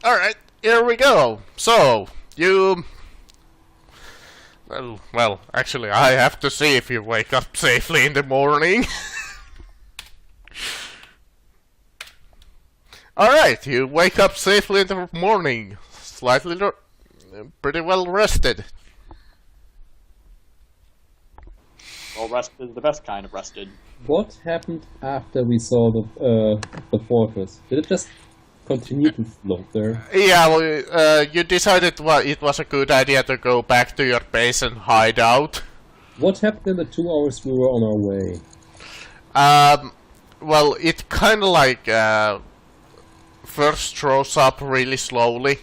Alright, here we go. So, you... Well, actually, I have to see if you wake up safely in the morning. Alright, you wake up safely in the morning. Pretty well rested. Well, rested is the best kind of rested. What happened after we saw the fortress? Did it just continue to float there? Yeah, well, you decided it was a good idea to go back to your base and hide out. What happened in the 2 hours we were on our way? Well, it kinda like, first rose up really slowly.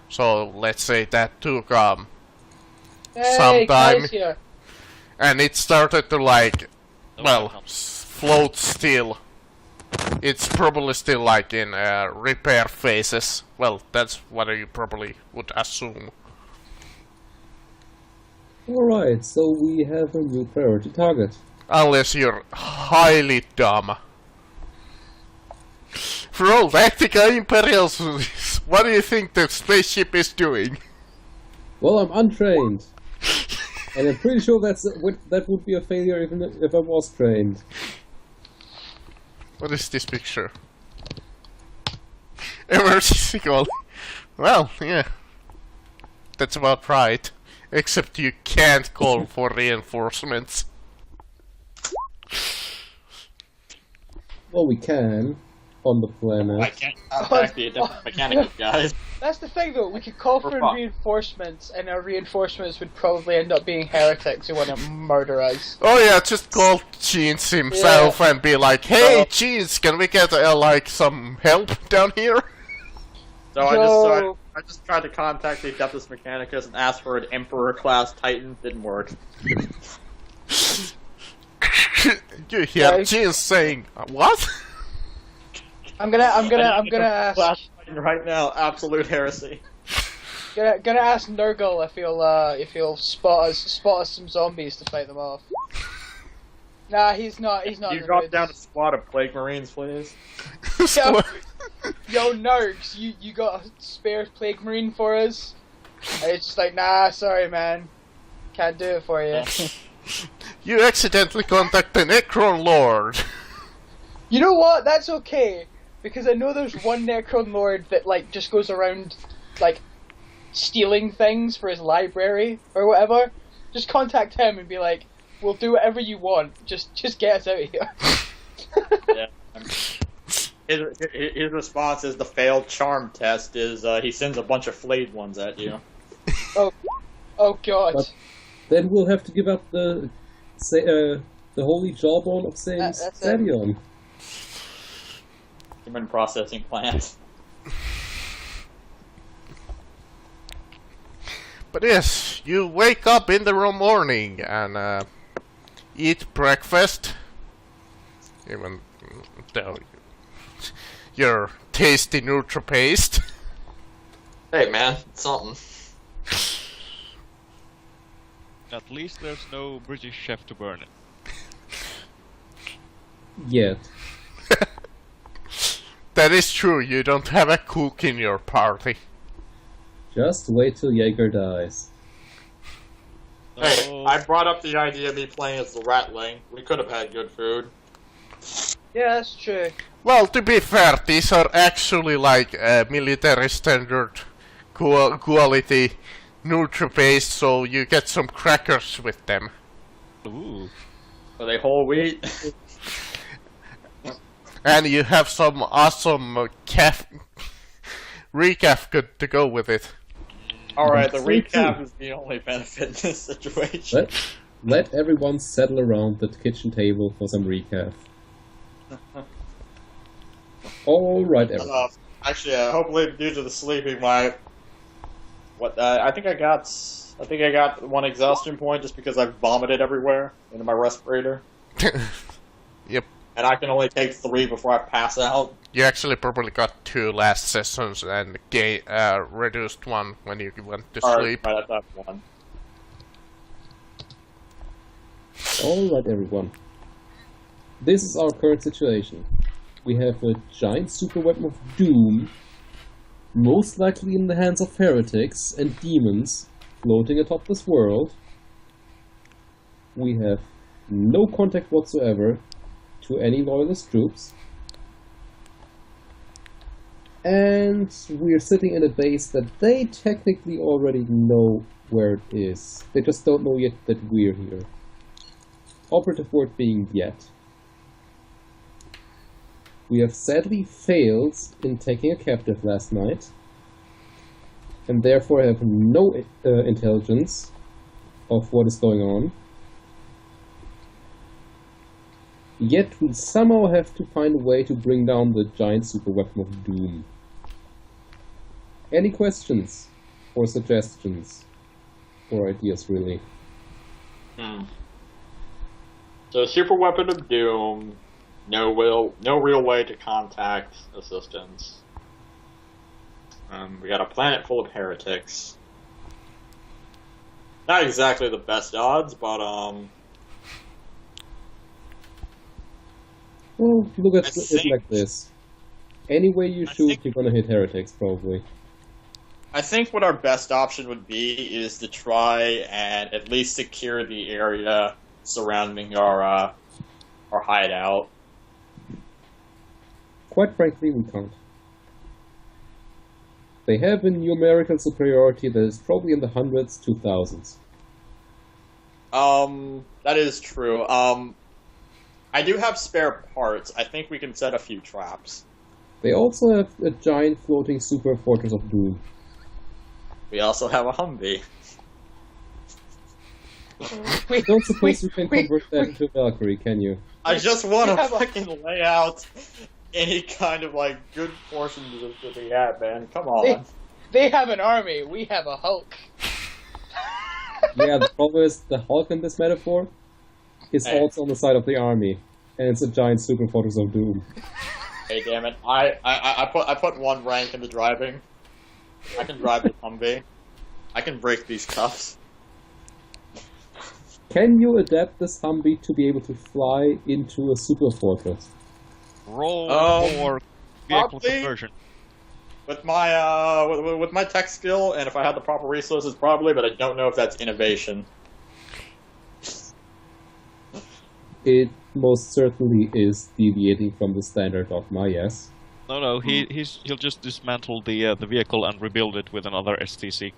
So, let's say that took, some time. Guys here. And it started to like, well, float still. It's probably still like in repair phases. Well, that's what you probably would assume. Alright, so we have a new priority target. Unless you're highly dumb. For all Vectica Imperials, what do you think the spaceship is doing? Well, I'm untrained. And I'm pretty sure that would be a failure even if I was trained. What is this picture? Emergency call. Well, yeah. That's about right. Except you can't call for reinforcements. Well, we can. On the planet. I can't contact the mechanical guys. That's the thing though, we could call for reinforcements and our reinforcements would probably end up being heretics who want to murder us. Oh yeah, just call Jeans himself and be like, hey Jeans, can we get like some help down here? So I just tried to contact the Adeptus Mechanicus and ask for an Emperor class Titan. Didn't work. You hear Jeans saying, what? I'm gonna ask right now. Absolute heresy. Gonna ask Nurgle if he'll spot us some zombies to fight them off. Nah, he's not. You drop down a squad of Plague Marines, please. Yo, Nurgs, you got a spare Plague Marine for us? And it's just like, nah, sorry man, can't do it for you. You accidentally contact the Necron Lord. You know what? That's okay. Because I know there's one Necron Lord that, like, just goes around, like, stealing things for his library, or whatever. Just contact him and be like, we'll do whatever you want, just get us out of here. Yeah. His response is the failed charm test is, he sends a bunch of flayed ones at you. Oh god. But then we'll have to give up the holy jawbone of saying Stadion. Human processing plant. But yes, you wake up in the morning and eat breakfast. Even though your tasty NutriPaste. Hey man, something. At least there's no British chef to burn it. Yet. That is true, you don't have a cook in your party. Just wait till Jaeger dies. Hey, I brought up the idea of me playing as the Ratling. We could have had good food. Yeah, that's true. Well, to be fair, these are actually like military standard quality NutriPaste, so you get some crackers with them. Ooh. Are they whole wheat? And you have some awesome recap good to go with it. Alright, the recap is the only benefit in this situation. Let everyone settle around the kitchen table for some recap. Alright, everyone. Actually, hopefully due to the sleeping, I think I got one exhaustion point just because I vomited everywhere into my respirator. Yep. And I can only take 3 before I pass out. You actually probably got 2 last sessions and reduced 1 when you went to sleep. Right at that one. Alright, everyone. This is our current situation. We have a giant super weapon of doom most likely in the hands of heretics and demons floating atop this world. We have no contact whatsoever to any loyalist troops. And we're sitting in a base that they technically already know where it is. They just don't know yet that we're here. Operative word being yet. We have sadly failed in taking a captive last night, and therefore have no intelligence of what is going on. Yet we somehow have to find a way to bring down the giant super weapon of doom. Any questions or suggestions or ideas, really? So, super weapon of doom, no real way to contact assistance. We got a planet full of heretics. Not exactly the best odds, but Well, look at it like this. Any way you shoot, you're gonna hit heretics, probably. I think what our best option would be is to try and at least secure the area surrounding our hideout. Quite frankly, we can't. They have a numerical superiority that is probably in the hundreds to thousands. That is true. I do have spare parts. I think we can set a few traps. They also have a giant floating super fortress of doom. We also have a Humvee. I don't suppose you can convert that into a Valkyrie, can you? I just want to fucking lay out any kind of, like, good portions that we have, man. Come on. They have an army, we have a Hulk. Yeah, the problem is the Hulk in this metaphor is also on the side of the army, and it's a giant super fortress of doom. Hey, damn it! I put one rank into driving. I can drive the Humvee. I can break these cuffs. Can you adapt this Humvee to be able to fly into a super fortress? Roll for vehicle conversion. With my tech skill, and if I had the proper resources, probably, but I don't know if that's innovation. It most certainly is deviating from the standard dogma, yes. No, he'll just dismantle the vehicle and rebuild it with another STC.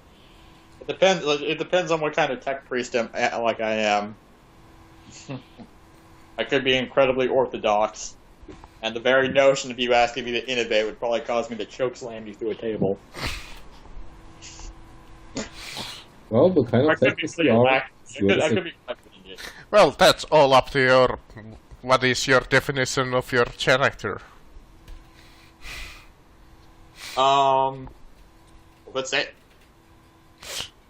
It depends on what kind of tech priest I am. I could be incredibly orthodox, and the very notion of you asking me to innovate would probably cause me to chokeslam you through a table. Well, the kind of tech is I could be Well, that's all up to your... What is your definition of your character? Let's say...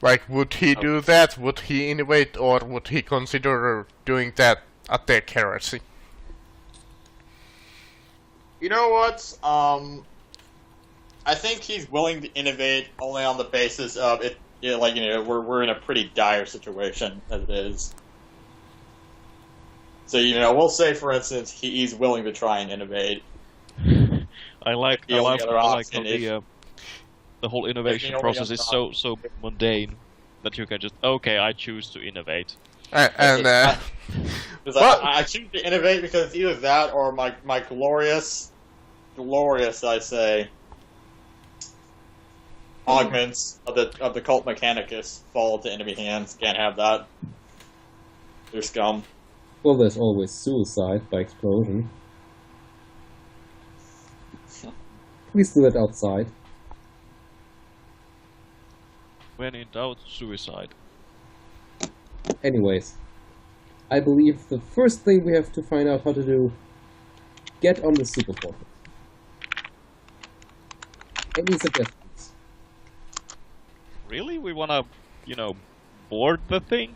Like, would he do that? Would he innovate? Or would he consider doing that at their heresy? You know what? I think he's willing to innovate only on the basis of it. We're in a pretty dire situation as it is. So we'll say, for instance, he's willing to try and innovate. I like how the whole innovation process is so mundane that you can just I choose to innovate. I choose to innovate because it's either that or my glorious I say augments of the cult mechanicus fall into enemy hands. Can't have that. They're scum. Well, there's always suicide by explosion. Please do that outside. When in doubt, suicide. Anyways, I believe the first thing we have to find out how to do, get on the super fortress. Any suggestions? Really? We wanna, board the thing?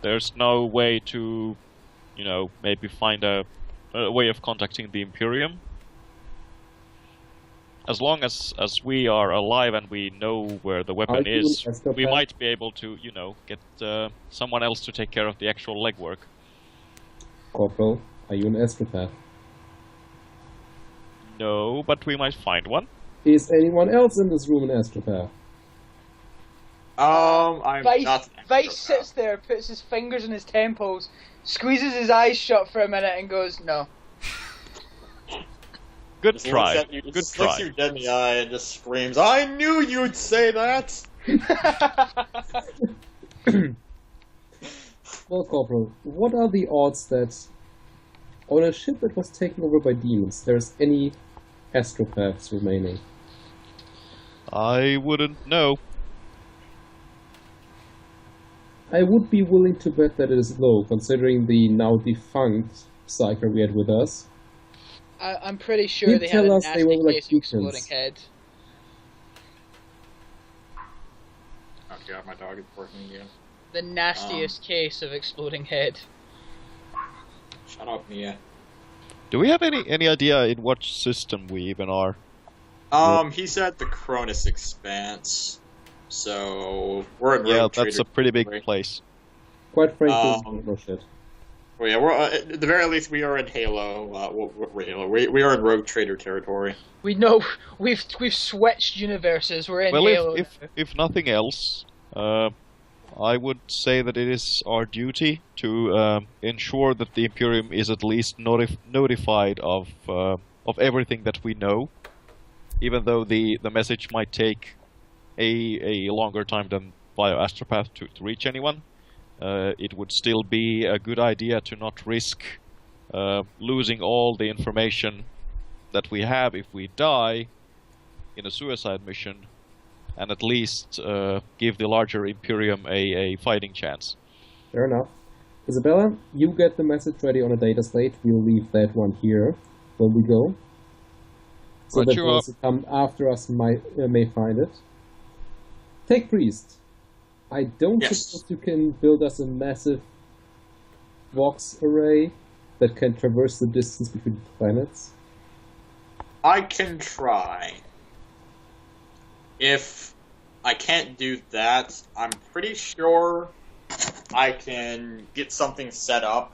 There's no way to, maybe find a way of contacting the Imperium? As long as we are alive and we know where the weapon is, we might be able to, get someone else to take care of the actual legwork. Corporal, are you an astropath? No, but we might find one. Is anyone else in this room an astropath? I'm Vice, not. Vice sits there, puts his fingers in his temples, squeezes his eyes shut for a minute, and goes, "No." Good Just try. looks at you, Good just looks try. you dead in the eye and just screams, "I knew you'd say that!" Well, Corporal, what are the odds that on a ship that was taken over by demons, there's any astropaths remaining? I wouldn't know. I would be willing to bet that it is low, considering the now defunct Psyker we had with us. I'm pretty sure He'd they had tell a us they nasty were like case of exploding mutants. head. Oh god, my dog is barking again. The nastiest case of exploding head. Shut up, Mia. Do we have any idea in what system we even are? He said the Cronus Expanse. So we're in Yeah, Rogue that's Trader a pretty big territory. place. Quite frankly, Um, no shit. Well, yeah, we're at the very least we are in Halo. We're Halo. We are in Rogue Trader territory. We know we've switched universes. We're in Well, Halo. if nothing else, I would say that it is our duty to ensure that the Imperium is at least notified of everything that we know, even though the message might take a longer time than via astropath to reach anyone. It would still be a good idea to not risk losing all the information that we have if we die in a suicide mission, and at least give the larger Imperium a fighting chance. Fair enough. Isabella, you get the message ready on a data slate. We'll leave that one here when we go. So But that you those who come after us may find it. Take Priest. I don't Yes. suppose you can build us a massive Vox array that can traverse the distance between planets? I can try. If I can't do that, I'm pretty sure I can get something set up.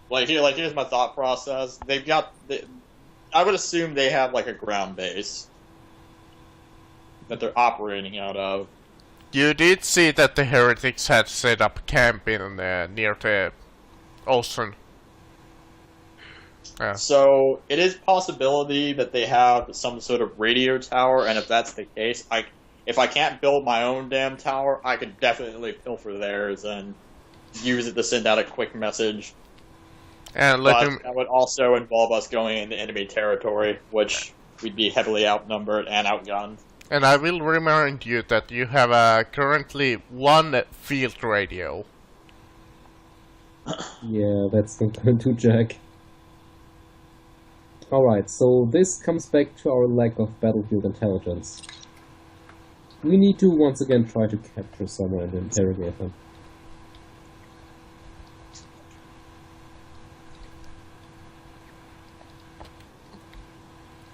Here's my thought process. I would assume they have like a ground base that they're operating out of. You did see that the heretics had set up camp in near the ocean. Yeah. So it is possibility that they have some sort of radio tower, and if that's the case, if I can't build my own damn tower, I could definitely pilfer theirs and use it to send out a quick message. And But that would also involve us going into enemy territory, which we'd be heavily outnumbered and outgunned. And I will remind you that you have currently one field radio. Yeah, that's not gonna do jack. Alright, so this comes back to our lack of battlefield intelligence. We need to once again try to capture someone and interrogate them.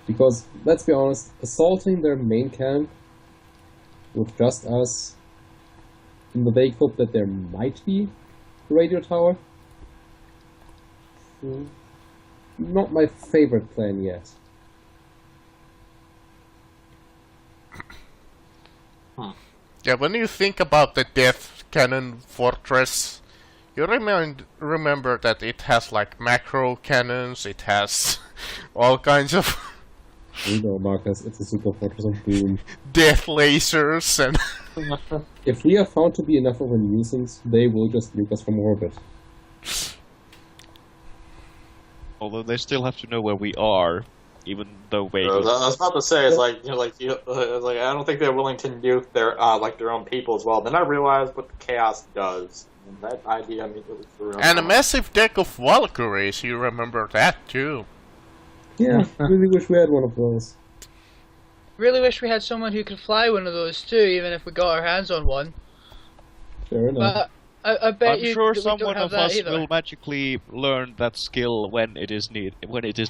Because, let's be honest, assaulting their main camp with just us, in the vague hope that there might be a radio tower, not my favorite plan yet. Yeah, when you think about the Death Cannon Fortress, you remember that it has like macro cannons, it has all kinds of You know, Marcus, it's a super fortress of doom. death lasers and If we are found to be enough of a nuisance, they will just nuke us from orbit. Although they still have to know where we are, even though I was about to say, it's like I don't think they're willing to nuke their own people as well. Then I realized what the chaos does, and that idea immediately threw and a out. massive deck of Valkyries, you remember that too. Yeah, really wish we had one of those. Really wish we had someone who could fly one of those too, even if we got our hands on one. Fair enough. But I bet I'm you sure we don't someone have of that us either. will magically learn that skill when it is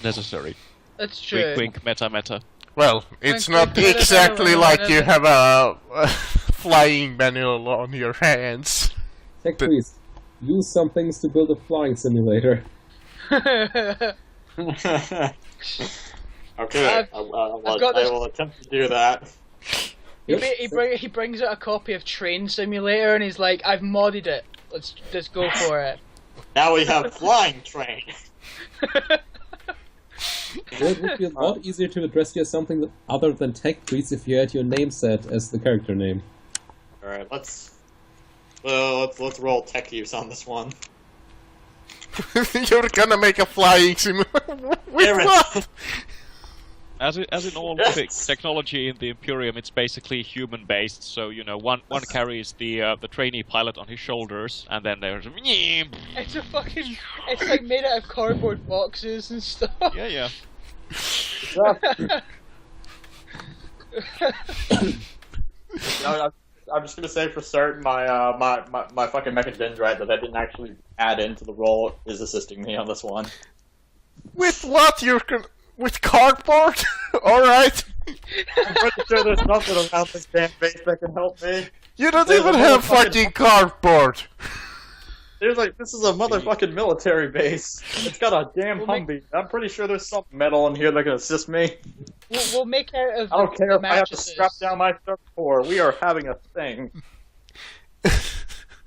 necessary. That's true. Wink, wink, meta. Well, it's Wink, not wink, wink, exactly wink, like wink, you wink. have a flying manual on your hands. Tech Priest, use some things to build a flying simulator. Okay, I will attempt to do that. He brings out a copy of Train Simulator and he's like, I've modded it. Let's go for it. Now we have Flying Train. It would be a lot easier to address you as something other than Tech Priest if you had your name set as the character name. Alright, let's roll tech use on this one. You're gonna make a flying simulator? With what? As in all technology in the Imperium, it's basically human-based. So one carries the trainee pilot on his shoulders, and then there's It's like made out of cardboard boxes and stuff. yeah. I'm just gonna say for certain my fucking mecha dendrite that I didn't actually add into the role is assisting me on this one. With what? With cardboard? Alright. I'm pretty sure there's something around this damn base that can help me. You don't even have fucking cardboard. This is a motherfucking military base. It's got a damn Humvee. I'm pretty sure there's some metal in here that can assist me. We'll make out of I don't care if I have to mattresses. strap down my third core. We are having a thing.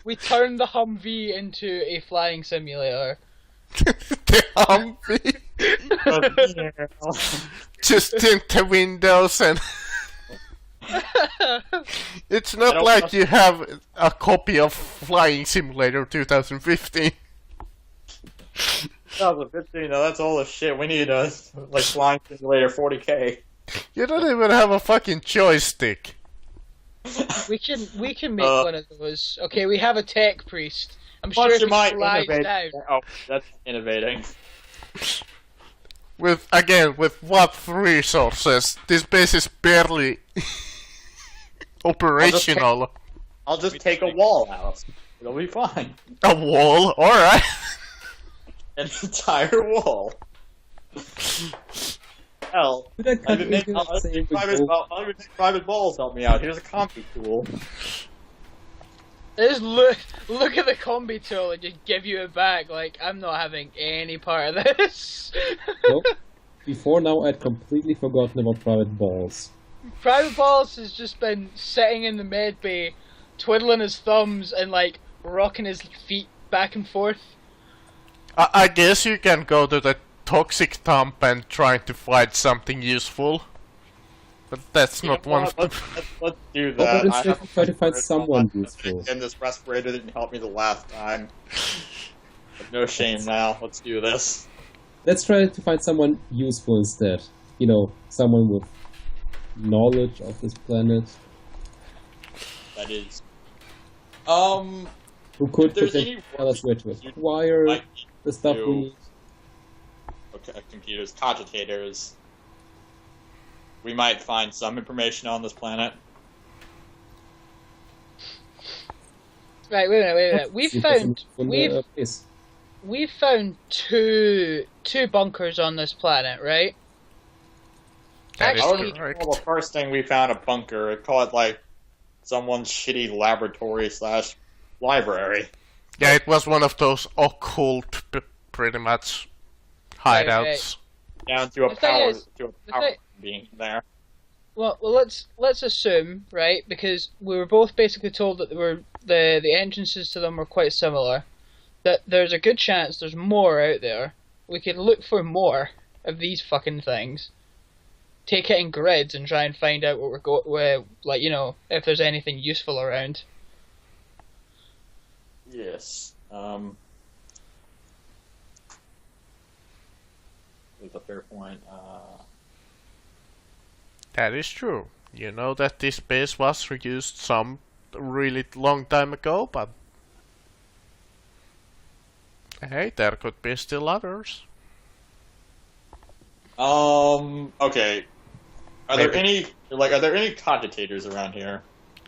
We turn the Humvee into a flying simulator. The Humvee. Just tint the windows and... It's not like you have a copy of Flying Simulator 2015. 2015, no, that's all the shit. We need Flying Simulator 40k. You don't even have a fucking joystick. We can make one of those. Okay, we have a tech priest. I'm sure Plus if you he might flies innovate. down. Oh, that's innovating. With what resources? This base is barely operational. I'll just take a wall out. It'll be fine. A wall? Alright. An entire wall. Hell, I'll even make private balls help me out. Here's a combi tool. Just look at the combi tool and just give you it back. Like, I'm not having any part of this. Nope. Before now, I'd completely forgotten about private balls. Private Balls has just been sitting in the med bay, twiddling his thumbs and like rocking his feet back and forth. I guess you can go to the toxic dump and try to find something useful. But that's not one of the... Let's do But that. instead try to find someone useful. And this respirator didn't help me the last time. But no shame now. Let's do this. Let's try to find someone useful instead. Someone with knowledge of this planet. That is. Who could potentially tell us where to acquire the stuff we need. Okay, computers, cogitators. We might find some information on this planet. Right, wait a minute. We've found two bunkers on this planet, right? That is Actually, correct. the first thing we found a bunker. It called someone's shitty laboratory / library. Yeah, it was one of those occult, pretty much, hideouts. Down to a The thing power is- being there. Well, let's assume, right? Because we were both basically told that the entrances to them were quite similar. That there's a good chance there's more out there. We could look for more of these fucking things. Take it in grids and try and find out what if there's anything useful around. Yes. That's a fair point. That is true. You know that this base was reused some really long time ago, but... Hey, there could be still others. Okay. Are there Maybe. any cogitators around here?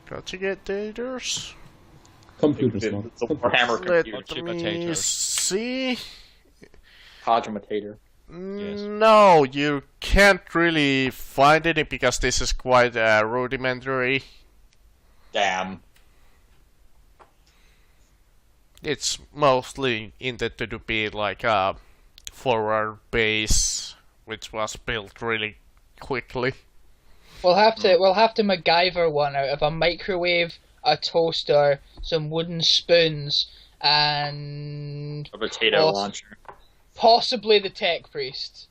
Cogitators? Computers, The not. Warhammer Let computer. me Cogitators. see... Cogimatator. Yes. No, you can't really find any because this is quite rudimentary. Damn. It's mostly intended to be like a forward base which was built really quickly. We'll have to MacGyver one out of a microwave, a toaster, some wooden spoons, and A potato launcher. possibly the tech priest.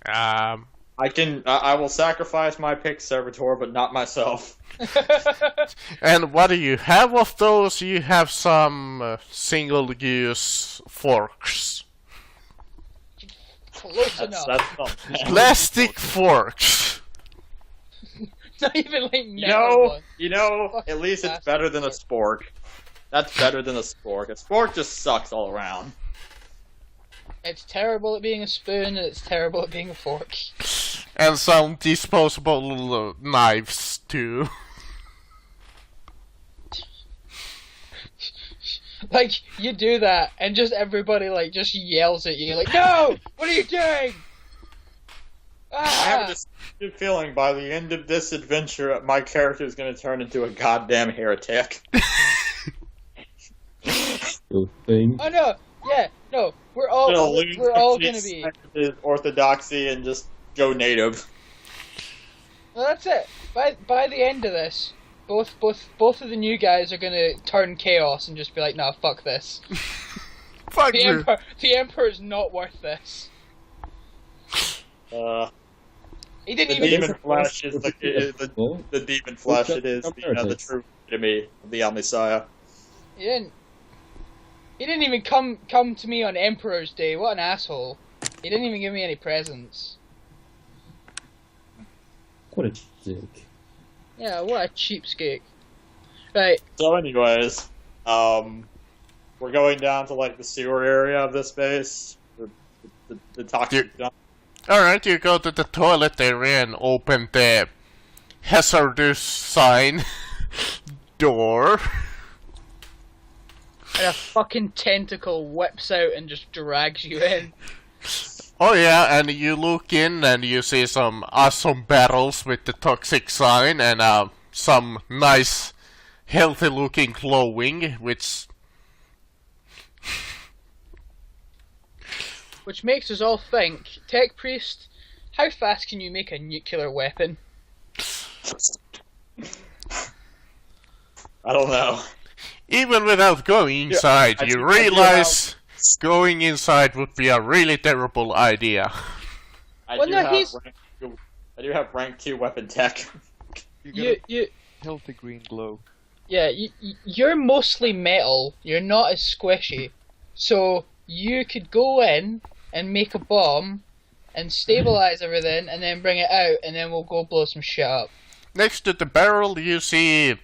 I will sacrifice my pick servitor, but not myself. And what do you have of those? You have some single-use forks. Close enough. That's not bad. Plastic forks. Not even like metal ones. At least it's better than a spork. That's better than a spork. A spork just sucks all around. It's terrible at being a spoon, and it's terrible at being a fork. And some disposable knives, too. Like, you do that, and just everybody, like, just yells at you, like, no! What are you doing? I have this good feeling by the end of this adventure, my character is going to turn into a goddamn heretic. Good thing. Oh no! Yeah, no, we're all gonna be. His orthodoxy and just go native. Well, that's it. By the end of this, both of the new guys are gonna turn chaos and just be like, "Nah, fuck this. Fuck you. The Emperor's not worth this." He didn't The even. demon flesh is the demon flesh. It is the true epitome of the Messiah. He didn't even come to me on Emperor's Day. What an asshole! He didn't even give me any presents. What a dick. Yeah, what a cheapskate. Right. So, anyways, we're going down to like the sewer area of this base, the toxic dump. Alright, you go to the toilet area and open the hazardous sign door. And a fucking tentacle whips out and just drags you in. Oh yeah, and you look in and you see some awesome barrels with the toxic sign and some nice, healthy looking glowing, which makes us all think, Tech Priest, how fast can you make a nuclear weapon? I don't know. even without going inside, you realize going inside would be a really terrible idea. I Well, do no, have he's- rank 2 weapon tech. You get You, a healthy green glow. yeah, you're mostly metal. You're not as squishy, so you could go in and make a bomb and stabilize everything, and then bring it out, and then we'll go blow some shit up. Next to the barrel, you see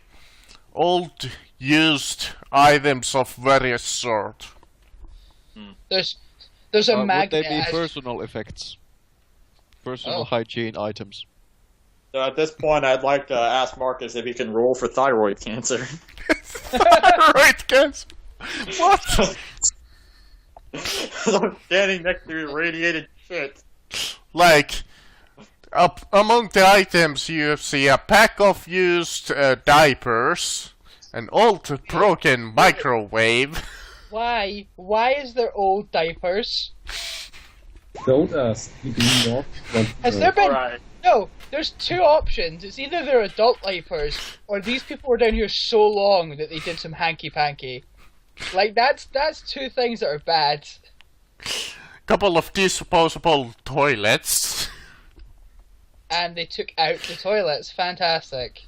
old, used items of various sort. There's a Would magnet. they be as- personal effects? Personal Oh. hygiene items. So at this point, I'd like to ask Marcus if he can roll for thyroid cancer. Right, guys? What? I'm standing next to irradiated shit. Like, among the items you see a pack of used diapers, an old broken microwave. Why? Why is there old diapers? Don't ask. You do not want to Has know. there been? Alright. No. There's two options. It's either they're adult diapers, or these people were down here so long that they did some hanky panky. Like that's two things that are bad. Couple of disposable toilets. And they took out the toilets. Fantastic.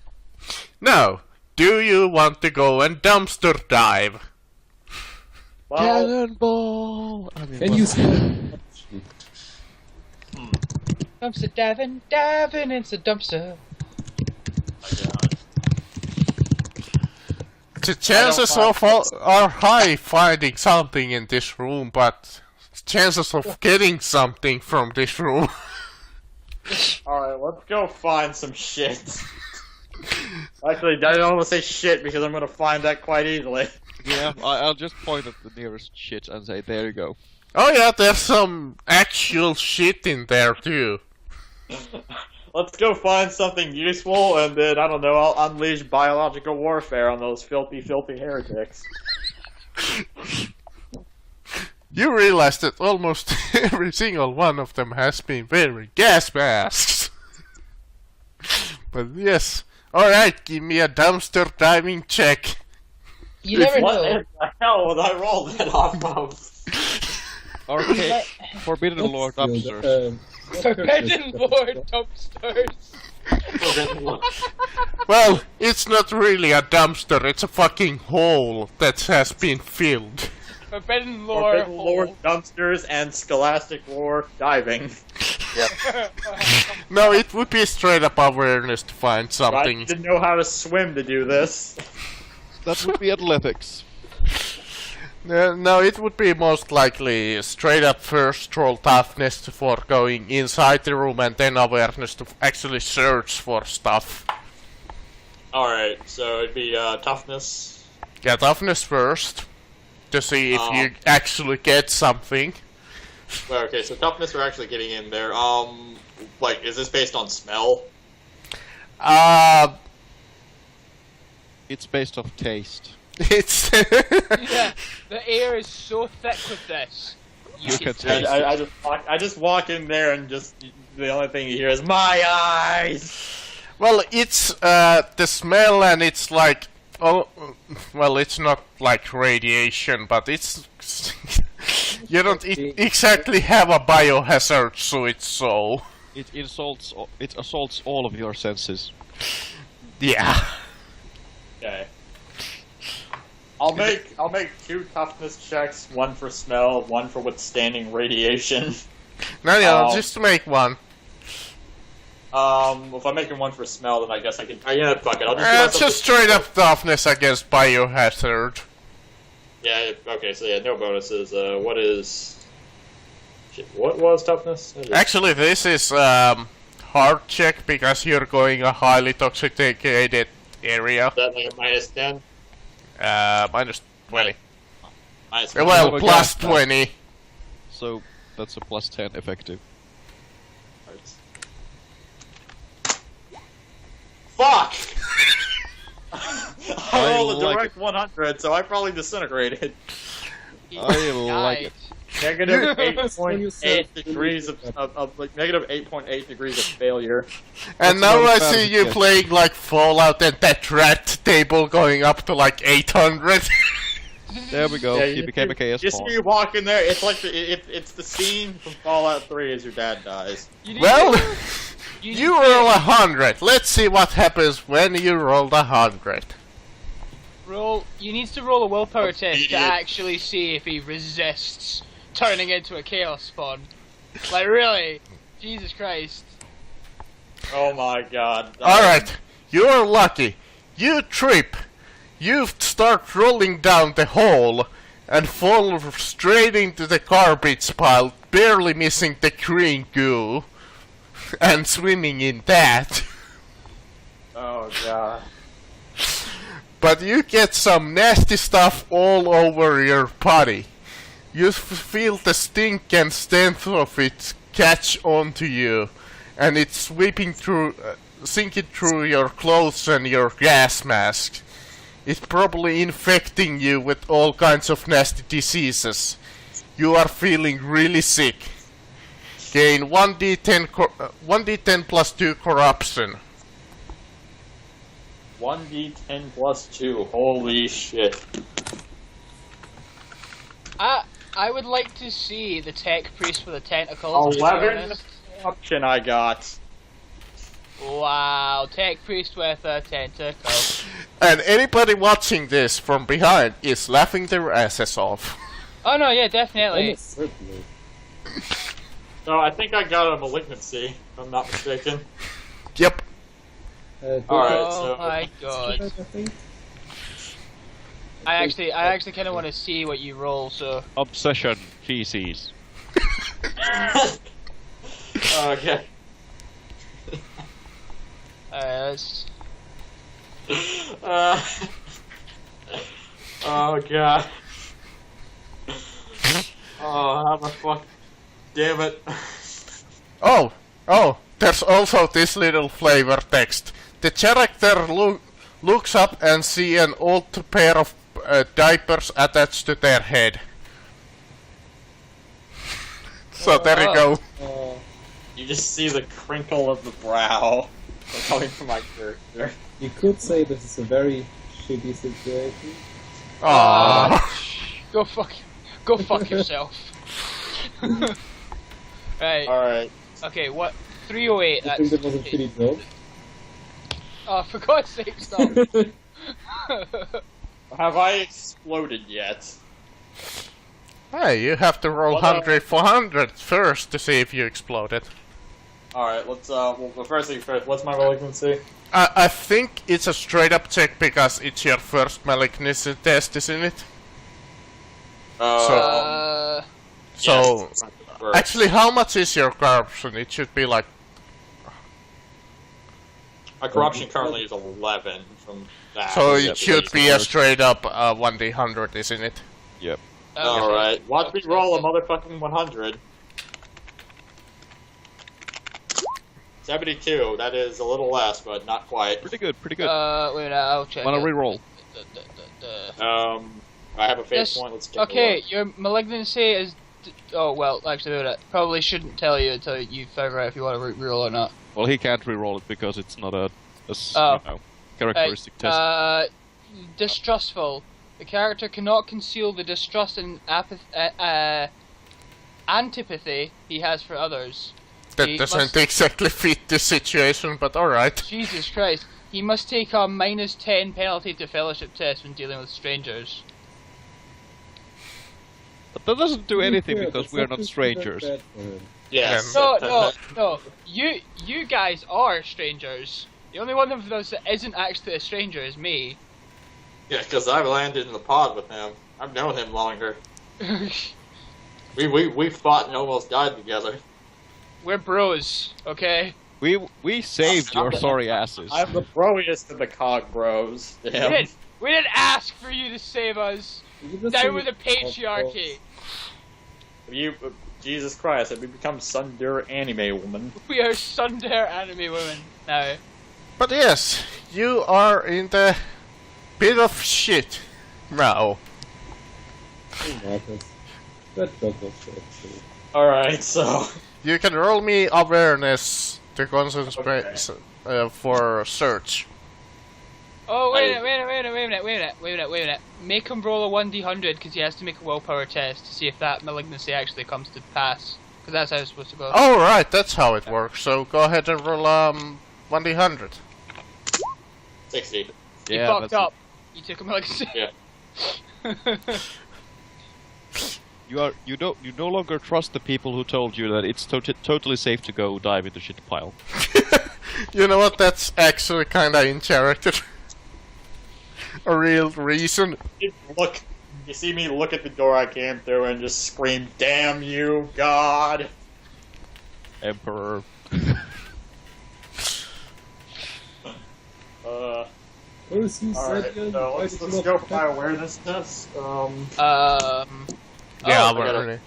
Now, do you want to go and dumpster dive? Well, Cannonball! I mean, Can well, you see? Dumpster diving into dumpster. The chances are high finding something in this room, but chances of getting something from this room. alright, let's go find some shit. Actually, I don't want to say shit because I'm gonna find that quite easily. yeah, I'll just point at the nearest shit and say, there you go. Oh yeah, there's some actual shit in there too. Let's go find something useful, and then, I don't know, I'll unleash biological warfare on those filthy, filthy heretics. You realize that almost every single one of them has been wearing gas masks. But yes. Alright, give me a dumpster diving check. You never What know. in the hell would I roll that off of? Arcade, Forbidden Lord dumpsters. Forbidden Lord dumpsters. Well, it's not really a dumpster, it's a fucking hole that has been filled. Forbidden Lord. Forbidden Lord dumpsters and Scholastic War diving. No, it would be straight up awareness to find I something. didn't know how to swim to do this. That would be athletics. No, it would be most likely straight up first roll toughness for going inside the room and then awareness to actually search for stuff. Alright, so it'd be toughness. Yeah, toughness first to see if you actually get something. Well, okay, so toughness we're actually getting in there. Like, is this based on smell? It's based off taste. It's Yeah, the air is so thick with this. You can I, taste I, it. I just walk in there and just the only thing you hear is my eyes. well, it's the smell and it's like well, it's not like radiation, but it's you don't exactly have a biohazard, so it's so. It assaults all of your senses. Yeah. Okay. I'll make 2 toughness checks, 1 for smell, 1 for withstanding radiation. No, just make one. If I'm making 1 for smell, then I guess I can. Yeah, fuck it. I'll just. Do myself Just straight up toughness against biohazard. Yeah. Okay. So yeah, no bonuses. What is? Shit, what was toughness? Actually, this is hard check because you're going a highly toxicated area. Is that like a minus 10? Minus 20. Minus Well, Oh, plus yeah. 20. So that's a plus 10 effective. Fuck! I rolled a like direct 100, so I probably disintegrated. I like it. Negative When you said 8.8 degrees of like negative 8.8 degrees of failure. And That's now I about see it, you yes. playing like Fallout and that rat table going up to like 800. There we go. Yeah, He became a chaos You pawn. see you walk in there, it's like it's the scene from Fallout 3 as your dad dies. You need Well, to- you need you to- roll 100. Let's see what happens when you roll 100. roll. You need to roll a willpower test to Idiot. actually see if he resists turning into a chaos spawn. Like really, Jesus Christ. Oh my god. Alright, you're lucky. You trip. You start rolling down the hole and fall straight into the garbage pile, barely missing the green goo and swimming in that. Oh god. But you get some nasty stuff all over your body. You feel the stink and stench of it catch onto you, and it's sweeping through, sinking through your clothes and your gas mask. It's probably infecting you with all kinds of nasty diseases. You are feeling really sick. Gain 1d10, 1d10 plus 2 corruption. 1d10 plus 2. Holy shit. I would like to see the tech priest with the tentacles. to be 11 honest. option I got. Wow, tech priest with a tentacle. And anybody watching this from behind is laughing their asses off. Oh no, yeah, definitely. Almost certainly. So I think I got a malignancy, if I'm not mistaken. Yep. Alright, Oh so- my god. I think. I actually kind of want to see what you roll. So Obsession, feces. Okay. let's. Oh god. Oh, how the fuck? Damn it. Oh, there's also this little flavor text. The character looks up and see an old pair of diapers attached to their head. So there you go. You just see the crinkle of the brow coming from my character. You could say this is a very shitty situation. Aww. Go fuck yourself. Right. Alright. Okay, what? 308. I think that was a shitty joke. Oh, for God's sake, stop. Have I exploded yet? Hey, you have to roll 100 for 100 first to see if you exploded. Alright, let's, well, first thing first, what's my malignancy? I think it's a straight up check because it's your first malignancy test, isn't it? So, Yes, actually, how much is your corruption? It should be like... my corruption currently is 11 from that. So it should be a straight up 1d100, isn't it? Yep. Alright, watch me roll a motherfucking 100. 72, that is a little less, but not quite. Pretty good, pretty good. Wait a minute, I'll check. Wanna it. reroll? I have a fate Yes, point, let's get okay, your malignancy is... Oh, well, actually, wait a minute. Probably shouldn't tell you until you figure out if you want to reroll or not. Well, he can't reroll it because it's not a Oh. you know, characteristic test. Distrustful. The character cannot conceal the distrust and antipathy he has for others. That He doesn't must- exactly fit the situation, but alright. Jesus Christ. He must take a -10 penalty to fellowship test when dealing with strangers. But that doesn't do anything Yeah, because that's we are not too strangers. bad for him. Yes. No. You guys are strangers. The only one of those that isn't actually a stranger is me. Yeah, because I've landed in the pod with him. I've known him longer. We fought and almost died together. We're bros, okay? We saved your sorry asses. I'm the broiest of the cog bros. We didn't ask for you to save us. You just Down say- with the patriarchy. You, Jesus Christ, have we become Sundur anime woman? We are Sundare anime women now. But yes, you are in the bit of shit now. Oh, Marcus. That joke was so true. Alright, so... You can roll me awareness to concentrate for search. Oh, wait a minute. Make him roll a 1d100 because he has to make a willpower test to see if that malignancy actually comes to pass. Because that's how it's supposed to go. Oh right, that's how it works. So go ahead and roll 1d100. 60. You Yeah, fucked that's up. You took a malignancy. Yeah. You no longer trust the people who told you that it's totally safe to go dive in the shit pile. You know what? That's actually kinda in character. A real reason. You see me look at the door I came through and just scream, "Damn you, God!" Emperor. Where is he, Alright, Serbian? so Why let's did you go not for my awareness test. Yeah, I gotta- really.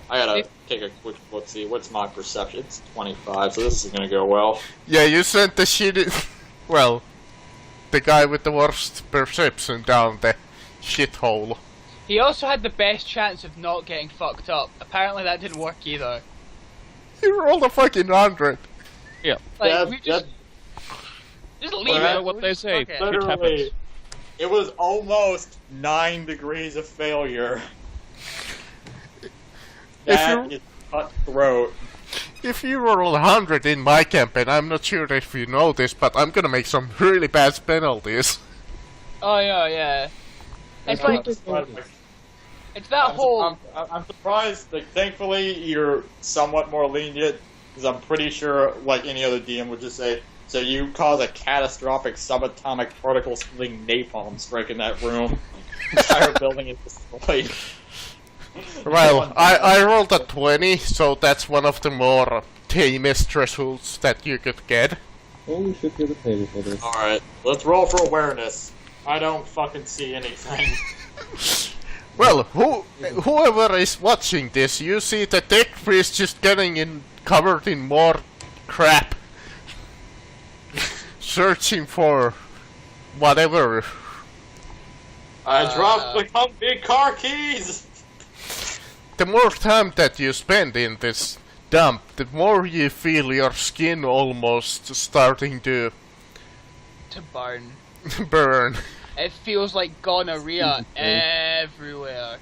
I gotta take a quick look, see, what's my perception? It's 25, so this is gonna go well. Yeah, you sent the shit. Well, the guy with the worst perception down the shithole. He also had the best chance of not getting fucked up. Apparently that didn't work either. You rolled a fucking 100. Like, we just leave Well, it. that's what We they just- say. okay. Shit Literally, happens. it was almost 9 degrees of failure. That is cutthroat. If you roll 100 in my campaign, I'm not sure if you know this, but I'm gonna make some really bad penalties. Oh yeah. It's like it's that whole. I'm surprised. Like, thankfully, you're somewhat more lenient, because I'm pretty sure, like any other DM would just say, "So you cause a catastrophic subatomic particle-splitting napalm strike in that room. The entire building is destroyed." Well, I rolled a 20, so that's one of the more tamest results that you could get. Holy shit, you're the table for this. Alright, let's roll for awareness. I don't fucking see anything. Well, whoever is watching this, you see the tech priest just getting covered in more crap. Searching for whatever. I dropped the big car keys! the more time that you spend in this dump, the more you feel your skin almost starting to burn. burn. It feels like gonorrhea everywhere.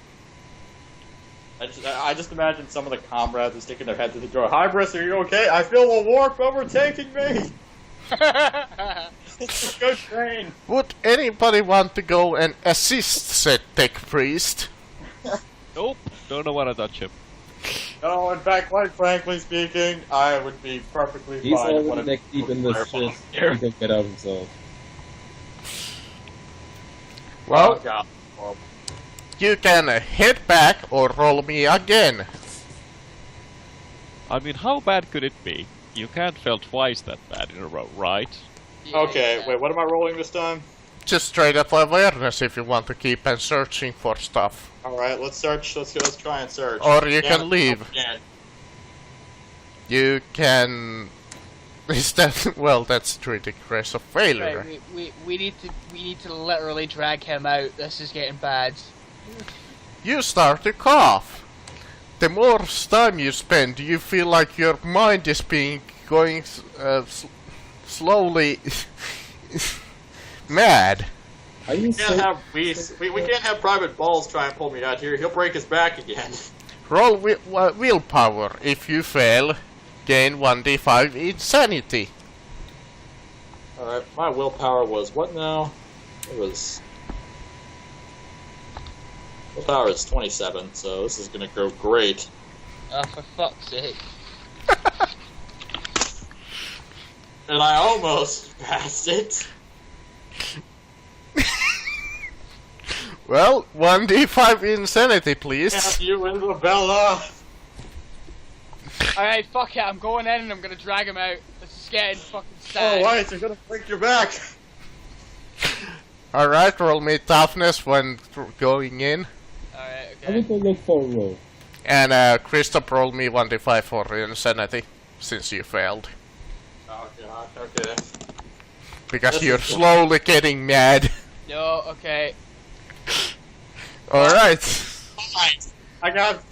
I just imagine some of the comrades are sticking their head through the door. Hi, Briss, are you okay? I feel a warp overtaking me! Go train! Would anybody want to go and assist said tech priest? Nope, don't want to touch him. No, in fact, quite frankly speaking, I would be perfectly He's fine. already neck deep in this shit. He can get out himself. Well, Oh, God. Oh, you can head back or roll me again. I mean, how bad could it be? You can't fail twice that bad in a row, right? okay, wait, what am I rolling this time? Just straight up awareness if you want to keep on searching for stuff. Alright, let's search. Let's try and search. Or you Damn can it, leave. again. You can... Is that... Well, that's three degrees of failure. Right, we need to literally drag him out. This is getting bad. You start to cough. The more time you spend, you feel like your mind is going slowly mad. Are you We can't so... we can't have Private Balls try and pull me out here. He'll break his back again. Roll willpower. If you fail, gain 1d5 insanity. Alright, my willpower was what now? It was... Willpower is 27, so this is gonna go great. Oh, for fuck's sake. And I almost passed it. Well, 1d5 insanity, please. Have you, Isabella? Alright, fuck it, I'm going in and I'm gonna drag him out. This is getting fucking Oh, sad. wait, you're gonna break your back. Alright, roll me toughness when going in. Alright, I will okay. go look for a roll. And Christoph, roll me 1d5 for insanity, since you failed. Oh, God, okay. Because This you're is- slowly getting mad. No, okay. Alright. Fine. I got...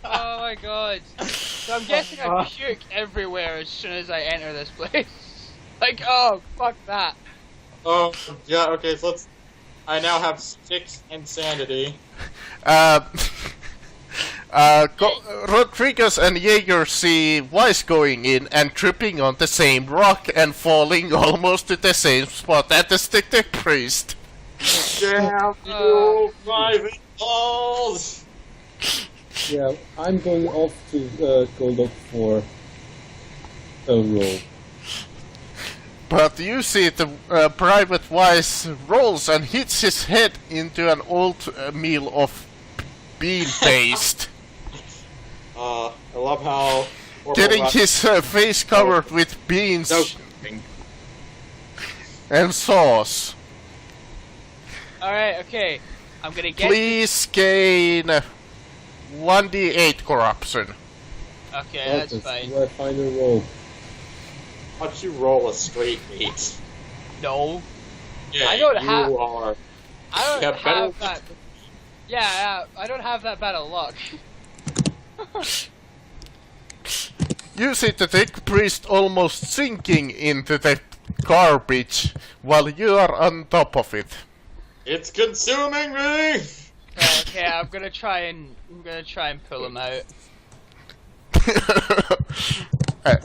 Oh my god. So I'm guessing I puke everywhere as soon as I enter this place. Like, oh, fuck that. Oh, yeah, okay, so let's... I now have 6 insanity. Rodriguez and Jaeger see Weiss going in and tripping on the same rock and falling almost to the same spot at the stick priest. Damn you, Private Balls! Yeah, I'm going off to go look for a roll. But you see the Private Weiss rolls and hits his head into an old meal of bean paste, I love how... getting his face covered with beans No. and sauce. Alright, okay. I'm gonna get... Please gain 1d8 corruption. Okay, that's fine. Where I find a roll. Why don't you roll a straight 8? No. Yeah, I don't you have- are... I don't Yeah, better- have that... Yeah, I don't have that bad of luck. You see the thick priest almost sinking into the garbage while you are on top of it. It's consuming me! Okay, I'm gonna try and pull him out.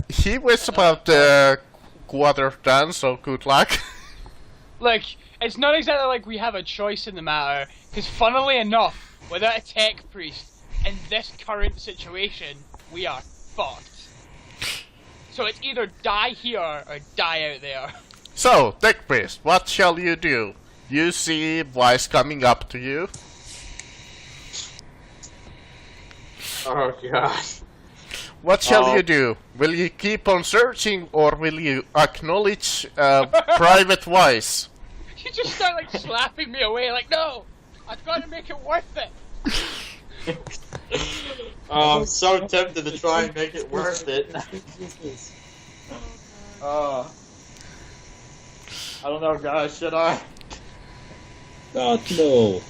He was about quarter done, so good luck. Look, it's not exactly like we have a choice in the matter, because funnily enough, without a tech priest, in this current situation, we are fucked. So it's either die here or die out there. So, tech priest, what shall you do? You see Weiss coming up to you. Oh, God. What shall Oh. you do? Will you keep on searching or will you acknowledge Private Weiss? You just start like slapping me away, like, no! I've got to make it worth it! I'm so tempted to try and make it worth it. I don't know, guys, should I? God, no.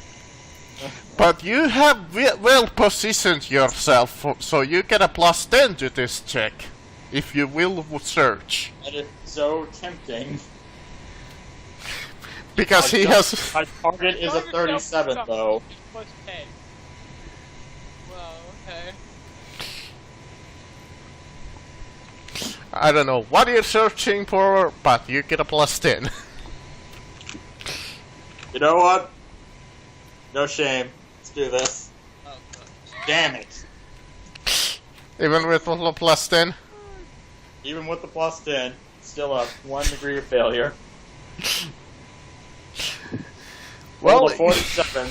But you have well positioned yourself, so you get a +10 to this check, if you will search. That is so tempting. Because he has... My target is a 37, though. Plus 10. Well, okay. I don't know what you're searching for, but you get a +10. You know what? No shame. Let's do this. Oh, God. Damn it. Even with a +10? Even with the +10, still a 1 degree of failure. Well, Well, a 47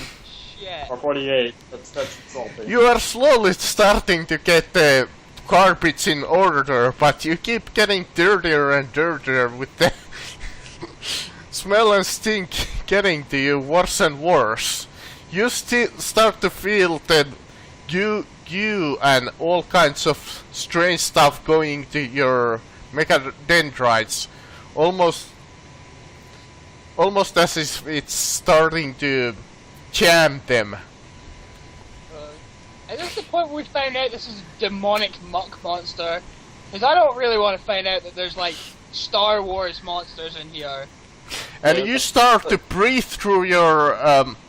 Shit. or 48. That's insulting. you are slowly starting to get the garbage in order, but you keep getting dirtier and dirtier with the smell and stink getting to you worse and worse. You start to feel that you and all kinds of strange stuff going to your mechadendrites, almost as if it's starting to jam them. Is this the point where we find out this is a demonic muck monster? Because I don't really want to find out that there's like Star Wars monsters in here. And you start to breathe through your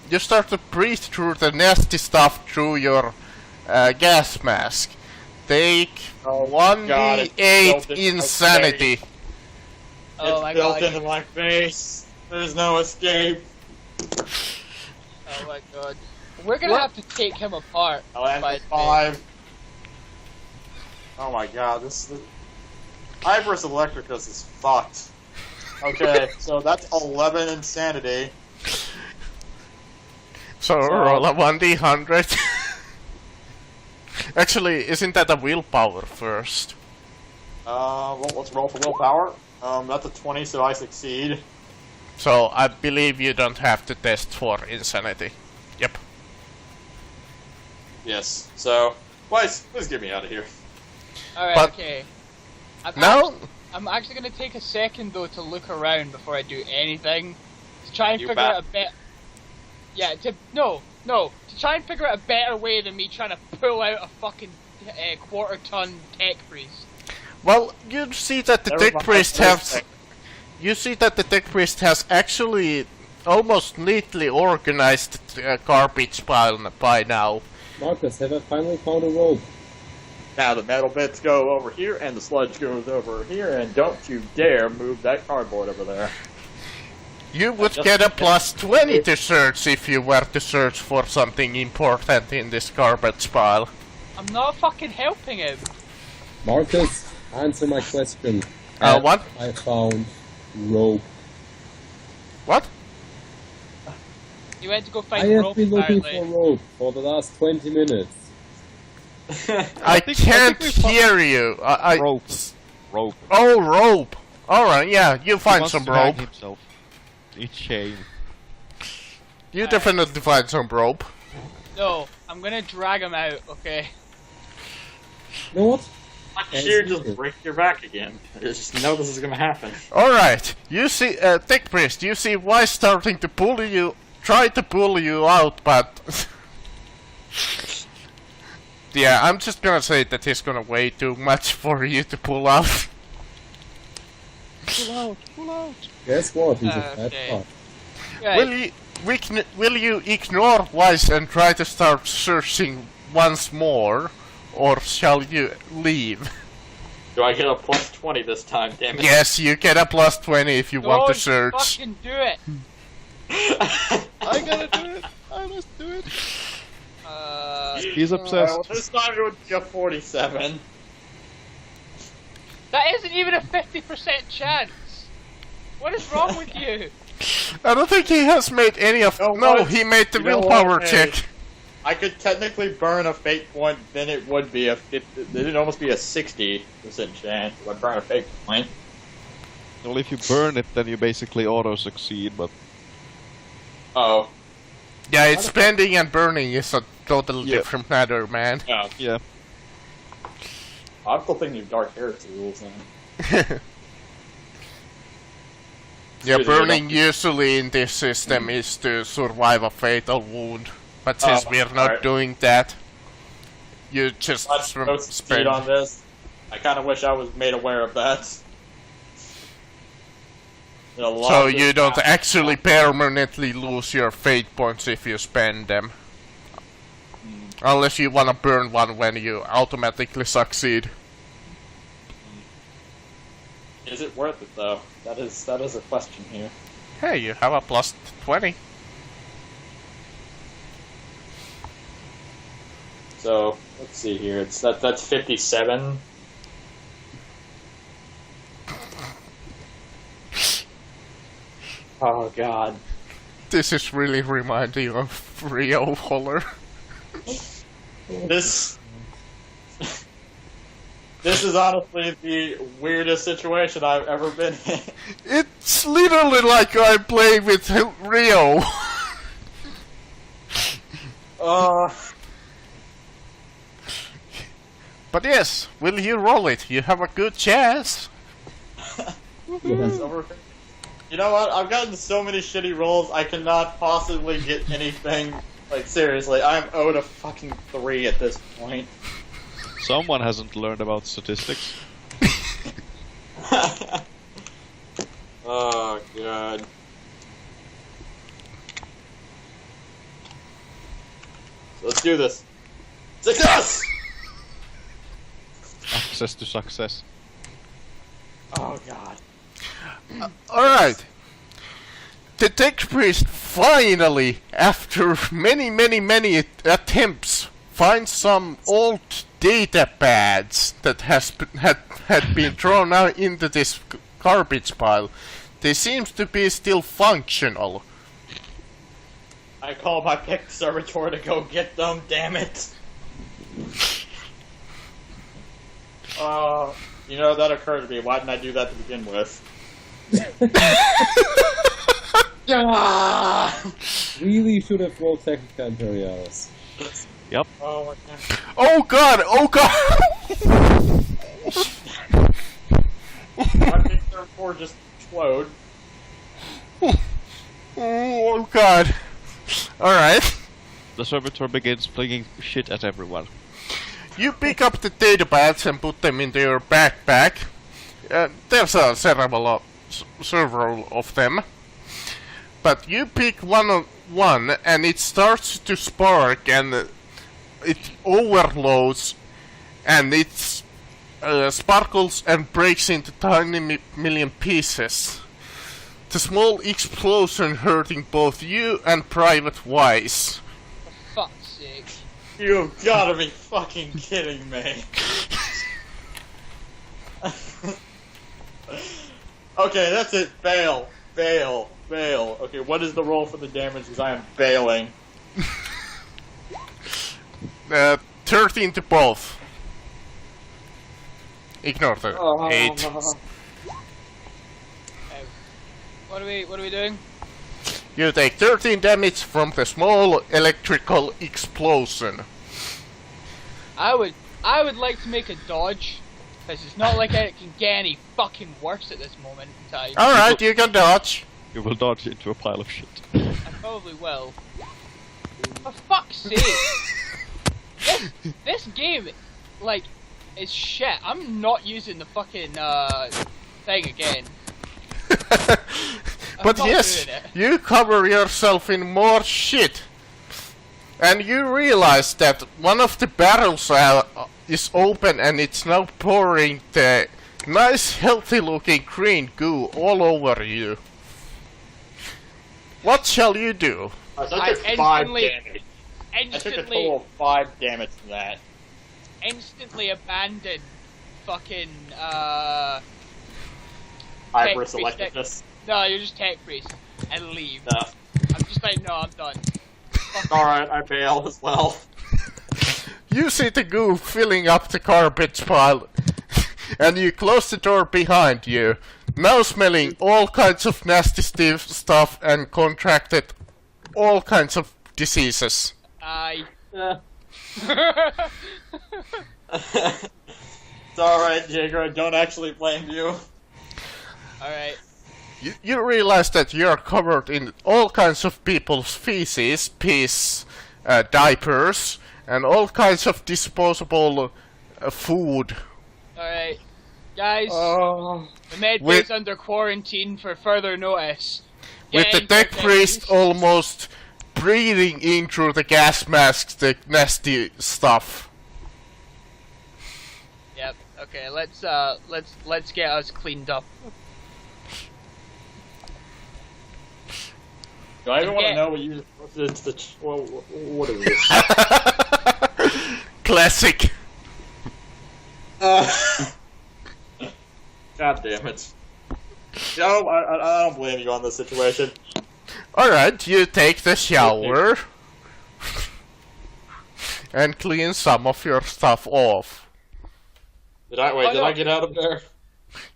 the nasty stuff through your gas mask. Take Oh, God, it's 1d8 built into my insanity. Oh my It's built god. into my face. There's no escape. Oh my god. We're gonna have to take him apart. I land by at 5. Oh my god, this is... Ivorus Electricus is fucked. Okay, so that's 11 insanity. So roll a 1d100. Actually, isn't that a willpower first? Well, let's roll for willpower. That's a 20, so I succeed. So I believe you don't have to test for insanity. Yep. Yes, so... Please get me out of here. Alright, But- okay. Now, I'm actually gonna take a second though to look around before I do anything. To try and You figure out a bit. Yeah, to try and figure out a better way than me trying to pull out a fucking quarter-ton tech priest. well, you see that the Never tech mind, priest I has... You see that the tech priest has actually almost neatly organized the garbage pile by now. Marcus, have I finally found a rope? Now the metal bits go over here, and the sludge goes over here, and don't you dare move that cardboard over there. You would just- get a +20 to search if you were to search for something important in this garbage pile. I'm not fucking helping him. Marcus, answer my question. What? I found rope. What? You went to go I find have rope been looking apparently. for rope for the last 20 minutes. I think can't we found- hear you. Rope. Rope. Oh, rope. Alright, yeah, you He find wants some to hang rope. himself. It's shame. You definitely find some rope. No, I'm gonna drag him out, okay? You know what? Here, just break your back again. I just know this is gonna happen. Alright, you see, Tech Priest, you see why starting to pull you, try to pull you out, but... yeah, I'm just gonna say that he's gonna weigh too much for you to pull out. Pull out. Pull out. Guess what? He's a fat Okay. fuck. Right. Will you ignore Wise and try to start searching once more, or shall you leave? Do I get a +20 this time, damn it? Yes, you get a +20 if you want to Don't search. fucking do it. I gotta do it. I must do it. He's Well, obsessed. this time it would be a 47. That isn't even a 50% chance. What is wrong with you? I don't think he has made any of... You know No, what? he made the You know willpower what? Hey. check. I could technically burn a fate point, then it would be a 50, it'd almost be a 60% chance if I burn a fate point. Well, if you burn it, then you basically auto-succeed, but... Oh. Yeah, it's spending and burning is a totally Yeah. different matter, man. Yeah. Yeah. I'm still thinking of Dark Heresy rules then. Yeah, Excuse me, burning usually in this system is to survive a fatal wound. But since Oh, we're not alright. doing that, you just Let's go succeed spend. on this. I kind of wish I was made aware of that. So you don't actually permanently lose your fate points if you spend them. Unless you wanna burn one when you automatically succeed. Is it worth it though? That is a question here. Hey, you have a plus 20. So let's see here. That's 57. Oh god. This is really reminding of Rio Holler. This is honestly the weirdest situation I've ever been in. It's literally like I play with Rio. But yes, will you roll it? You have a good chance. Yes. You know what? I've gotten so many shitty rolls, I cannot possibly get anything. Like, seriously, I'm owed a fucking 3 at this point. Someone hasn't learned about statistics. Oh, God. So let's do this. Success! Access to success. Oh, God. Alright. The tech priest finally, after many attempts, finds some old data pads that had been thrown out into this garbage pile. They seem to be still functional. I call my pick servitor to go get them, damn it. You know, that occurred to me. Why didn't I do that to begin with? Really should have rolled Technica Imperialis. Yep. Oh my god. Oh god! Oh god! My pick servitor just explode. Oh god. Alright. The servitor begins flinging shit at everyone. You pick up the data pads and put them into your backpack. There's several of them. But you pick one and it starts to spark and it overloads and it sparkles and breaks into tiny million pieces. The small explosion hurting both you and Private Wise. For fuck's sake. You've gotta be fucking kidding me. Okay, that's it. Bail. Bail. Bail. Okay, what is the roll for the damage? Because I am bailing. 13 to both. Ignore the 8. What are we doing? You take 13 damage from the small electrical explosion. I would like to make a dodge, because it's not like it can get any fucking worse at this moment in time. Alright, you can dodge. You will dodge into a pile of shit. I probably will. For fuck's sake! this game, like, is shit. I'm not using the fucking thing again. But not yes, doing it. you cover yourself in more shit. And you realize that one of the barrels is open and it's now pouring the nice healthy looking green goo all over you. What shall you do? I I took 5 instantly- damage. I took a Instantly, total of 5 damage from that. instantly abandon fucking Hybris Tech priest, Electricus. no, you're just tech priest and leave. No. I'm just like, no, I'm done. Alright, I bail as well. You see the goo filling up the garbage pile, and you close the door behind you, now smelling all kinds of nasty stuff and contracted all kinds of diseases. It's alright, Jaeger, I don't actually blame you. Alright. You realize that you're covered in all kinds of people's feces, piss, diapers, and all kinds of disposable food. Alright, guys, Oh. the med With- bay's under quarantine for further notice. With Get the into tech it, priest guys. almost breathing in through the gas masks the nasty stuff. Yep. Okay. Let's get us cleaned up. Do I even want to Yeah. know what you? What is this? Classic. God damn it! No, I don't blame you on this situation. Alright, you take the shower and clean some of your stuff off. Did I get out of there?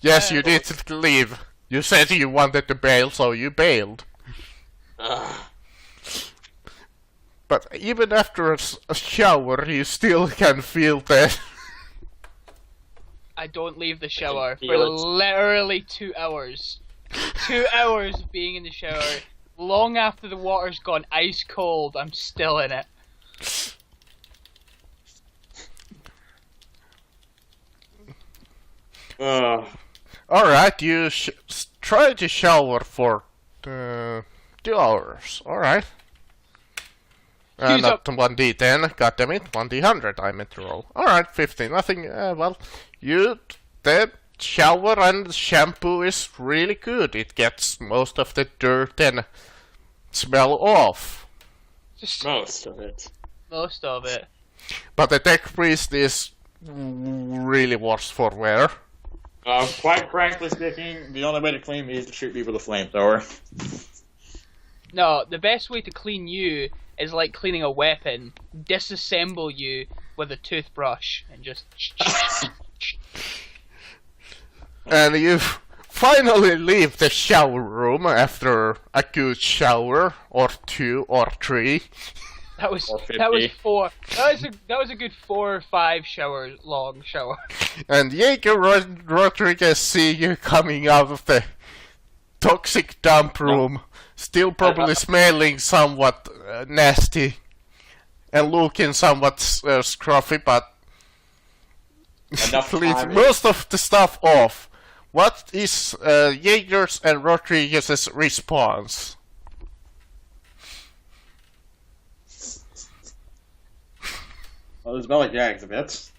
Yes, you did leave. You said you wanted to bail, so you bailed. But even after a shower, you still can feel the... I don't leave the shower for feel it. literally 2 hours. 2 hours of being in the shower. Long after the water's gone ice cold, I'm still in it. Alright, you try to shower for 2 hours. Alright. Use Not up. 1d10, goddammit, 1d100 I meant to roll. Alright, 50, nothing, well, the shower and shampoo is really good. It gets most of the dirt and smell off. Just Most of it. most of it. But the tech priest is really worse for wear. Quite frankly speaking, the only way to clean me is to shoot me with a flamethrower. No, the best way to clean you is like cleaning a weapon. Disassemble you with a toothbrush and just. And you finally leave the shower room after a good shower, or 2 or 3. That was Or that was 50. 4. That was a good 4 or 5 shower long shower. And Jaeger Rodriguez see you coming out of the toxic dump room, still probably smelling somewhat nasty and looking somewhat scruffy, but Enough cleans time. most of the stuff off. What is Jaeger's and Rodriguez's response? Well, it smells like Jags a bit.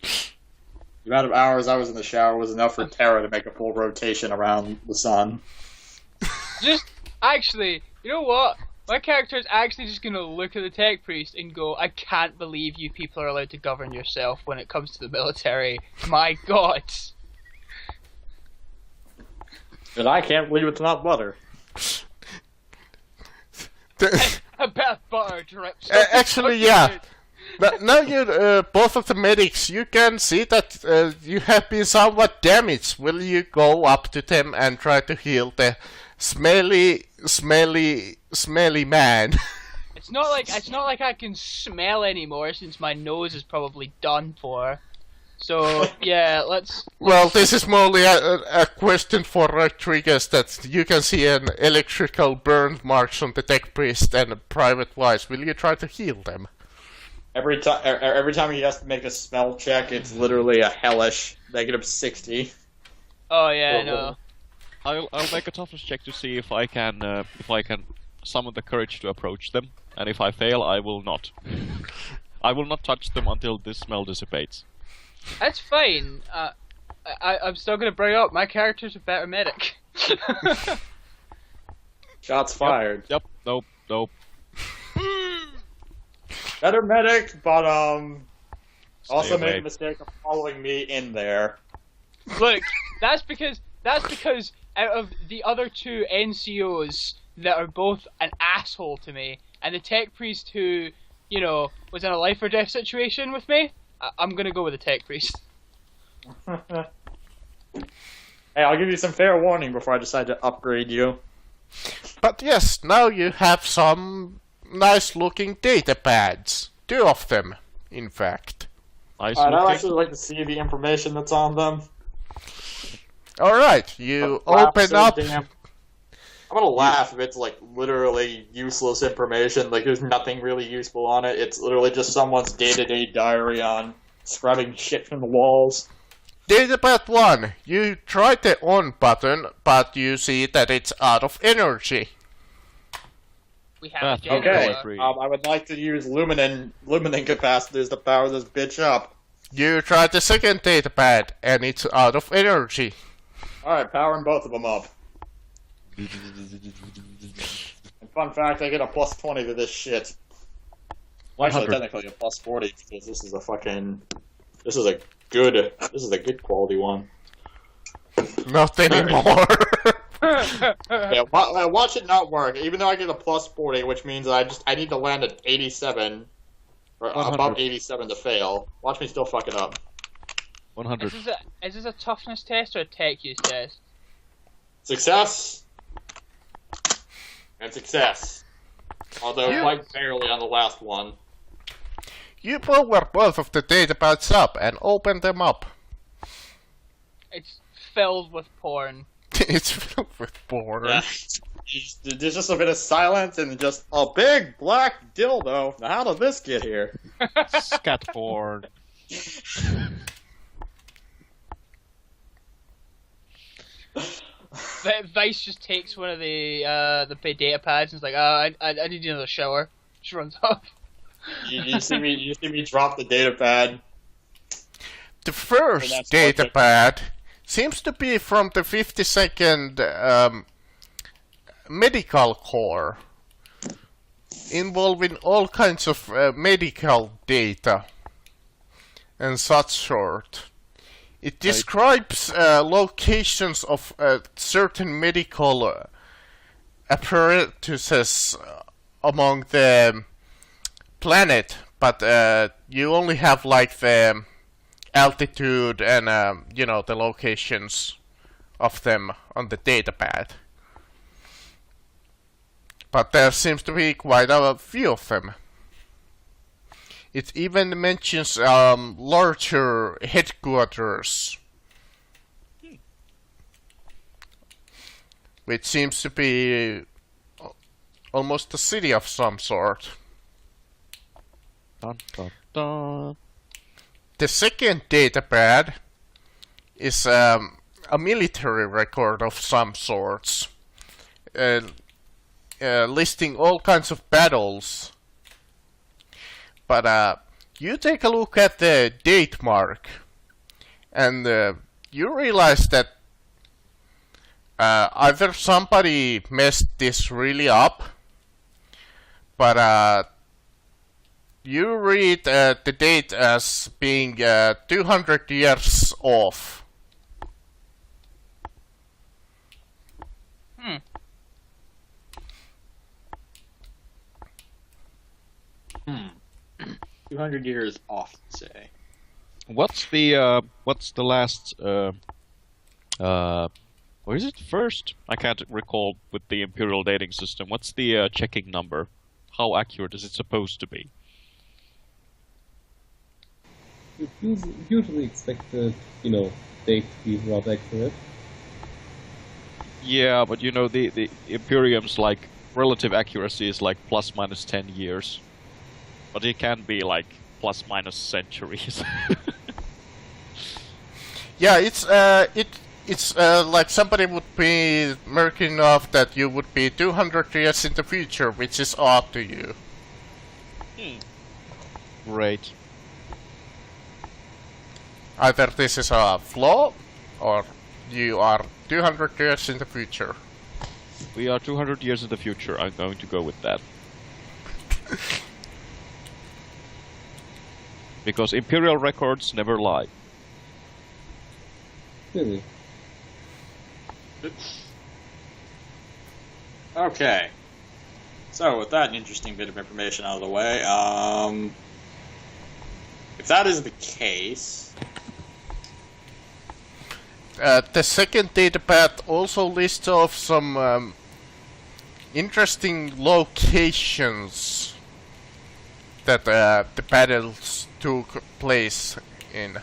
The amount of hours I was in the shower was enough for Terra to make a full rotation around the sun. Just actually, you know what? My character is actually just gonna look at the tech priest and go, I can't believe you people are allowed to govern yourself when it comes to the military. My god. And I can't believe it's not butter. A bit of butter drips. Actually, yeah. Now you, both of the medics, you can see that you have been somewhat damaged. Will you go up to them and try to heal the smelly man? It's not like I can smell anymore since my nose is probably done for. So yeah, let's. Well, this is mostly a question for Rodriguez, that you can see an electrical burn marks on the tech priest and Private Wise. Will you try to heal them? Every time he has to make a smell check, it's literally a hellish -60. Oh yeah, no. I'll make a toughness check to see if I can summon the courage to approach them, and if I fail, I will not. I will not touch them until this smell dissipates. That's fine. I'm still gonna bring up my character's a better medic. Shots fired. Yep. Nope. Better medic, but also away. made a mistake of following me in there. Look, that's because out of the other 2 NCOs that are both an asshole to me, and the tech priest who, you know, was in a life or death situation with me, I'm gonna go with the tech priest. Hey, I'll give you some fair warning before I decide to upgrade you. But yes, now you have some nice looking data pads. 2 of them, in fact. Nice I'd looking. actually like to see the information that's on them. Alright, you Wow, open so up damn. I'm gonna laugh if it's like literally useless information. Like there's nothing really useful on it. It's literally just someone's day-to-day diary on scrubbing shit from the walls. Datapad 1. You tried the on button, but you see that it's out of energy. We have a Okay, generator. I would like to use luminin capacitors to power this bitch up. You tried the second datapad, and it's out of energy. Alright, powering both of them up. And fun fact, I get a plus 20 to this shit. Well, actually, 100. technically a plus 40 because this is a fucking. This is a good quality one. Not anymore. Yeah, watch it not work. Even though I get a plus 40, which means that I need to land at 87 or 100. above 87 to fail. Watch me still fuck it up. 100. Is this a toughness test or a tech use test? Success and success. Although quite barely on the last one. You power both of the datapads up and open them up. It's filled with porn. It's filled with porn. Yeah. There's just a bit of silence and just a big black dildo. Now how did this get here? Scat porn. Vice just takes one of the big data pads and is like, oh, I need another shower. Just runs off. You see me drop the data pad. The first that's datapad seems to be from the 52nd medical corps, involving all kinds of medical data and such sort. It describes locations of certain medical apparatuses among the planet, but you only have like the altitude and the locations of them on the datapad. But there seems to be quite a few of them. It even mentions larger headquarters, which seems to be almost a city of some sort. Dun, dun, dun. The second datapad is a military record of some sorts, listing all kinds of battles. But you take a look at the date mark, and you realize that either somebody messed this really up, but you read the date as being 200 years off. Hmm. Hmm. 200 years off, say. What's the last or is it first? I can't recall with the imperial dating system. What's the checking number? How accurate is it supposed to be? You usually expect the, date to be rather accurate. Yeah, but the Imperium's like relative accuracy is like plus minus 10 years. But it can be like plus minus centuries. Yeah, it's like somebody would be marking enough that you would be 200 years in the future, which is odd to you. Great. Either this is a flaw, or you are 200 years in the future. We are 200 years in the future. I'm going to go with that. Because Imperial records never lie. Really. Okay. So, with that interesting bit of information out of the way, if that is the case... The second datapad also lists off some interesting locations that the battles took place in.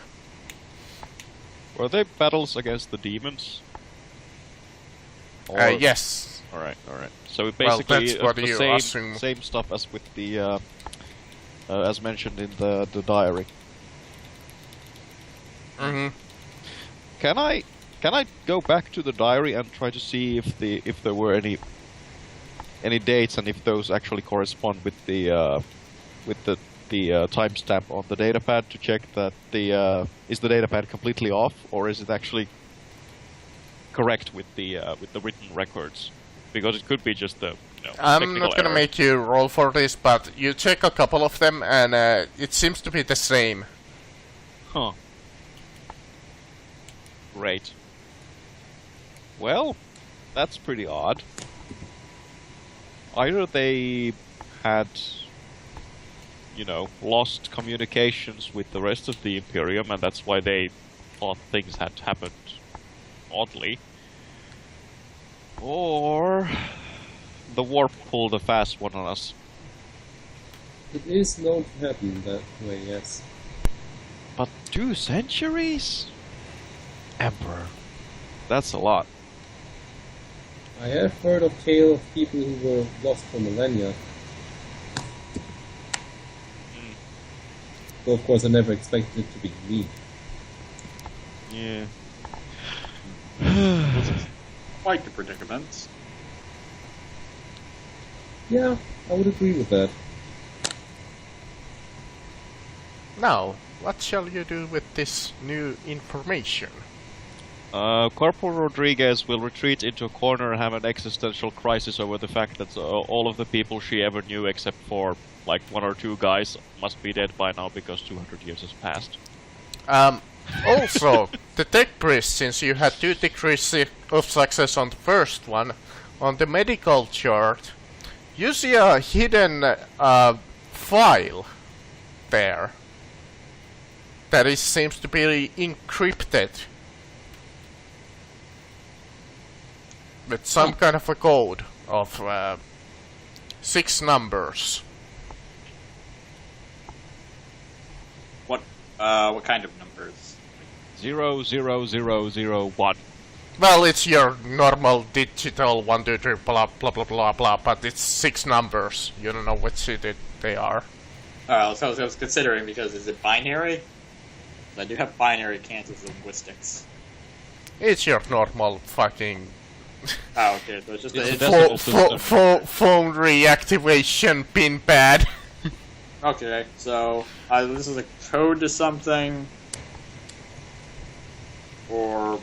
Were they battles against the demons? Yes. Alright, alright. So it Well, basically that's what the you same, assume. same stuff as with the, as mentioned in the diary. Mm-hmm. Can I go back to the diary and try to see if there were any dates and if those actually correspond with the timestamp on the datapad to check that is the datapad completely off or is it actually correct with the written records? Because it could be just the I'm technical not gonna error. make you roll for this, but you check a couple of them and it seems to be the same. Huh. Great. Well, that's pretty odd. Either they had, lost communications with the rest of the Imperium, and that's why they thought things had happened oddly. Or the warp pulled a fast one on us. It is known to happen that way, yes. But 2 centuries? Emperor. That's a lot. I have heard of tales of people who were lost for millennia. So of course I never expected it to be me. Yeah. Quite the predicament. Yeah, I would agree with that. Now, what shall you do with this new information? Corporal Rodriguez will retreat into a corner and have an existential crisis over the fact that all of the people she ever knew, except for like 1 or 2 guys, must be dead by now because 200 years has passed. Also, the tech priest, since you had 2 degrees of success on the first one, on the medical chart, you see a hidden file there that seems to be encrypted with some kind of a code of 6 numbers. What kind of numbers? 00001. Well, it's your normal digital 1, 2, 3, blah blah blah blah blah, but it's 6 numbers. You don't know which they are. So I was considering because is it binary? I do have binary Kansas linguistics. It's your normal fucking Oh, okay. So it's just It's it's, a decimal system. phone reactivation pin pad. okay. So this is a code to something, or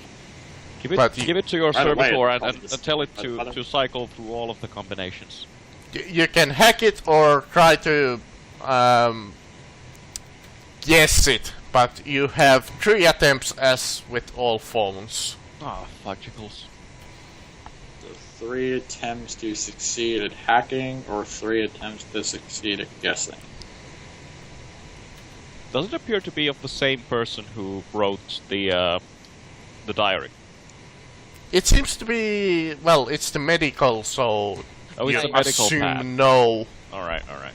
Give But it to your Right away, servitor I'll and just- tell it I'll- to cycle through all of the combinations. You can hack it or try to guess it, but you have 3 attempts as with all phones. Ah, fudgicles. 3 attempts to succeed at hacking, or 3 attempts to succeed at guessing. Does it appear to be of the same person who wrote the diary? It seems to be, well, it's the medical, so Oh, you it's a medical assume pad. no. Alright, alright.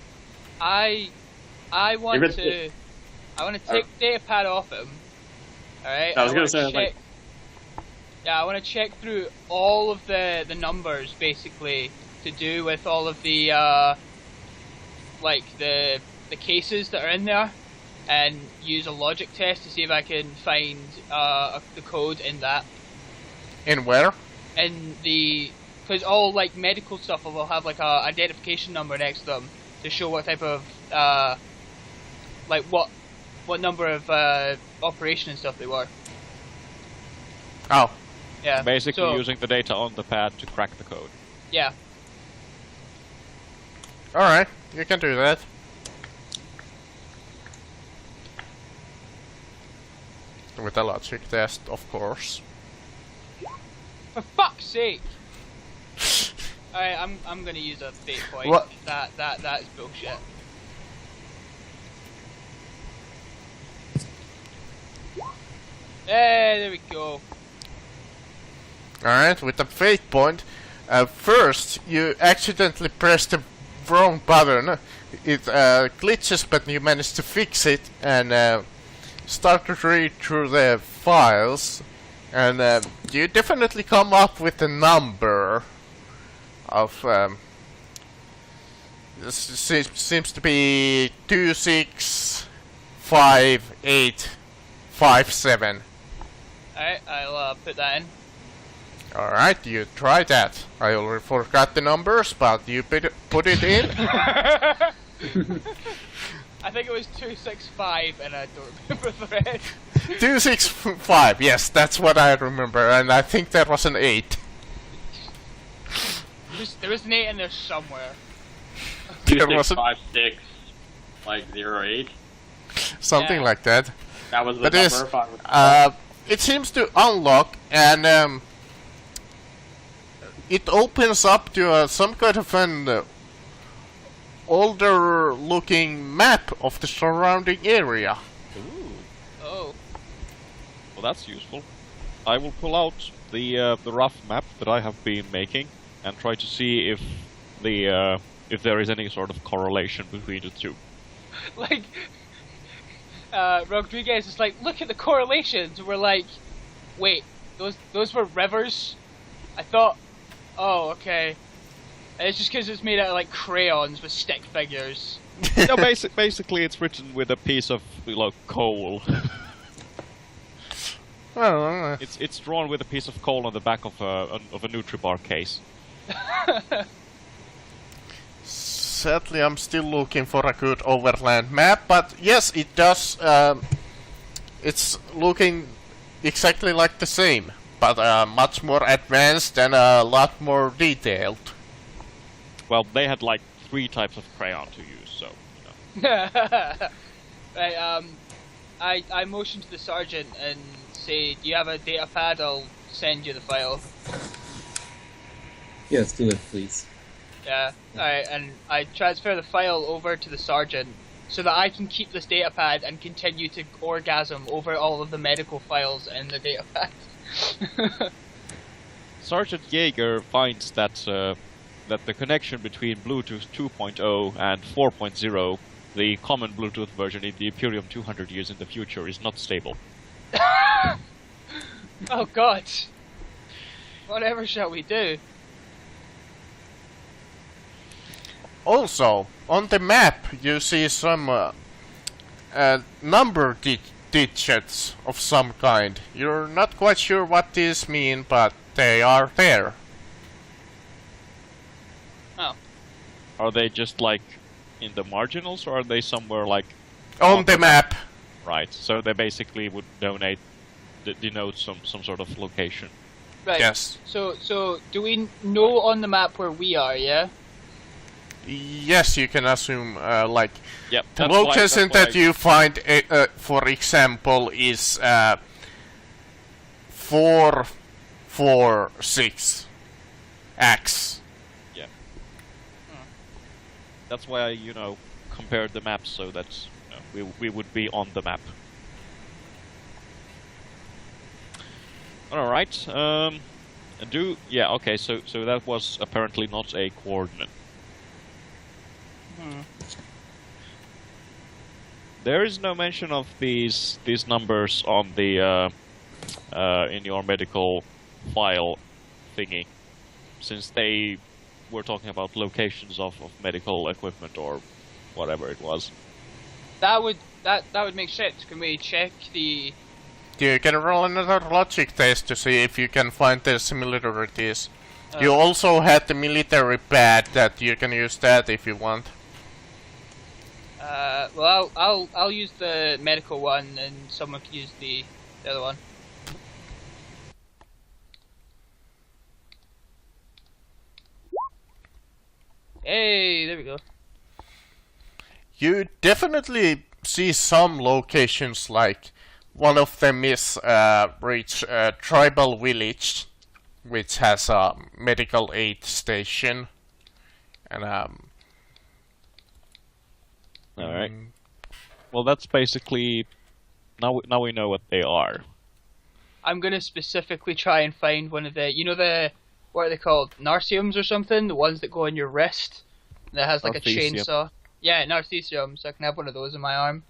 I want Give it to. I want to take the data pad off him. Alright? I was gonna wanna say, like- Yeah, I want to check through all of the numbers, basically, to do with all of the, like, the cases that are in there, and use a logic test to see if I can find, the code in that. In where? In the... Because all, like, medical stuff will have, like, a identification number next to them to show what type of, like, what number of, operation and stuff they were. Oh, Yeah. Basically so, using the data on the pad to crack the code. Yeah. alright, you can do that. With a logic test, of course. For fuck's sake! Alright, I'm gonna use a fate point. What? That is bullshit. There we go. Alright, with the fate point, first you accidentally press the wrong button. It glitches, but you manage to fix it and start to read through the files. And you definitely come up with a number of this seems to be 265857. Alright, I'll put that in. Alright, you try that. I already forgot the numbers, but you put it in. I think it was 265 and I don't remember the rest. 265, yes, that's what I remember, and I think that was an 8. There was an 8 in there somewhere. There was a- 2656, like 08. Something Yeah. like that. That was the But number. yes, If I recall. it seems to unlock, and it opens up to some kind of an older looking map of the surrounding area. Ooh. Oh. Well, that's useful. I will pull out the rough map that I have been making and try to see if if there is any sort of correlation between the two. Like, Rodriguez is like, look at the correlations. We're like, wait, those were rivers? I thought, oh, okay. And it's just because it's made out of like crayons with stick figures. No, basically it's written with a piece of coal. Well, It's drawn with a piece of coal on the back of a Nutribar case. sadly, I'm still looking for a good overland map, but yes, it does. It's looking exactly like the same, but much more advanced and a lot more detailed. Well, they had like 3 types of crayon to use, so you know. Right, I motion to the sergeant and say, do you have a data pad? I'll send you the file. Yes, do it, please. Yeah, alright, and I transfer the file over to the sergeant so that I can keep this data pad and continue to orgasm over all of the medical files in the data pad. Sergeant Jaeger finds that that the connection between Bluetooth 2.0 and 4.0, the common Bluetooth version in the Imperium 200 years in the future, is not stable. Oh god. Whatever shall we do? Also, on the map, you see some number digits of some kind. You're not quite sure what these mean, but they are there. Oh. Are they just like in the marginals, or are they somewhere like On the map. right? So they basically would denote some sort of location. Right. Yes. So do we know on the map where we are, yeah? Yes, you can assume, like, Yep. the location that you find, for example, is 446X. That's why I, compared the maps so that we would be on the map. All right. Okay. So that was apparently not a coordinate. There is no mention of these numbers on the in your medical file thingy, since they were talking about locations of medical equipment or whatever it was. That would make sense. Can we check the? You can roll another logic test to see if you can find the similarities. You also had the military pad that you can use that if you want. Well, I'll use the medical one, and someone can use the other one. Hey, there we go. You definitely see some locations, like one of them is reach tribal village, which has a medical aid station, and All right. Well, that's basically now we know what they are. I'm gonna specifically try and find one of the, what are they called? Narciums or something? The ones that go on your wrist that has like a Narcesium. chainsaw. Yeah, Narcesium, so I can have one of those in my arm.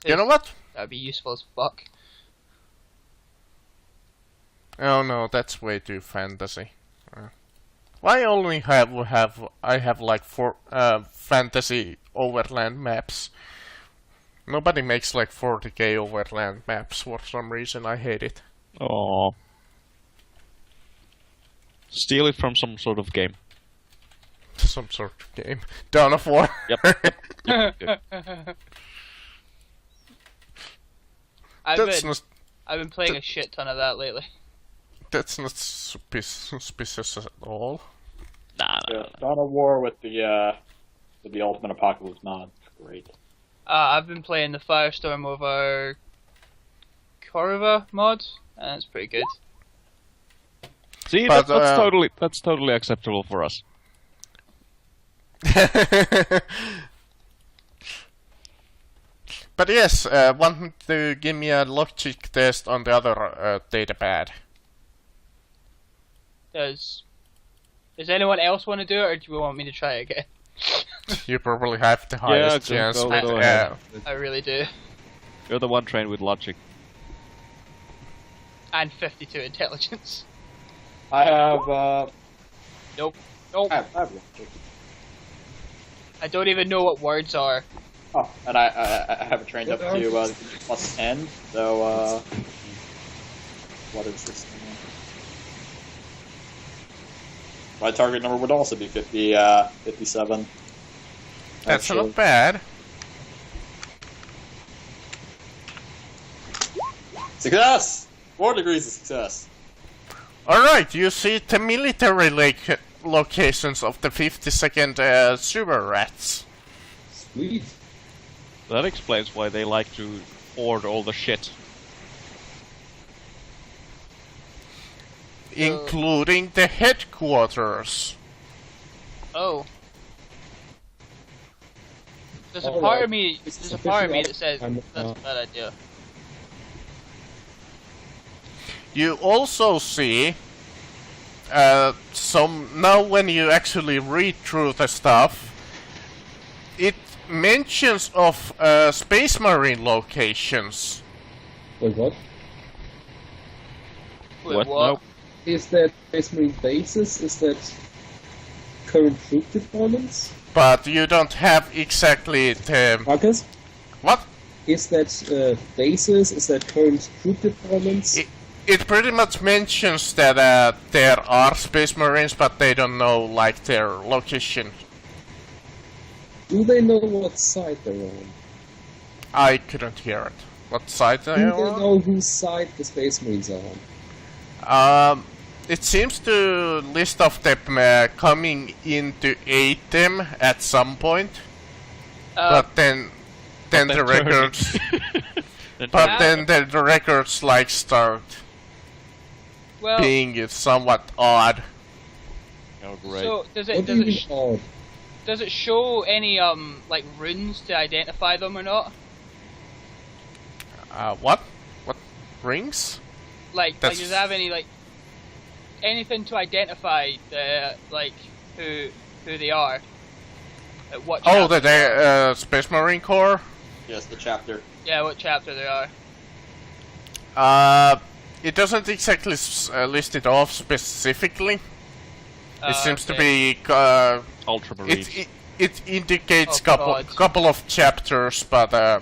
You know what? That'd be useful as fuck. Oh no, that's way too fantasy. Why only I have like 4 fantasy overland maps? Nobody makes like 40k overland maps for some reason. I hate it. Oh. Steal it from some sort of game. Some sort of game. Dawn of War. Yep. Yep. I've been playing a shit ton of that lately. That's not suspicious at all. Nah. Dawn of War with the Ultimate Apocalypse mod. Great. I've been playing the Firestorm over Corva mod, and it's pretty good. See, But, that's totally acceptable for us. But yes, want to give me a logic test on the other datapad. Does anyone else want to do it, or do you want me to try it again? You probably have the highest Yeah, chance. go But, ahead. I really do. You're the one trained with logic. And 52 intelligence. I have Nope. I have logic. I don't even know what words are. Oh, and I have it trained up to plus 10. So what is this? My target number would also be 57. that's Actually. not bad. Success! 4 degrees of success. Alright, you see the military locations of the 52nd Sewer Rats. Sweet. That explains why they like to hoard all the shit. Including the headquarters. Oh. There's a Alright. part of me. It's There's a part of me that officially says I'm, that's a bad idea. You also see now when you actually read through the stuff, it mentions of Space Marine locations. Wait, what? Wait, What? what? Nope. Is that Space Marine bases? Is that current troop deployments? But you don't have exactly the... Marcus? What? Is that bases? Is that current troop deployments? It pretty much mentions that there are Space Marines, but they don't know like their location. Do they know what side they're on? I couldn't hear it. What side Do they they are on? know whose side the Space Marines are on? It seems to list of them coming in to aid them at some point, but then the Then records, Then but turning. then the records like start Well, being somewhat odd. Oh, great. so does What it do you does it mean odd? does it show any like runes to identify them or not? What? What rings? Like That's- does it have any like anything to identify the like who they are? Like, what Oh, chapter the they are? Space Marine Corps. Yes, the chapter. Yeah, what chapter they are. It doesn't exactly list it off specifically. It seems to Okay. be Ultramarines. it indicates Oh, God. couple of chapters, but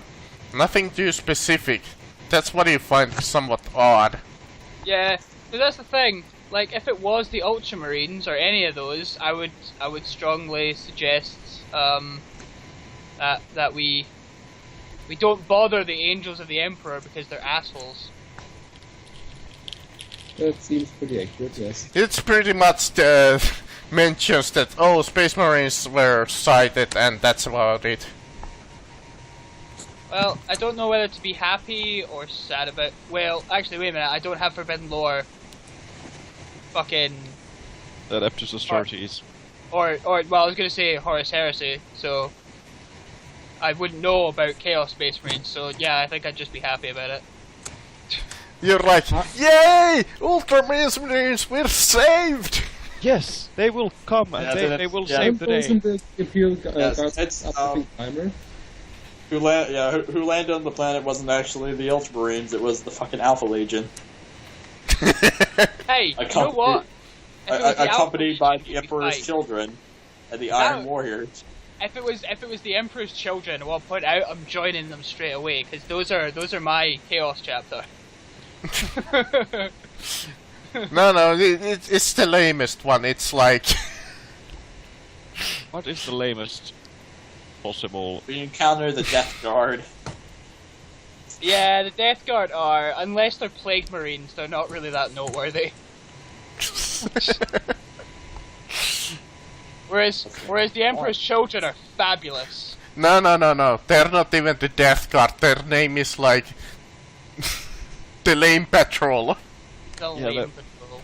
nothing too specific. That's what you find somewhat odd. Yeah, but that's the thing. Like, if it was the Ultramarines or any of those, I would strongly suggest that we don't bother the Angels of the Emperor because they're assholes. That seems pretty accurate, yes. It's pretty much mentions that Space Marines were sighted and that's about it. Well, I don't know whether to be happy or sad about. Well, actually, wait a minute. I don't have Forbidden Lore. Fucking. That Eptus Astartes. Or well, I was gonna say Horus Heresy, so I wouldn't know about Chaos Space Marines. So yeah, I think I'd just be happy about it. You're like, yay! Ultramarines, we're saved! Yes, they will come and Yeah, they will yeah. save the day. Wasn't the Imperial Yes, Guards it's, up the timer? who landed on the planet wasn't actually the Ultramarines, it was the fucking Alpha Legion. Hey, you know what? Accompanied by the Emperor's children and the Iron Warriors. If it was the Emperor's children, I'll point out I'm joining them straight away because those are my Chaos chapter. No, it's the lamest one. It's like What is the lamest possible? We encounter the Death Guard. Yeah, the Death Guard are, unless they're Plague Marines, they're not really that noteworthy. Whereas the Emperor's children are fabulous. no. They're not even the Death Guard. Their name is like the Lame Patrol. The lame patrol.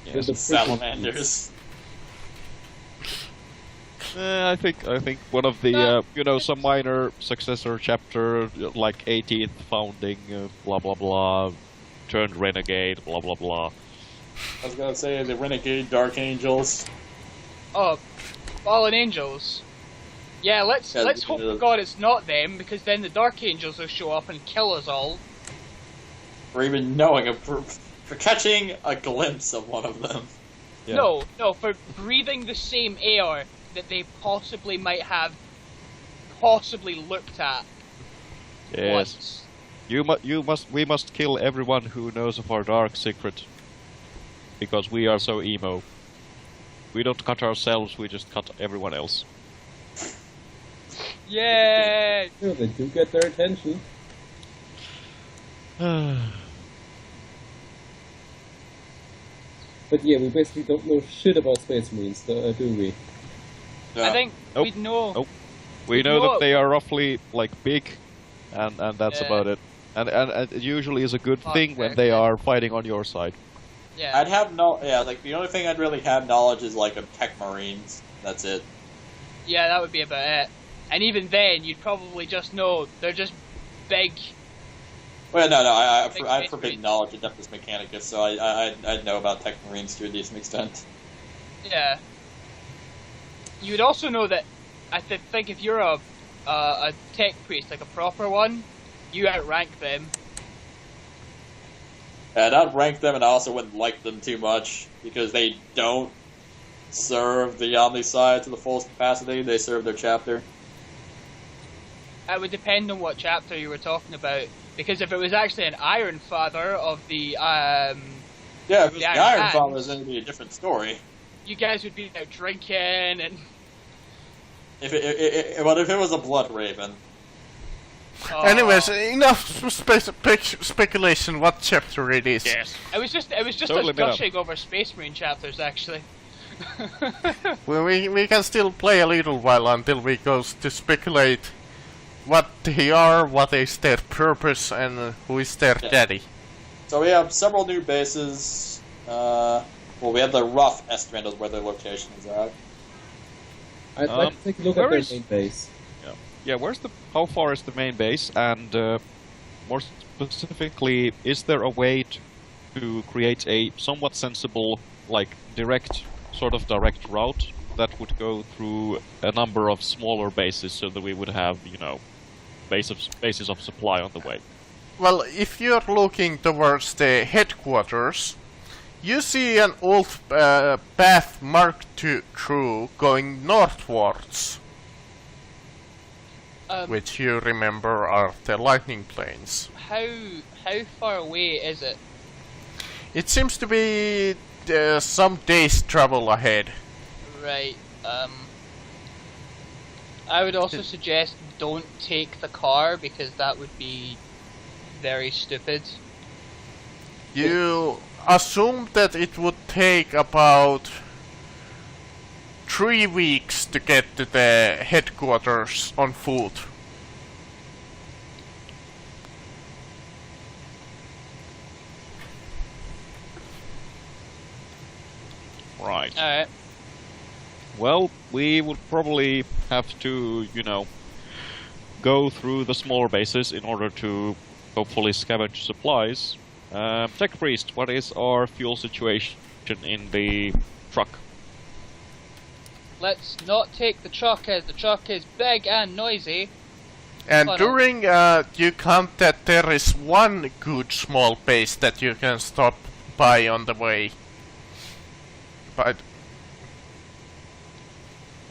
Yes. The Salamanders. I think one of the some minor successor chapter like 18th founding blah blah blah turned renegade blah blah blah. I was gonna say the Renegade Dark Angels. Oh, Fallen Angels. Yeah, let's hope to God it's not them, because then the Dark Angels will show up and kill us all. For even knowing for catching a glimpse of one of them. Yeah. No, for breathing the same air that they possibly might have looked at. Yes. Once. We must kill everyone who knows of our dark secret. Because we are so emo. We don't cut ourselves, we just cut everyone else. Yeah. Yeah, they do get their attention. But yeah, we basically don't know shit about Space Marines, do we? Yeah. I think Nope. we'd know. Nope. We know that they are roughly like big, and that's Yeah. about it. And it usually is a good Fuck, thing when they're they good. are fighting on your side. Yeah. I'd have like the only thing I'd really have knowledge is like of Tech Marines. That's it. Yeah, that would be about it. And even then, you'd probably just know they're just big. Well, no, I Big have Space forbidden Marines. knowledge of Neptus Mechanicus, so I'd know about Tech Marines to a decent extent. Yeah. You would also know that I think if you're a tech priest, like a proper one, you outrank them. And I'd rank them, and I also wouldn't like them too much because they don't serve the Omnicide to the fullest capacity. They serve their chapter. It would depend on what chapter you were talking about. Because if it was actually an Iron Father of the Yeah, if it was the Iron Iron Hands, Fathers, then it'd be a different story. you guys would be out drinking and. If it was a Blood Raven. Anyways, enough speculation. What chapter it is? Yes. It was just Totally us made up. gushing over Space Marine chapters, actually. Well, we can still play a little while until we go to speculate what they are, what is their purpose, and who is their daddy. So we have several new bases. Well, we have the rough estimate of where their location is at. I'd like to take a look where at their is- main base. Yeah, how far is the main base? And more specifically, is there a way to create a somewhat sensible, like direct route that would go through a number of smaller bases, so that we would have, bases of supply on the way? Well, if you're looking towards the headquarters, you see an old path marked through going northwards, which you remember are the lightning planes. How far away is it? It seems to be some days' travel ahead. Right. I would also suggest don't take the car because that would be very stupid. You assume that it would take about 3 weeks to get to the headquarters on foot. Right. Alright. Well, we would probably have to, go through the smaller bases in order to hopefully scavenge supplies. Tech Priest, what is our fuel situation in the truck? Let's not take the truck as the truck is big and noisy. And Oh, no. during you count that there is one good small base that you can stop by on the way. But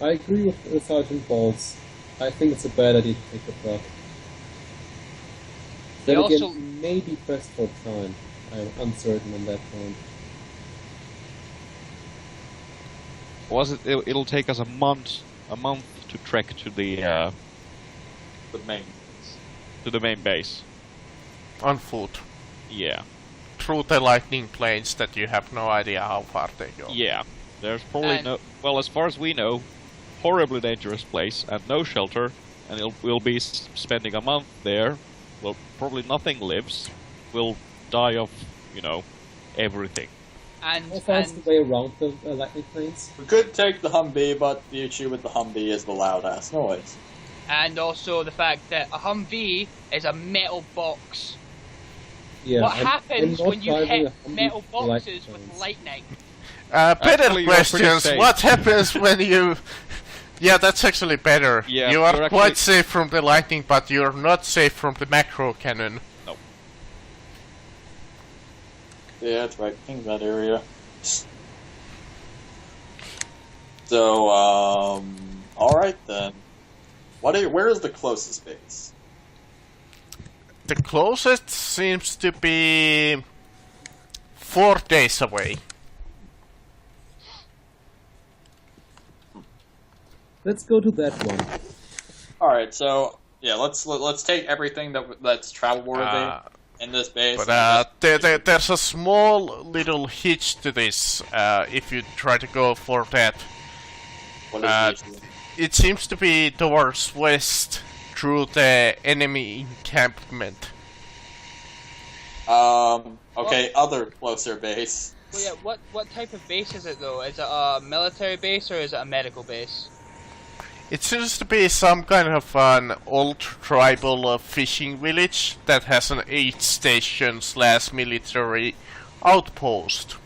I agree with Sergeant Balls. I think it's a bad idea to take the truck. They Then again, also- maybe pressed for time. I'm uncertain on that point. Was it? It'll take us a month to trek to the main base. on foot. Yeah, Through the lightning plains that you have no idea how far they go. yeah. There's probably And- no. Well, as far as we know, horribly dangerous place and no shelter, and we'll be spending a month there. Well, probably nothing lives. We'll die of, everything. How far is the way around the lightning plains? We could take the Humvee, but the issue with the Humvee is the loud ass noise. And also the fact that a Humvee is a metal box. Yeah, What I'm happens not when you driving hit a Humvee metal for lightning boxes with plains. lightning? Better Actually, you're pretty questions. safe. What happens when you... Yeah, that's actually better. Yeah, you are you're quite actually- safe from the lightning, but you're not safe from the macro cannon. Yeah, that's right. King that area. So, alright then. Where is the closest base? The closest seems to be 4 days away. Let's go to that one. Alright, so, yeah, let's take everything that's travel worthy in this base. But there's a small little hitch to this if you try to go for that. What is the issue? It seems to be towards west through the enemy encampment. Okay, other closer base. Well, yeah, what type of base is it though? Is it a military base or is it a medical base? It seems to be some kind of an old tribal fishing village that has an aid station / military outpost.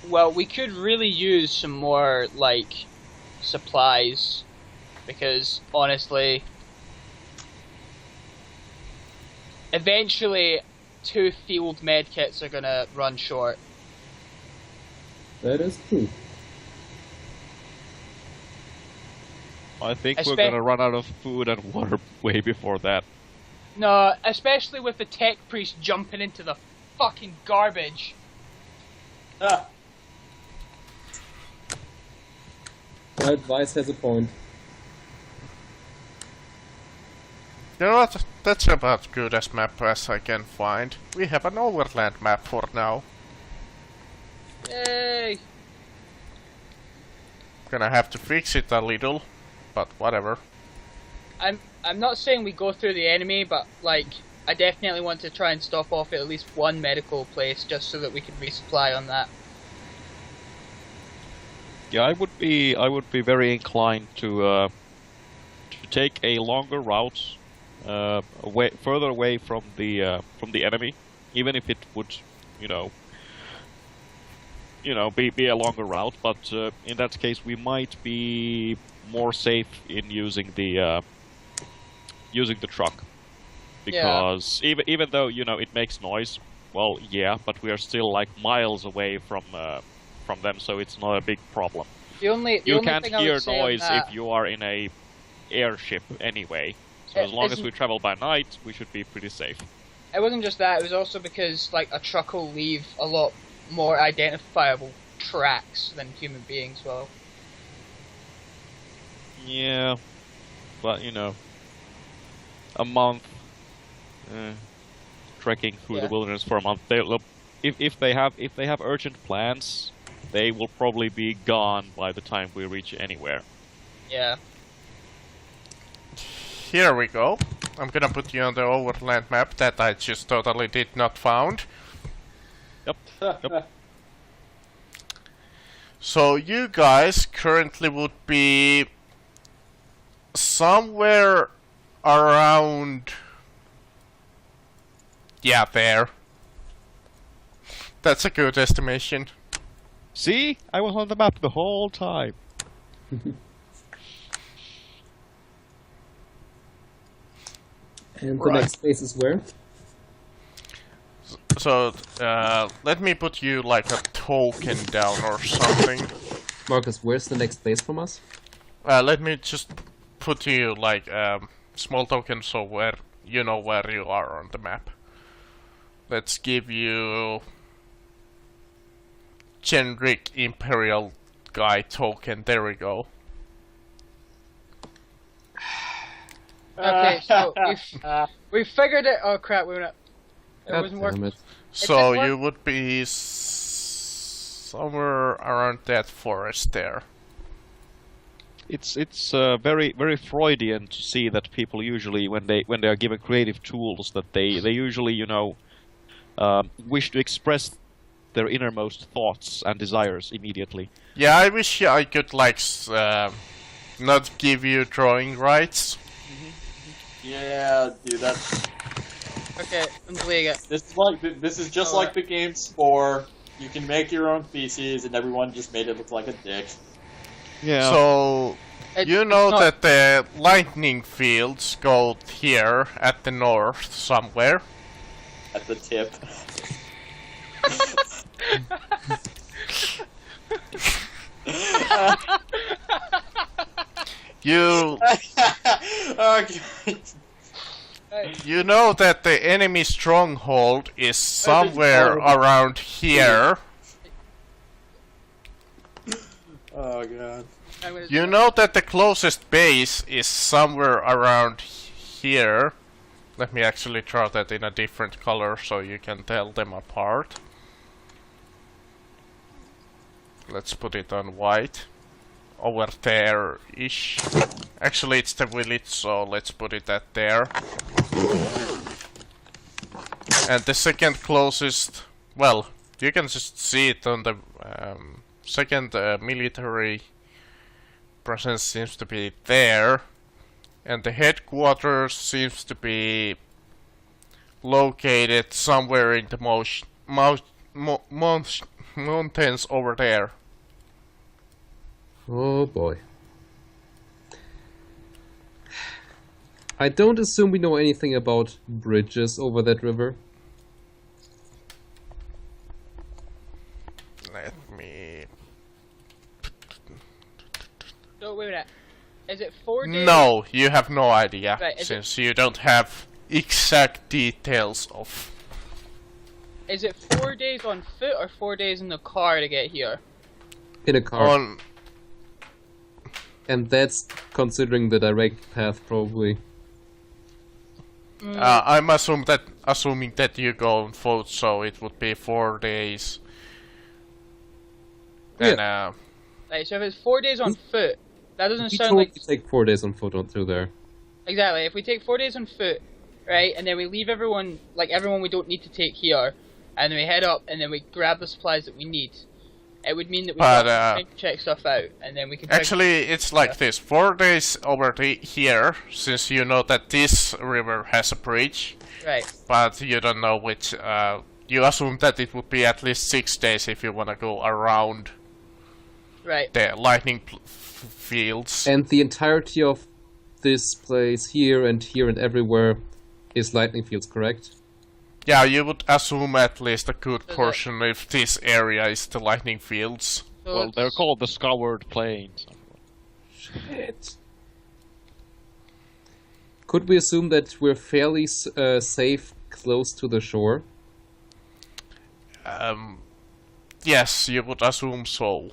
Well, we could really use some more, supplies. Because, honestly, eventually, 2 field medkits are gonna run short. That is true. I think we're Espe- gonna run out of food and water way before that. No, especially with the tech priest jumping into the fucking garbage. Ah, My advice has a point. You know what? That's about good as map as I can find. We have an overland map for now. Yay! Gonna have to fix it a little, but whatever. I'm not saying we go through the enemy, but, I definitely want to try and stop off at least one medical place just so that we can resupply on that. Yeah, I would be very inclined to take a longer route, further away from the enemy, even if it would, be a longer route. But in that case, we might be more safe in using the truck, because even though it makes noise, well, yeah, but we are still miles away from them, so it's not a big problem. The only You only can't thing I hear would say on noise that- if you are in a airship anyway. So as long as isn't- we travel by night, we should be pretty safe. It wasn't just that, it was also because, a truck will leave a lot more identifiable tracks than human beings will. Yeah, but a month trekking through the Yeah. wilderness for a month. If they have urgent plans, they will probably be gone by the time we reach anywhere. Yeah. Here we go. I'm gonna put you on the overland map that I just totally did not found. Yep. So you guys currently would be somewhere around... Yeah, there. That's a good estimation. See? I was on the map the whole time. And the next base is where? So, let me put you like a token down or something. Marcus, where's the next base from us? Let me just put you like small token so where you know where you are on the map. Let's give you generic Imperial guy token. There we go. Okay, so we figured it. Oh crap, it God wasn't damn working. it. So just you would be somewhere around that forest there. It's very very Freudian to see that people usually when they are given creative tools that they usually wish to express their innermost thoughts and desires immediately. Yeah, I wish I could like not give you drawing rights. Yeah, dude, that's Okay, I'm playing it. this is just like the game Spore. You can make your own species, and everyone just made it look like a dick. Yeah. So It's know not- that the lightning fields go here at the north somewhere. At the tip. You Okay. you know that the enemy stronghold is somewhere around here. Oh god. I'm gonna- You know that the closest base is somewhere around here. Let me actually draw that in a different color so you can tell them apart. Let's put it on white. Over there-ish. Actually, it's the village, so let's put it at there. And the second closest... Well, you can just see it on the second military presence seems to be there. And the headquarters seems to be located somewhere in the mountains over there. Oh boy. I don't assume we know anything about bridges over that river. Let me... So wait a minute. Is it 4 days? No, you have no idea, Right, is since you don't have exact details of... Is it 4 days on foot or 4 days in the car to get here? In a car. On... And that's considering the direct path, probably. I'm assuming that you go on foot, so it would be 4 days. And Right, so if it's 4 days on foot, that doesn't We sound totally like... take 4 days on foot on through there. Exactly, if we take 4 days on foot, right, and then we leave everyone we don't need to take here, and then we head up, and then we grab the supplies that we need, it would mean that we can check stuff out, and then we can... actually, it's like this. 4 days over here, since you know that this river has a bridge, Right. but you don't know which... you assume that it would be at least 6 days if you want to go around Right. the lightning fields. And the entirety of this place here and everywhere is lightning fields, correct? Yeah, you would assume at least a good So that- portion if this area is the lightning fields. So Well, it's- they're called the Scoured Plains. Shit. Could we assume that we're fairly safe close to the shore? Yes, you would assume so,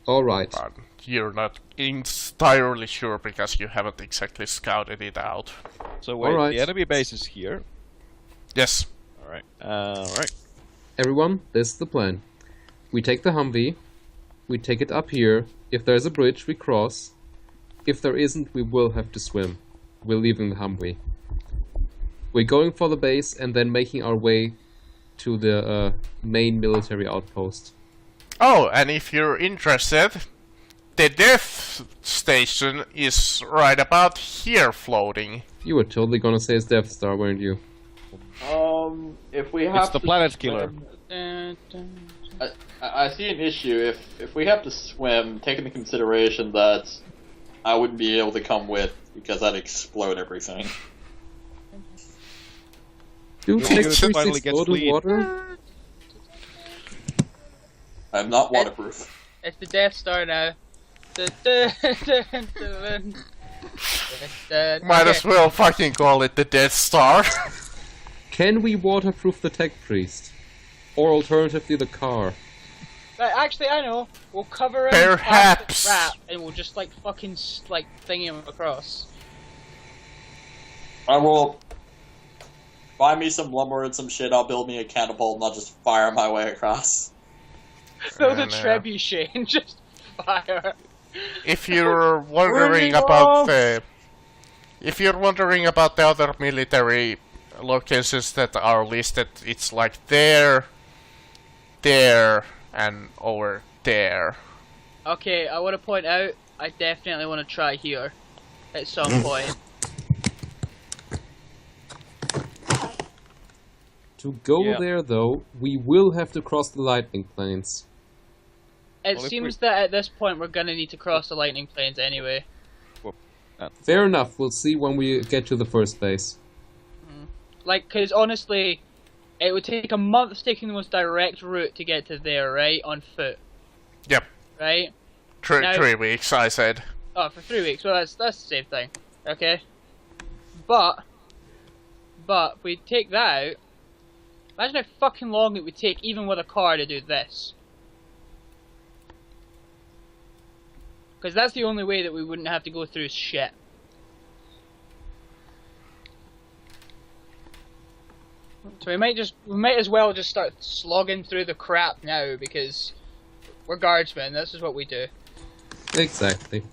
Alright. but you're not entirely sure because you haven't exactly scouted it out. So wait, Alright. the enemy base is here. Yes. Alright. Alright. Everyone, this is the plan. We take the Humvee, we take it up here. If there's a bridge, we cross. If there isn't, we will have to swim. We're leaving the Humvee. We're going for the base and then making our way to the main military outpost. Oh, and if you're interested, the death station is right about here floating. You were totally gonna say it's Death Star, weren't you? If we have It's the to planet swim- killer. Dun, dun, dun. I see an issue if we have to swim, taking into consideration that I wouldn't be able to come with because I'd explode everything. Do You'll take finally 36 get go to clean. water? I'm not waterproof. It's the Death Star now. Might as well fucking call it the Death Star. Can we waterproof the tech priest? Or alternatively the car? Actually, I know. We'll cover him Perhaps. with wrap, and we'll just like fucking like thing him across. I will buy me some lumber and some shit. I'll build me a catapult and I'll just fire my way across. Build a And, trebuchet and just fire. If you're wondering Bring it about off! the... If you're wondering about the other military locations that are listed, it's like there, and over there. Okay, I want to point out, I definitely want to try here at some point. To go Yeah. there, though, we will have to cross the lightning planes. It Well, if seems that at this point we're gonna need to cross the lightning planes anyway. Fair enough, we'll see when we get to the first base. Like, because honestly, it would take a month taking the most direct route to get to there, right? On foot, Yep, right? Now- 3 weeks, I said. Oh, for 3 weeks. Well, that's the same thing. Okay. But if we take that out, imagine how fucking long it would take even with a car to do this. Because that's the only way that we wouldn't have to go through shit. So we might as well just start slogging through the crap now because we're guardsmen. This is what we do. Exactly.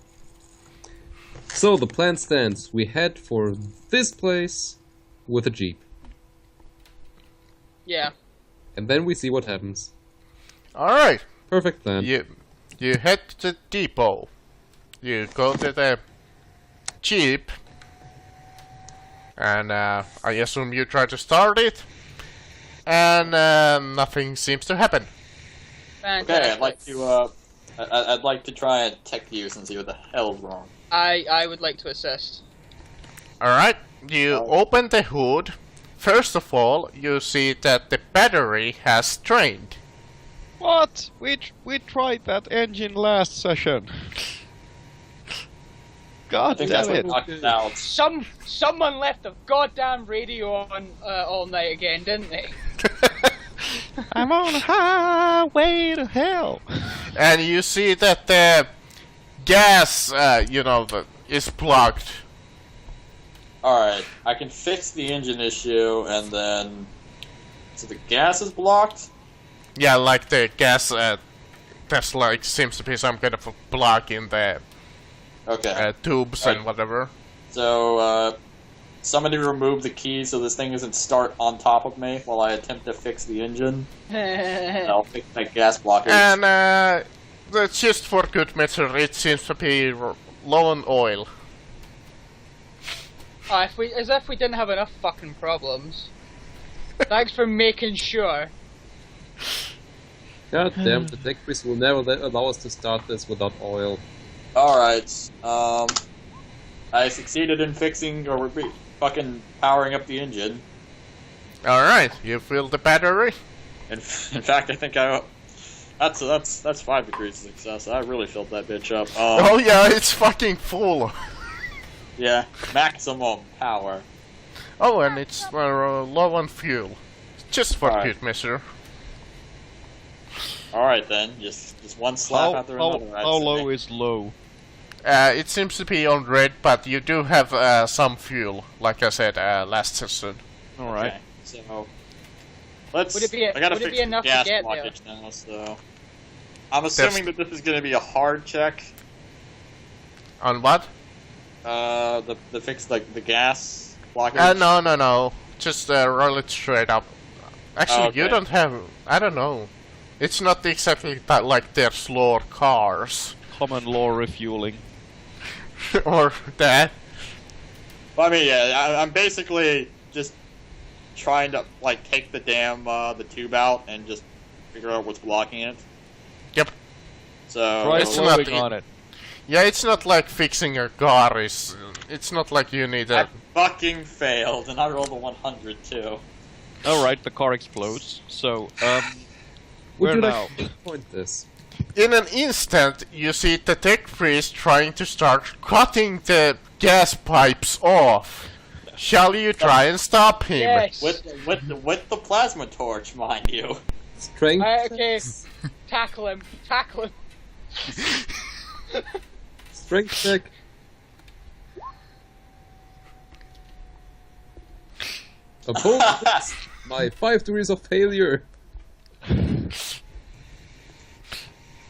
So the plan stands. We head for this place with a jeep. Yeah. And then we see what happens. Alright, Perfect plan. you head to the depot. You go to the jeep. And I assume you try to start it. And nothing seems to happen. Fantastic. Okay, I'd like to try and tech use and see what the hell's wrong. I would like to assist. Alright, you Oh. open the hood. First of all, you see that the battery has drained. What? We tried that engine last session. I God think that's damn what it. knocked it out. Someone left the goddamn radio on all night again, didn't they? I'm on a highway to hell. And you see that the gas, is plugged. Alright, I can fix the engine issue and then... So the gas is blocked? Yeah, like the gas, there's like, seems to be some kind of a plug in the Okay. tubes and whatever. So, somebody remove the key so this thing doesn't start on top of me while I attempt to fix the engine. And I'll fix that gas blockage. And that's just for good measure, it seems to be low on oil. Oh, as if we didn't have enough fucking problems. Thanks for making sure. God damn, the tech priest will never allow us to start this without oil. Alright, I succeeded in fixing or fucking powering up the engine. Alright, you fill the battery. In fact, I think that's 5 degrees of success. I really filled that bitch up. Oh yeah, it's fucking full. Yeah, maximum power. Oh, and it's low on fuel. Just for Alright. good measure. Alright then, just one slap after another. I'd How say. low is low? It seems to be on red, but you do have some fuel, like I said last session. Alright. Okay, so let's. Would it be- I gotta would it fix be enough the to gas get there? blockage now. So I'm assuming that this is gonna be a hard check. On what? The fix like the gas blockage. No. Just roll it straight up. Actually, you Okay. don't have... I don't know. It's not exactly that like they're slower cars. Common law refueling. Or that. Well, I mean, yeah, I'm basically just trying to like take the damn the tube out and just figure out what's blocking it. Yep. So Try It's not blowing on it. Yeah, it's not like fixing your car. It's not like you need I a. fucking failed, and I rolled a 100 too. Alright, the car explodes. So, Would where you now? like to point this? In an instant, you see the tech priest trying to start cutting the gas pipes off. Shall you try and stop him? Yes. With the plasma torch, mind you. Strength. Okay. Tackle him. Tackle him. Strength check. Opponent, my 5 degrees of failure.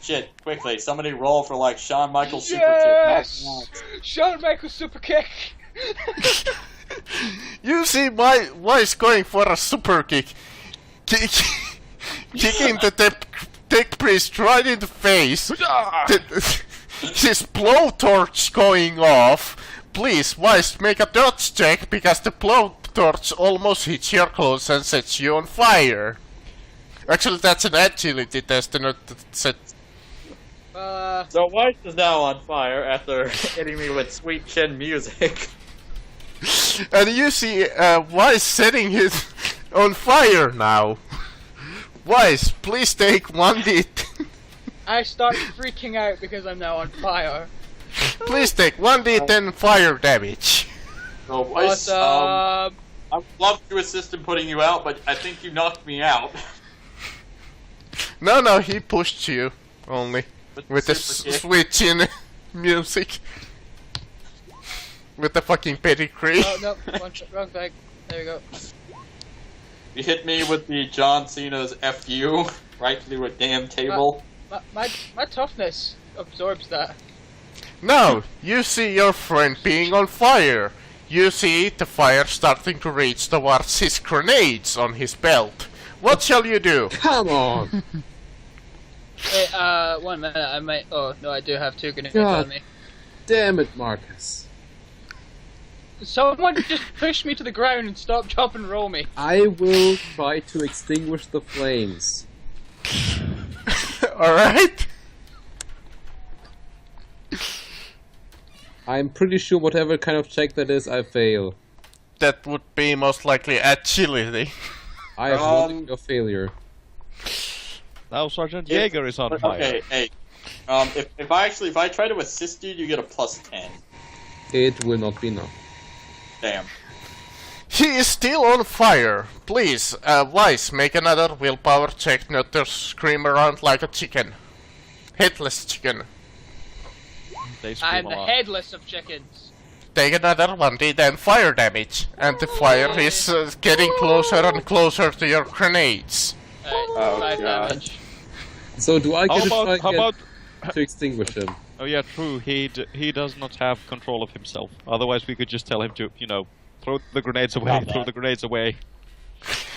Shit, quickly, somebody roll for like Shawn Michaels super Yes! kick. Shawn Michaels super kick. You see why is going for a super kick. Kicking the tech priest right in the face. His blowtorch going off. Please, Weiss, make a dodge check because the blowtorch almost hits your clothes and sets you on fire. Actually, that's an agility test, not set. So White is now on fire after hitting me with sweet chin music. And you see Weiss setting it on fire now. Weiss, please take 1d. I start freaking out because I'm now on fire. Please take 1d10 fire damage. So Weiss, Awesome. I would love to assist in putting you out, but I think you knocked me out. No, he pushed you only. With the super kick. switch in music. With the fucking pedigree. Oh no, wrong thing. There we go. You hit me with the John Cena's FU right through a damn table. My toughness absorbs that. Now, you see your friend being on fire. You see the fire starting to reach towards his grenades on his belt. What shall you do? Come on! Wait, 1 minute, I might... Oh, no, I do have 2 grenades God. on me. Damn it, Marcus. Someone just push me to the ground and stop, drop, and roll me. I will try to extinguish the flames. Alright? I'm pretty sure whatever kind of check that is, I fail. That would be most likely agility. I have 1 degree of failure. Now Sergeant Jaeger is on fire. Okay, hey. If I try to assist you, you get a +10. It will not be enough. Damn. He is still on fire. Please, Weiss, make another willpower check not to scream around like a chicken. Headless chicken. They scream I'm a the lot. headless of chickens. Take another 1d10 fire damage, and the fire is getting closer and closer to your grenades. Oh, 5 God. damage. So do I How get a try about, how again about... to extinguish him? Oh yeah, true, he does not have control of himself. Otherwise we could just tell him to, you know, throw the grenades away, Not throw that. the grenades away.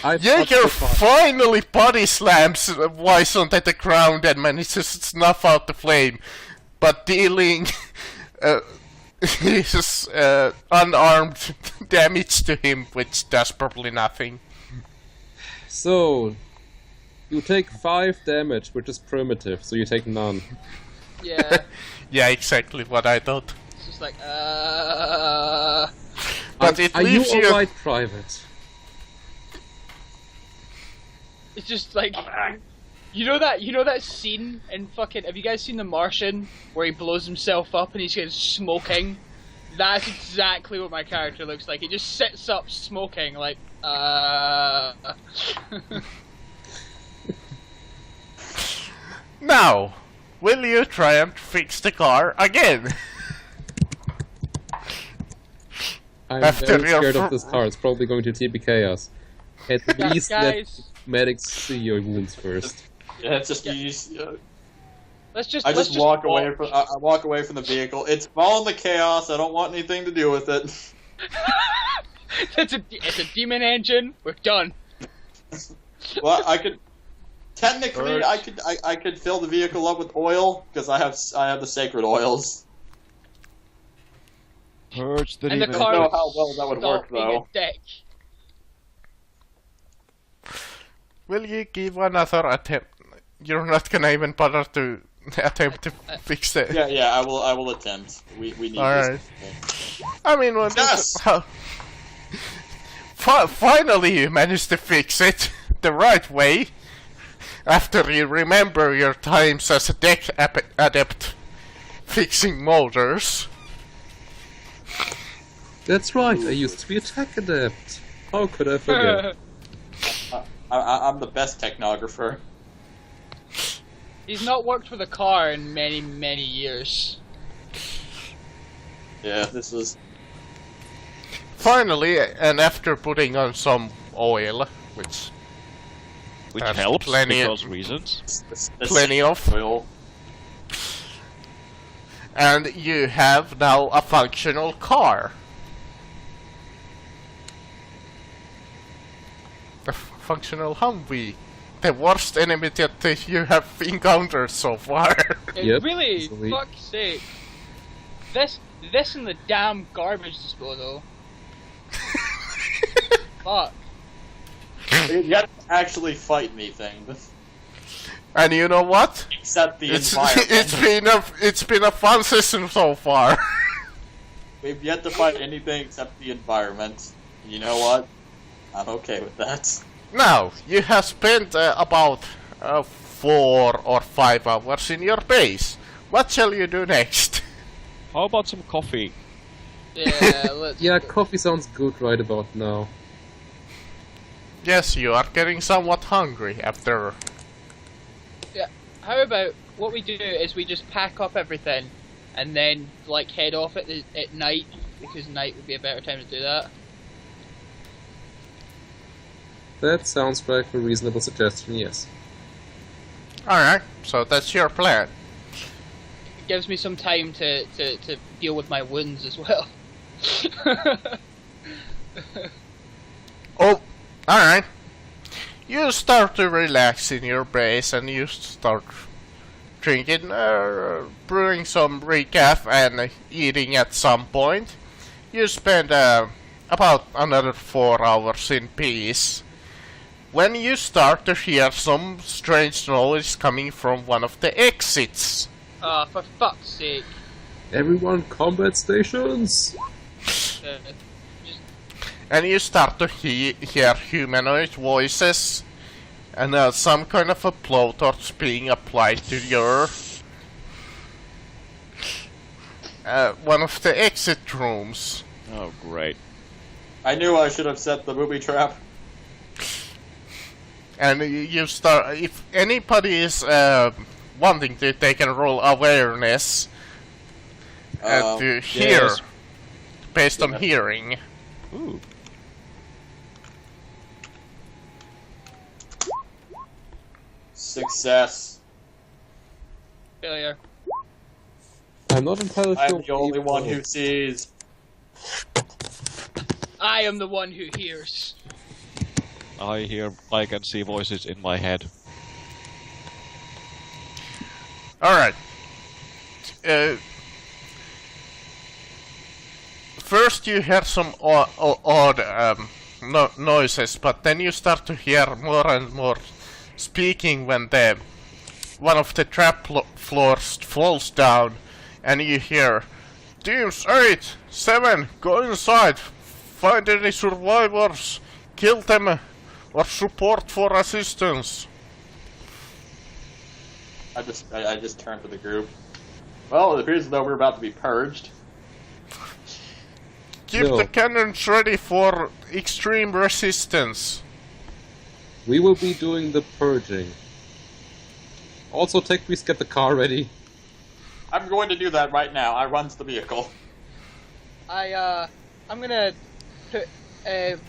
Jaeger finally body slams Weiss onto the ground and manages to snuff out the flame, but dealing his unarmed damage to him, which does probably nothing. So, you take 5 damage, which is primitive, so you take none. Yeah. Yeah, exactly what I thought. It's just like, But it Are you leaves you. alright, Private? It's just like... You know that scene in fucking... Have you guys seen The Martian? Where he blows himself up and he's getting smoking? That's exactly what my character looks like. He just sits up smoking, like, Now, will you try and fix the car again? I'm After very your scared of this car. It's probably going to TPK us. At Yeah, least let guys. medics see your wounds first. Yeah, it's just let's just... I let's just walk walk. away from I walk away from the vehicle. It's following the chaos. I don't want anything to do with it. it's a demon engine. We're done. Well, I could technically I could fill the vehicle up with oil because I have the sacred oils. Purge the And the demon. I car don't know how well that would work, stop being though. a dick. Will you give another attempt? you're not gonna even bother to attempt to fix it. Yeah, I will attempt. We need Alright. this. I mean, when Yes! Finally you managed to fix it the right way. After you remember your times as a tech adept fixing motors. That's right, I used to be a tech adept. How could I forget? I'm the best technographer. He's not worked with a car in many, many years. Yeah, this is. Finally, and after putting on some oil, which That's helps plenty- because reasons. Plenty of. Oil. and you have now a functional car. A functional Humvee. The worst enemy that you have encountered so far. Yep, Really, easily. fuck's sake. This and the damn garbage disposal. Fuck. You have to actually fight anything, And you know what? except the It's environment. it's been a fun session so far. We've yet to fight anything except the environment. You know what? I'm okay with that. Now you have spent about 4 or 5 hours in your base. What shall you do next? How about some coffee? Yeah, let's. Yeah, coffee sounds good right about now. Yes, you are getting somewhat hungry after. How about what we do is we just pack up everything, and then like head off at night, because night would be a better time to do that. That sounds like a reasonable suggestion, yes. Alright, so that's your plan. It gives me some time to deal with my wounds as well. Oh, alright. You start to relax in your base and you start drinking, brewing some recaf and eating at some point. You spend about another 4 hours in peace. When you start to hear some strange noise coming from one of the exits. Ah, for fuck's sake. Everyone, combat stations! Uh, And you start to hear humanoid voices and some kind of a blowtorch being applied to your one of the exit rooms. Oh, great. I knew I should have set the booby trap. And you start, if anybody is wanting to take a roll awareness to hear, yes. based on Yeah. hearing. Ooh. Success. failure. I'm not entirely sure. I'm the only one who sees. I am the one who hears. I can see voices in my head. Alright. First you hear some odd noises, but then you start to hear more and more speaking when one of the trap floors falls down, and you hear, "Teams 8, 7, go inside, find any survivors, kill them, or support for assistance." I just turned to the group. Well, it appears as though we're about to be purged. Keep No. the cannons ready for extreme resistance. We will be doing the purging. Also, Tech, please get the car ready. I'm going to do that right now. I run to the vehicle. I'm gonna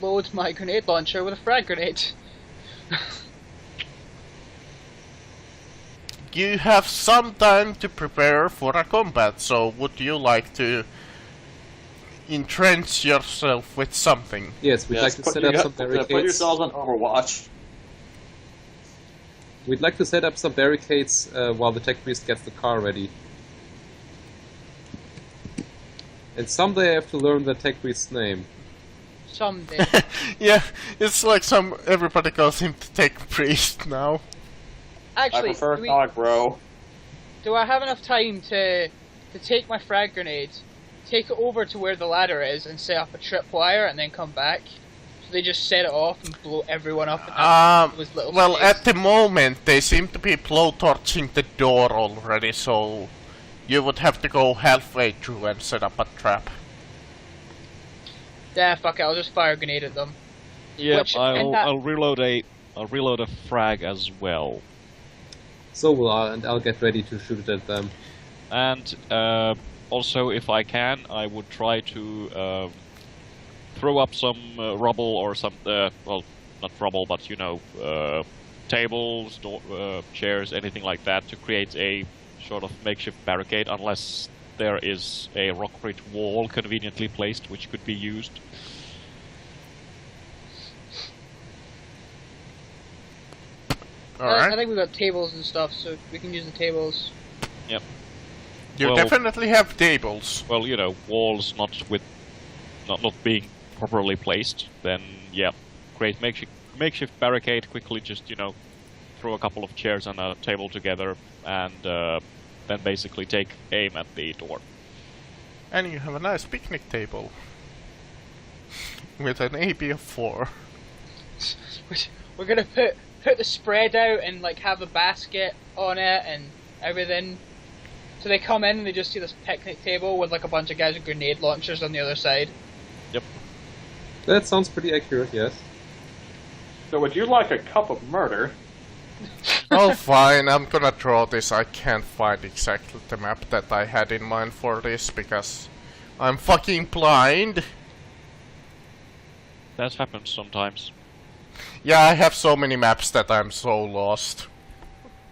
load my grenade launcher with a frag grenade. You have some time to prepare for a combat, so would you like to entrench yourself with something? Yes, we'd like to set up some Put barricades. yourselves on Overwatch. We'd like to set up some barricades while the tech priest gets the car ready. And someday I have to learn the tech priest's name. Someday. Yeah, it's like everybody calls him the tech priest now. Actually, I prefer do, comic bro. do I have enough time to take my frag grenade, take it over to where the ladder is, and set up a tripwire, and then come back? So they just set it off and blow everyone up. With little well, snakes? at the moment they seem to be blowtorching the door already, so you would have to go halfway through and set up a trap. Yeah, fuck it. I'll just fire a grenade at them. Yep, Which- and that- I'll reload a frag as well. So will I, and I'll get ready to shoot at them. And also, if I can, I would try to throw up some rubble or some, well, not rubble, but you know, tables, chairs, anything like that, to create a sort of makeshift barricade, unless there is a concrete wall conveniently placed, which could be used. I Alright. think we've got tables and stuff, so we can use the tables. Yep. You Well- definitely have tables. Well, you know, walls not being properly placed, then yeah, great makeshift barricade. Quickly, just you know, throw a couple of chairs and a table together, and then basically take aim at the door. And you have a nice picnic table. With an AB of 4. We're gonna put the spread out and like have a basket on it and everything. So they come in and they just see this picnic table with like a bunch of guys with grenade launchers on the other side. Yep. That sounds pretty accurate, yes. So would you like a cup of murder? Oh, fine, I'm gonna draw this. I can't find exactly the map that I had in mind for this because I'm fucking blind. That happens sometimes. Yeah, I have so many maps that I'm so lost.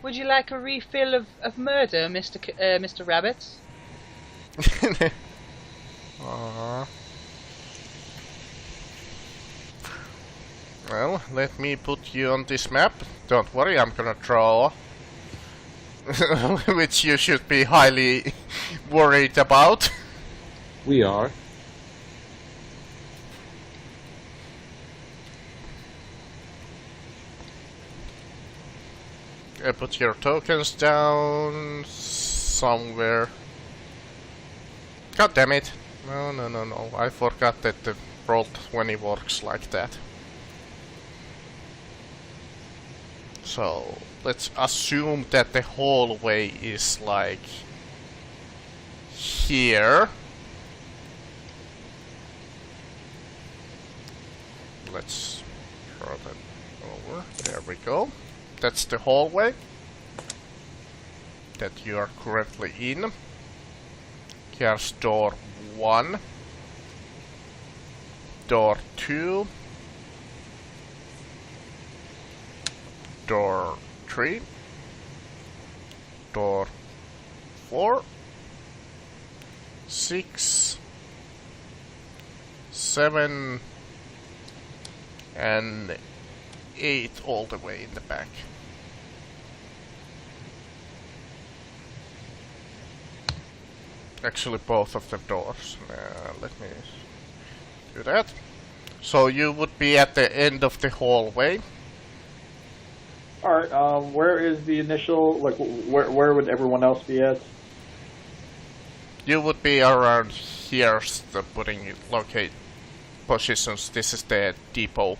Would you like a refill of murder, Mr. Rabbit? Aww. Well, let me put you on this map. Don't worry, I'm gonna draw. Which you should be highly worried about. We are. Put your tokens down somewhere. God damn it. No. I forgot that the Roll20 works like that. So, let's assume that the hallway is like here. Let's draw that over. There we go. That's the hallway that you are currently in. Here's door 1, door 2, door 3, door 4, 6, 7, and 8 all the way in the back. Actually, both of the doors. Let me do that. So you would be at the end of the hallway. Alright, where is the initial, like, where would everyone else be at? You would be around here, locate positions. This is the depot.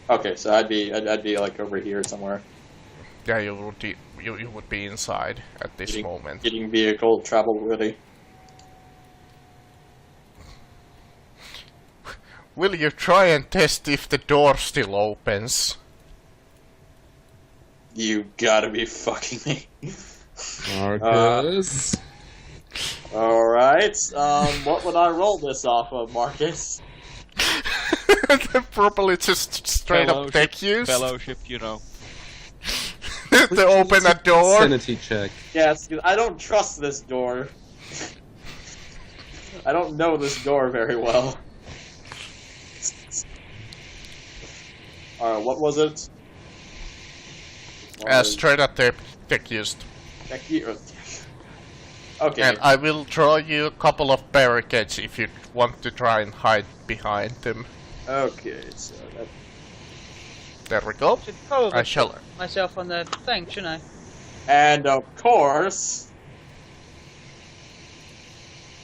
Okay, so I'd be like over here somewhere. Yeah, you would be inside at this moment. Getting vehicle travel ready. Will you try and test if the door still opens? You gotta be fucking me. Marcus. Alright, what would I roll this off of, Marcus? Probably just straight up tech use Fellowship, you know. to open a door. Sanity check. Yes, 'cause I don't trust this door. I don't know this door very well. What was it? Straight up tech used. Okay. And I will draw you a couple of barricades if you want to try and hide behind them. Okay, so that... There we go. Should probably I shall. put myself on the thing, shouldn't I? And of course,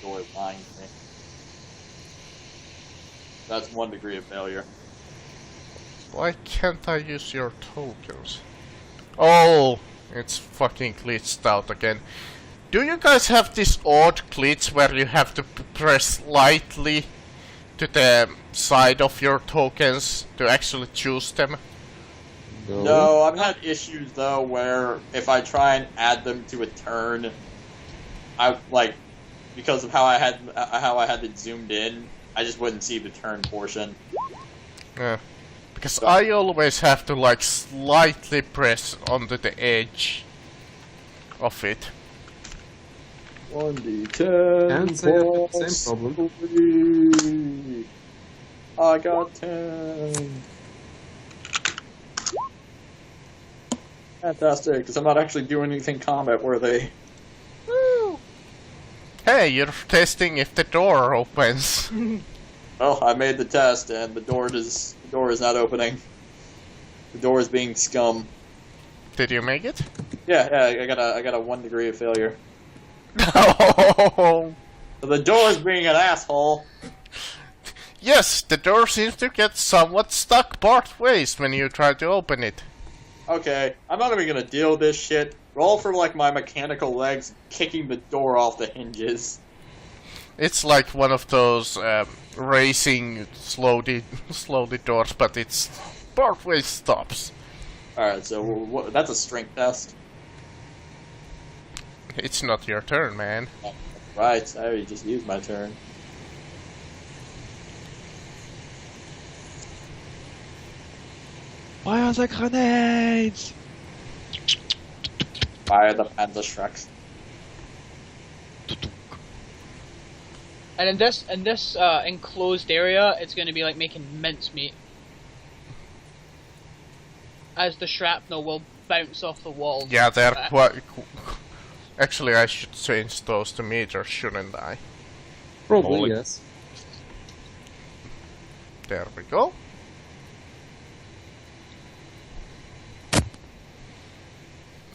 door lying to me. That's 1 degree of failure. Why can't I use your tokens? Oh, it's fucking glitched out again. Do you guys have this odd glitch where you have to press lightly to the side of your tokens to actually choose them? No, I've had issues though where if I try and add them to a turn, I like because of how I had it zoomed in, I just wouldn't see the turn portion. Yeah. Because I always have to like slightly press onto the edge of it. 1d10. And say I have the same problem. 3. I got 10. Fantastic, because I'm not actually doing anything combat worthy. Woo! Hey, you're testing if the door opens. Well, I made the test, and the door is not opening. The door is being scum. Did you make it? Yeah, I got a 1 degree of failure. No. So the door is being an asshole. Yes, the door seems to get somewhat stuck part ways when you try to open it. Okay, I'm not even gonna deal with this shit. Roll for like my mechanical legs kicking the door off the hinges. It's like one of those racing slowly doors, but it's part way stops. Alright, so that's a strength test. It's not your turn, man. Right, I already just used my turn. Fire the grenades! Fire the Panzerschrecks. And in this enclosed area, it's going to be like making mincemeat, as the shrapnel will bounce off the walls. Yeah, they're quite. Actually, I should change those to meters, shouldn't I? Probably, Holy- yes. There we go.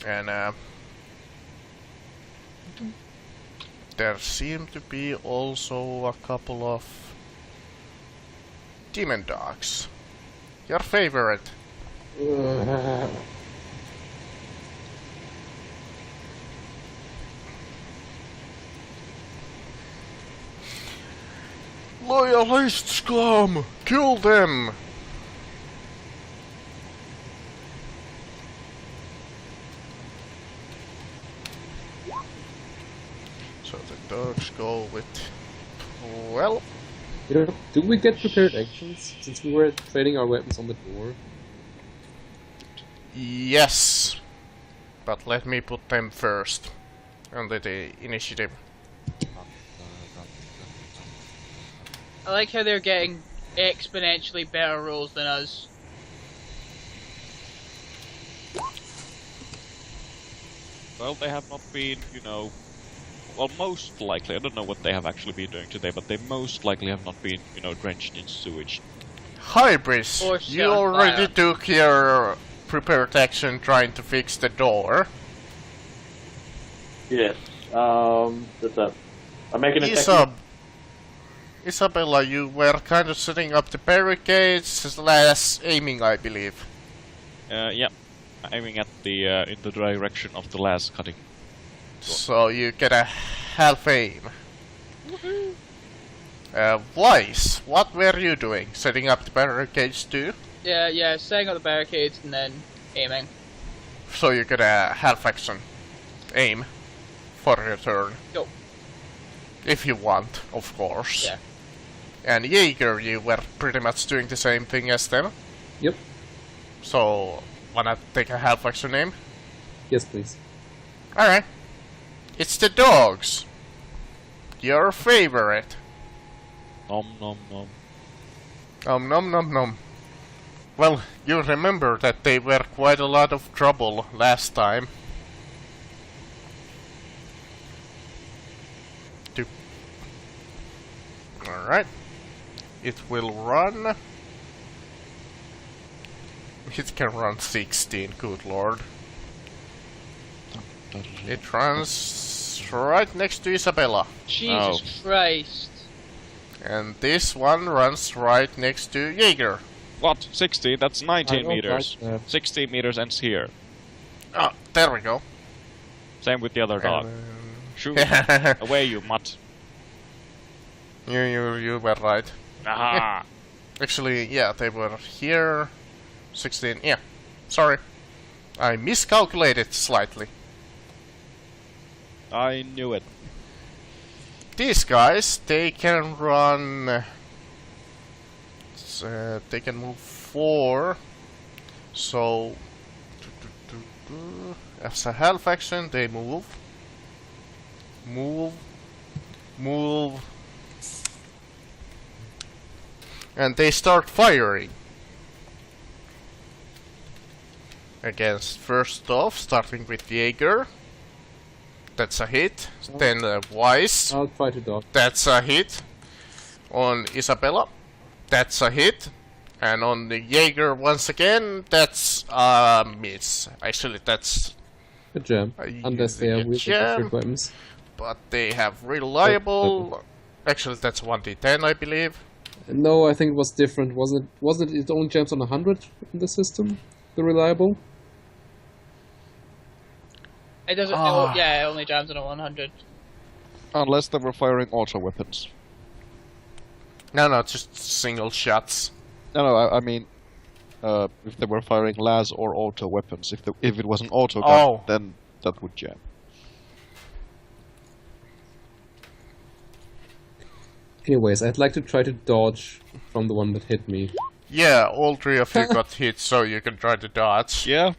And there seem to be also a couple of demon dogs. Your favorite. Loyalist scum! Kill them! So the dogs go with 12. You know, do we get prepared actions since we were trading our weapons on the door? Yes, but let me put them first under the initiative. I like how they're getting exponentially better rolls than us. Well, they have not been, you know... Well, most likely, I don't know what they have actually been doing today, but they most likely have not been, you know, drenched in sewage. Hybris, Or you set on already fire. took your prepared action trying to fix the door. Yeah. That's up. I'm making a Isabella, you were kind of setting up the barricades slash aiming, I believe. Yeah. Aiming at the, in the direction of the last cutting. So you get a half aim. Weiss, what were you doing? Setting up the barricades too? Yeah, setting up the barricades and then aiming. So you get a half action aim for your turn. Go. If you want, of course. Yeah. And Jaeger, you were pretty much doing the same thing as them. Yep. So, wanna take a half action aim? Yes, please. Alright. It's the dogs. Your favorite. Nom nom nom. Nom nom nom. Well, you remember that they were quite a lot of trouble last time. Alright. It will run. It can run 16, good lord. It runs right next to Isabella. Jesus Christ. And this one runs right next to Jaeger. What? 16? That's I 19 don't meters. like that. 16 meters ends here. Ah, there we go. Same with the other dog. Shoot. Away, you mutt. You were right. Aha! Actually, yeah, they were here. 16, yeah. Sorry. I miscalculated slightly. I knew it. These guys, they can run... they can move 4. So... As a half action, they move. Move. And they start firing. Against, first off, starting with Jaeger. That's a hit. Then Weiss. I'll try to dodge. That's a hit. On Isabella. That's a hit. And on the Jaeger once again, that's a miss. Actually, that's... Good jam. Unless they are good with jam. different weapons. But they have reliable... Actually, that's 1d10, I believe. No, I think it was different. Wasn't it only jams on 100 in the system? The reliable? It doesn't. Ah. Yeah, it only jams on a 100. Unless they were firing auto weapons. No, just single shots. No, I mean, if they were firing las or auto weapons. If it was an auto gun, Oh. then that would jam. Anyways, I'd like to try to dodge from the one that hit me. Yeah, all 3 of you got hit, so you can try to dodge. Yeah.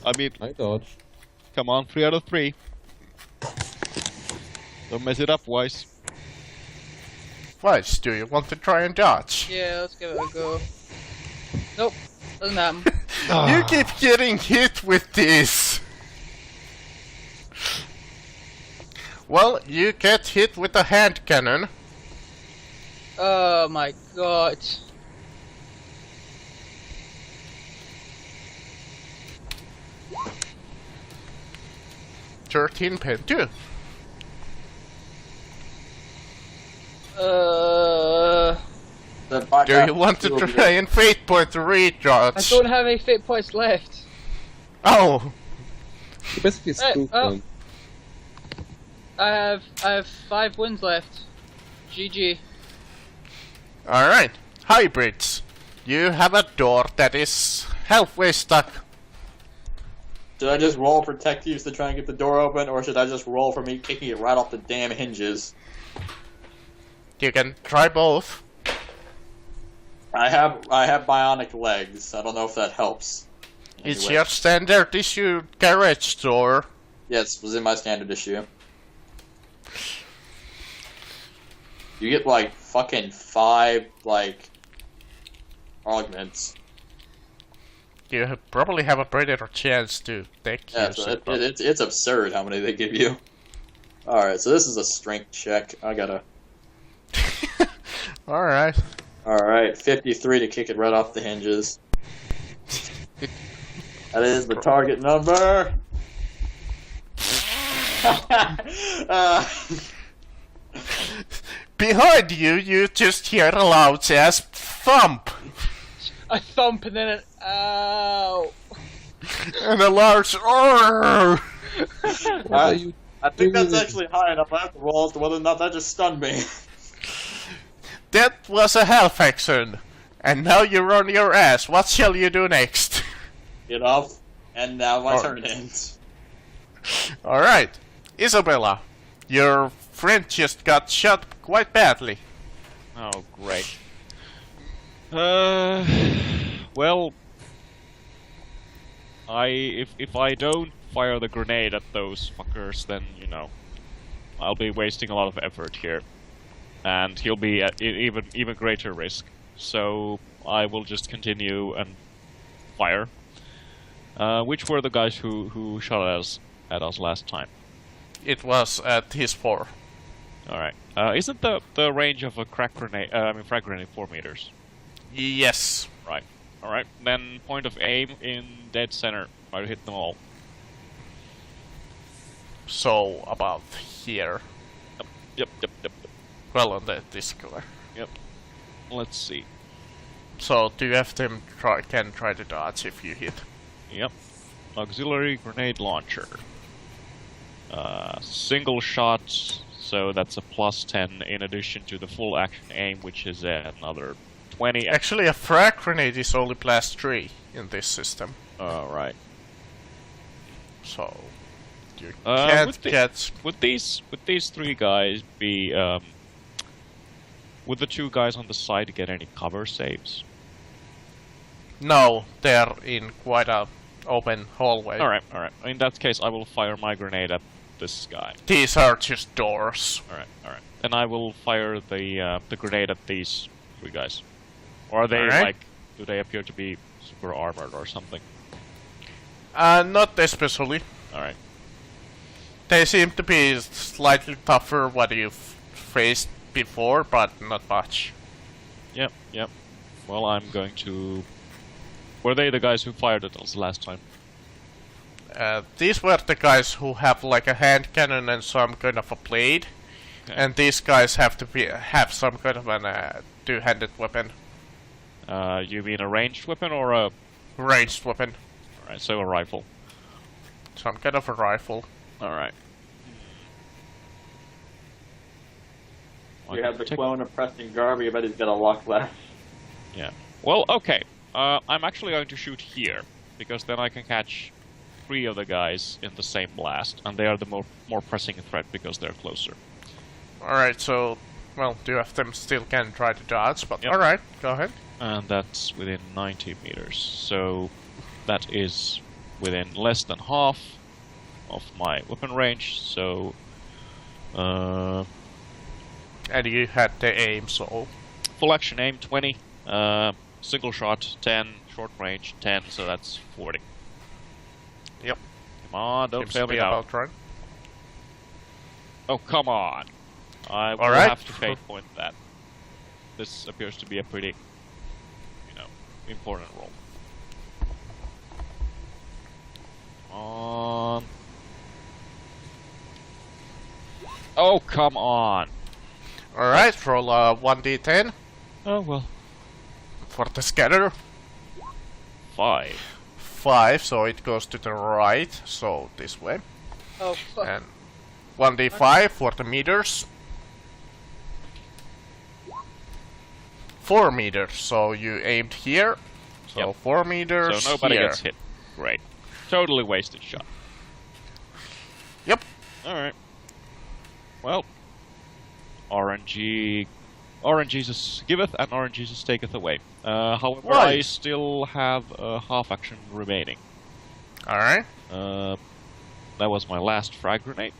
I mean, I dodge. come on, 3 out of 3. Don't mess it up, Weiss. Weiss, do you want to try and dodge? Yeah, let's give it a go. Nope, doesn't happen. You keep getting hit with this! Well, you get hit with a hand cannon. Oh my god. $13.2. Do you want to try and fate point the I recharge? don't have any fate points left. Oh! You basically spooked oh. them. I have 5 wins left. GG. Alright. Hybrids. You have a door that is halfway stuck. Should I just roll protect use to try and get the door open, or should I just roll for me kicking it right off the damn hinges? You can try both. I have bionic legs. I don't know if that helps. It's Anyway. your standard issue garage door. Yes, was in my standard issue. You get like fucking 5 like augments. You probably have a better chance to take Yeah, use so it, but- it's absurd how many they give you. Alright, so this is a strength check. I gotta... Alright. Alright, 53 to kick it right off the hinges. That is the target number! Behind you, you just hear a loud ass thump! A thump and then an ow. And a large "Arrgh!" What are you I think that's doing? actually high enough. I have to roll as to whether or not that just stunned me. That was a half action. And now you're on your ass. What shall you do next? Get off, and now my Oh. turn ends. Alright. Isabella, your friend just got shot quite badly. Oh, great. Well, if I don't fire the grenade at those fuckers, then you know, I'll be wasting a lot of effort here, and he'll be at even greater risk. So I will just continue and fire. Which were the guys who shot at us last time? It was at his 4. All right. Isn't the range of a frag grenade 4 meters? Yes. Right. Alright, then point of aim in dead center. Try to hit them all. So, about here. Yep. Well, on this square. Yep. Let's see. So, two of them can try to dodge if you hit. Yep. Auxiliary grenade launcher. Single shot, so that's a +10 in addition to the full action aim, which is another 20. Actually, a frag grenade is only +3 in this system. Right. So, you would can't the- get... Would these three guys be would the two guys on the side get any cover saves? No, they're in quite a open hallway. Alright. In that case, I will fire my grenade at this guy. These are just doors. Alright. Then I will fire the grenade at these three guys. Or are they Alright. like, do they appear to be super armored or something? Not especially. Alright. They seem to be slightly tougher what you've faced before, but not much. Yep. Well, I'm going to... Were they the guys who fired at us last time? These were the guys who have like a hand cannon and some kind of a blade. Okay. And these guys have to have some kind of an two-handed weapon. You mean a ranged weapon or a... Ranged weapon. Alright, so a rifle. Some kind of a rifle. Alright. You have the clone of Preston Garvey, but he's got a luck left. Yeah. Well, okay. I'm actually going to shoot here, because then I can catch 3 of the guys in the same blast, and they are the more pressing threat because they're closer. Alright, so... Well, two of them still can try to dodge, but Yep. alright, go ahead. And that's within 90 meters, so that is within less than half of my weapon range, so... And you had the aim, so... Full action aim, 20. Single shot, 10. Short range, 10, so that's 40. Yep. Come on, don't Seems fail to be me now. about right. Oh, come on! I will Alright. have to fate point that. This appears to be a pretty, important roll. Come on. Oh, come on! Alright, roll a 1d10 Oh, well. for the scatter. 5. 5, so it goes to the right, so this way. Oh, fuck. And 1d5 for the meters. 4 meters, so you aimed here. So Yep. 4 meters. So nobody here. gets hit. Great. Totally wasted shot. Yep. Alright. Well, RNG Jesus giveth and RNG Jesus taketh away. However, I Right. still have a half action remaining. Alright. That was my last frag grenade.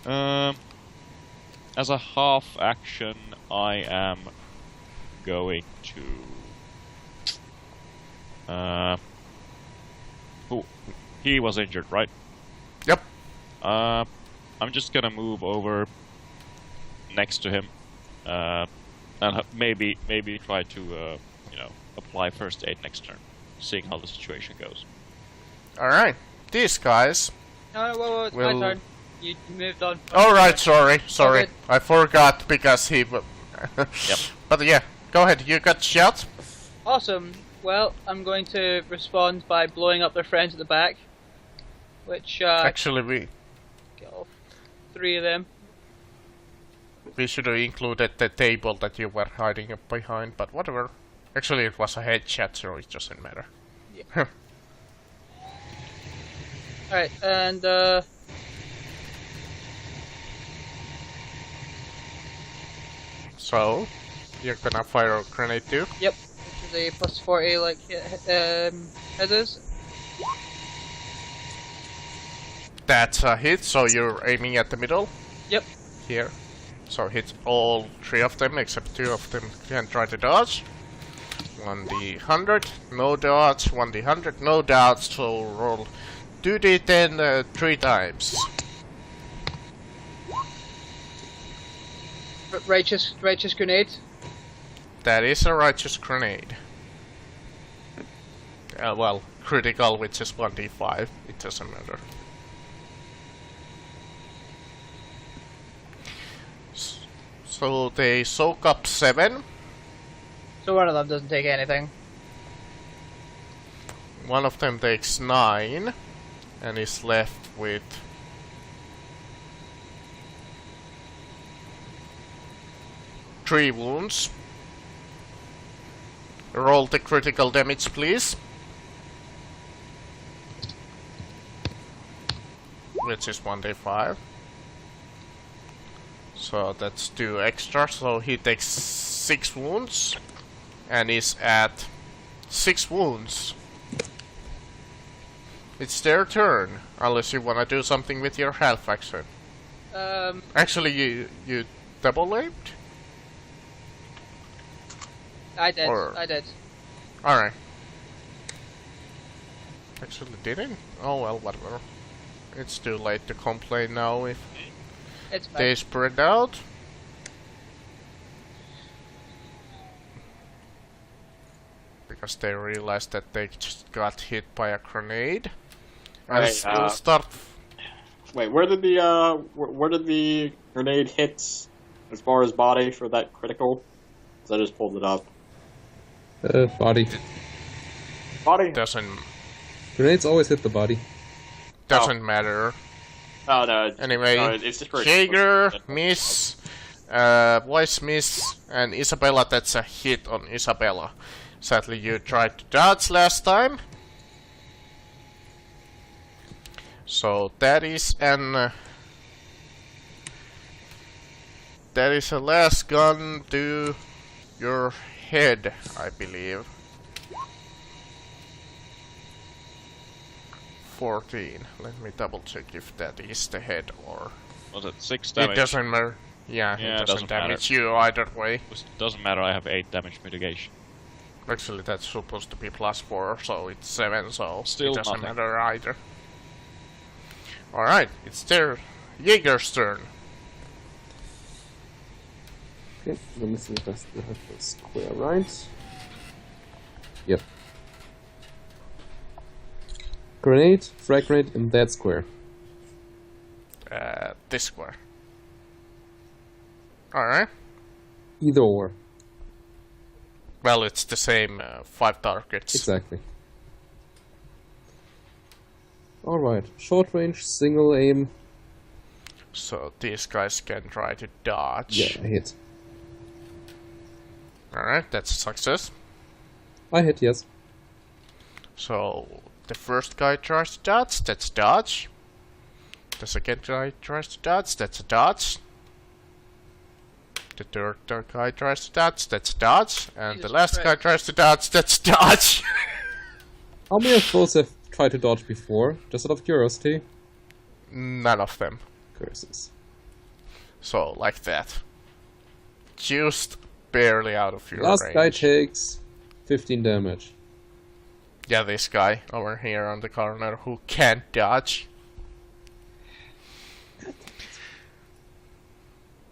As a half action, I am going to... Oh, he was injured, right? Yep. I'm just gonna move over next to him, and maybe try to, apply first aid next turn, seeing how the situation goes. Alright. These guys. Whoa, it's Will- my turn. You moved on. Alright, sorry. good. I forgot because he... Yep. But yeah, go ahead. You got shot? Awesome. Well, I'm going to respond by blowing up their friends at the back. Which, Actually, we get off 3 of them. should have included the table that you were hiding up behind, but whatever. Actually, it was a headshot, so it doesn't matter. Alright, and, So, you're gonna fire a grenade too? yep, which is a plus 40, like, headers. That's a hit, so you're aiming at the middle? Yep. Here. So hit all 3 of them, except 2 of them can try to dodge. 1d100, no dodge, 1d100, no dodge, so roll 2d10 3 times. Righteous grenade. That is a righteous grenade. well, critical, which is 1d5. It doesn't matter. So they soak up 7. So one of them doesn't take anything. One of them takes 9 and is left with 3 wounds. Roll the critical damage, please. Which is 1d5. So that's 2 extra, so he takes 6 wounds and is at 6 wounds. It's their turn, unless you wanna do something with your health action. Actually, you double aimed? I did. Or- I did. Alright. Actually didn't? Oh well, whatever. It's too late to complain now if It's fine. they spread out. Because they realized that they just got hit by a grenade. And Right, we'll start. Wait, where did the grenade hit as far as body for that critical? 'Cause I just pulled it up. Body. Body? Doesn't Grenades always hit the body. matter. Oh no. Anyway, no, it's just for Jaeger, miss, Voice miss, and Isabella, that's a hit on Isabella. Sadly, you tried to dodge last time. So that is a last gun to your head, I believe. 14. Let me double check if that is the head or... Was it 6 damage? It doesn't matter. Yeah, Yeah, it it doesn't doesn't damage you either way. It doesn't matter, I have 8 damage mitigation. Actually, that's supposed to be +4, so it's 7, so Still it doesn't nothing. matter either. Alright, it's their Jaeger's turn. Okay, let me see if I still have the square right. Yep. Grenade, frag grenade in that square. This square. Alright. Either or. Well, it's the same 5 targets. Exactly. Alright, short range, single aim. So these guys can try to dodge. Yeah, I hit. Alright, that's a success. I hit, yes. So the first guy tries to dodge, that's a dodge. The second guy tries to dodge, that's a dodge. The third guy tries to dodge, that's a dodge. And Jesus the last guy Christ. tries to dodge, that's a dodge. How many of those have tried to dodge before? Just out of curiosity. None of them. Curses. So, like that. Just barely out of your Last range. guy takes 15 damage. Yeah, this guy over here on the corner who can't dodge.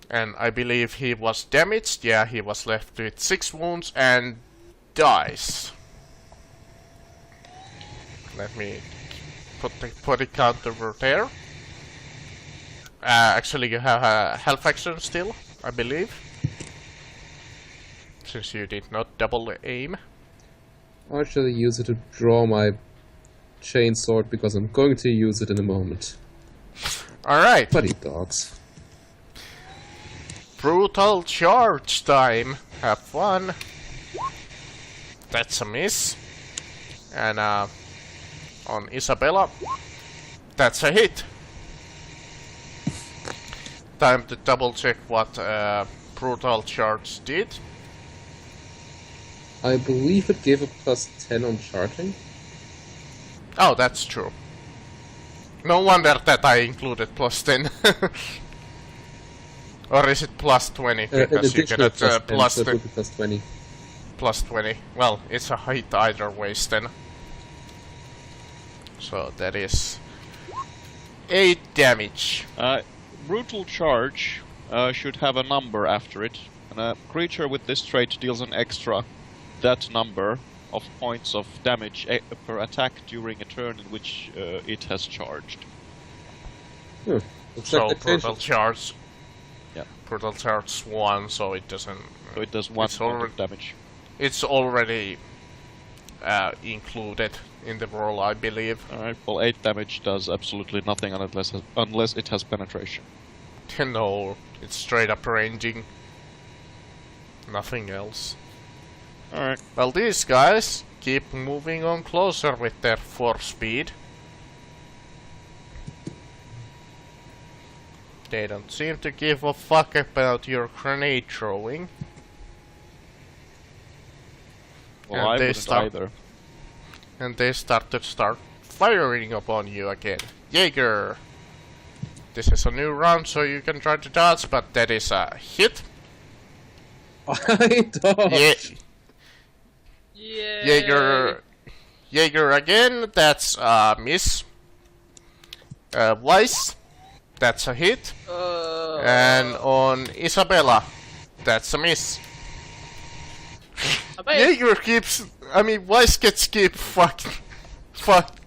And I believe he was damaged. Yeah, he was left with 6 wounds and dies. Let me put the body count over there. Actually, you have a health action still, I believe. Since you did not double aim. I'll actually use it to draw my chainsword because I'm going to use it in a moment. Alright. Bloody dogs. Brutal charge time. Have fun. That's a miss. And on Isabella, that's a hit. Time to double check what brutal charge did. I believe it gave a +10 on charging. Oh, that's true. No wonder that I included +10. Or is it +20? Because you get it +10, plus so it the would be +20. +20. Well, it's a hit either ways then. So that is 8 damage. Brutal charge should have a number after it, and a creature with this trait deals an extra that number of points of damage per attack during a turn in which it has charged. Looks So like the brutal tension. charge. Yeah. Brutal charge 1, so it doesn't. So it does 1 It's point already- of damage. It's already included in the roll, I believe. Alright, well 8 damage does absolutely nothing unless it has penetration. No, it's straight up ranging. Nothing else. Alright. Well, these guys keep moving on closer with their 4 speed. They don't seem to give a fuck about your grenade throwing. Well, And I they wouldn't start- either. And they start firing upon you again. Jaeger! This is a new round, so you can try to dodge, but that is a hit. I don't. Yeah, Yeah. Jaeger again, that's a miss. Weiss, that's a hit. And on Isabella, that's a miss. Jaeger keeps, Weiss gets keep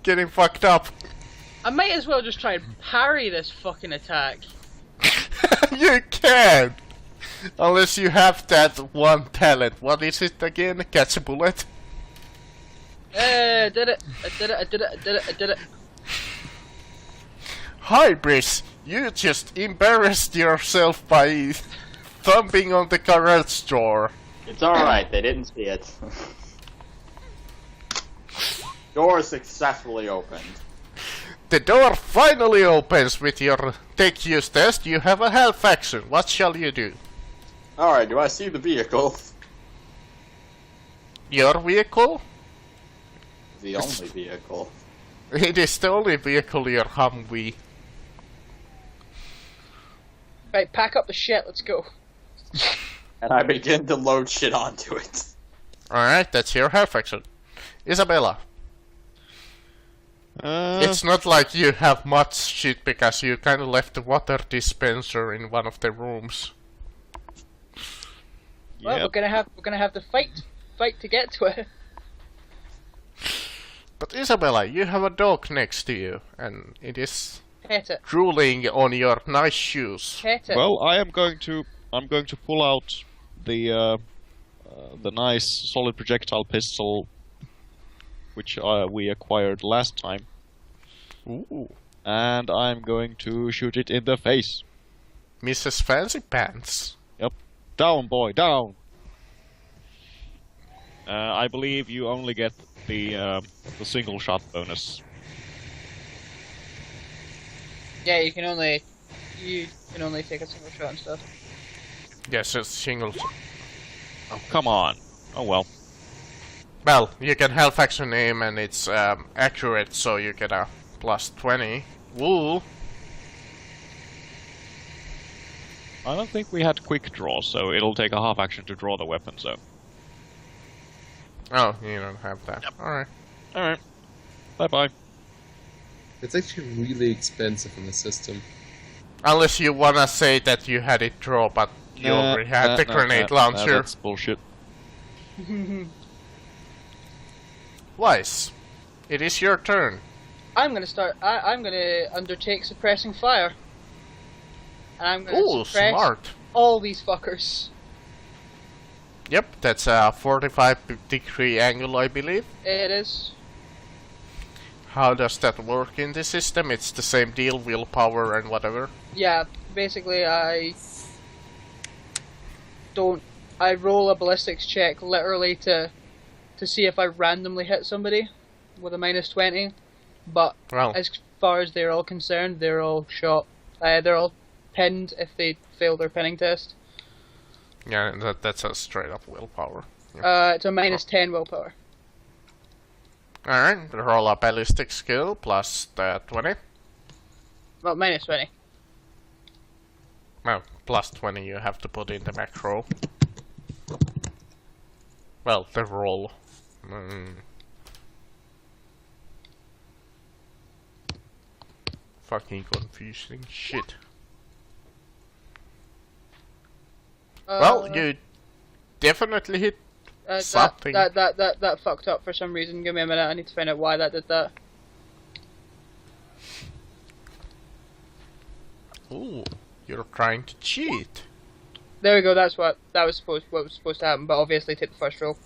getting fucked up. I might as well just try and parry this fucking attack. You can't! Unless you have that one talent. What is it again? Catch a bullet? I did it. I did it. I did it. I did it. I did it. Hi, Briss. You just embarrassed yourself by thumping on the garage door. It's alright, they didn't see it. Door successfully opened. The door finally opens with your tech use test. You have a half action. What shall you do? Alright, do I see the vehicle? Your vehicle? The only vehicle. It is the only vehicle, your Humvee. Right, pack up the shit. Let's go. And I begin to load shit onto it. Alright, that's your half action. Isabella. It's not like you have much shit because you kind of left the water dispenser in one of the rooms. Well, Yep. we're gonna have to fight to get to it. But Isabella, you have a dog next to you, and it is Pet it. drooling on your nice shoes. Pet it. Well, I'm going to pull out the nice solid projectile pistol, which we acquired last time, Ooh, and I'm going to shoot it in the face. Mrs. Fancy Pants. Yep, down, boy, down. I believe you only get the single shot bonus. Yeah, you can only take a single shot and stuff. Yes, it's single. Oh, come on. Oh well. Well, you can half action aim and it's accurate, so you get a plus 20. Woo! I don't think we had quick draw, so it'll take a half action to draw the weapon, so. Oh, you don't have that. Alright. Alright. Bye-bye. It's actually really expensive in the system. Unless you wanna say that you had it draw, but you already had the grenade launcher. That's bullshit. Weiss, it is your turn. I'm gonna undertake suppressing fire. And I'm gonna Ooh, suppress smart. all these fuckers. Yep, that's a 45-degree angle, I believe. It is. How does that work in the system? It's the same deal, willpower and whatever. Yeah, basically I roll a ballistics check literally to see if I randomly hit somebody with a minus 20, but Well, as far as they're all concerned, they're all shot. They're all pinned if they fail their pinning test. yeah, that's a straight up willpower. It's a minus 10 willpower. Alright, roll a ballistic skill plus 20. Well, minus 20. Well, plus 20 you have to put in the macro. Well, the roll. Fucking confusing shit. Well, you definitely hit Something. That fucked up for some reason. Give me a minute. I need to find out why that did that. Ooh, you're trying to cheat. There we go. That's what was supposed to happen. But obviously, take the first roll.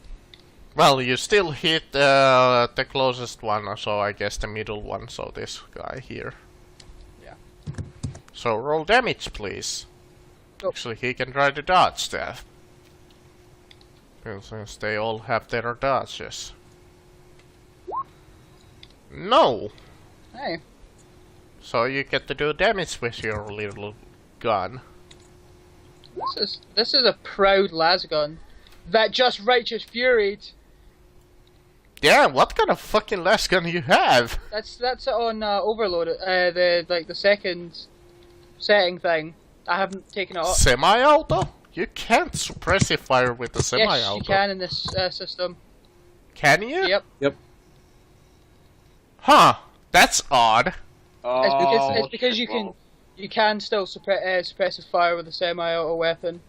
Well, you still hit the closest one, so I guess the middle one. So this guy here. Yeah. So roll damage, please. Oh. Actually, he can try to dodge that. Since they all have their dodges. No! Hey. So you get to do damage with your little gun. This is a proud lasgun that just righteous furied. Yeah, what kind of fucking last gun you have? That's on overload. The second setting thing. I haven't taken it off. Semi-auto? You can't suppressive fire with the semi-auto. Yes, you can in this system. Can you? Yep. Yep. Huh. That's odd. It's because you can still suppressive fire with a semi-auto weapon.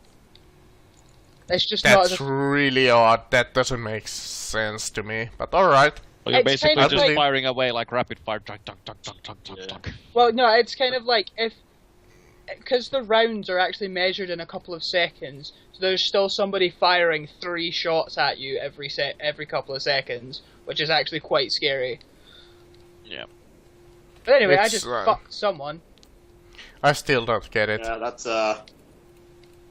It's just not That's as really odd. That doesn't make sense to me. But alright. Well, you're It's basically kind of just like- firing away like rapid fire. Tuck, tuck, tuck, tuck, tuck, tuck, tuck. well, no. It's kind of like because the rounds are actually measured in a couple of seconds. So there's still somebody firing 3 shots at you every couple of seconds, which is actually quite scary. Yeah. But anyway, I It's, just fucked someone. I still don't get it. Yeah, that's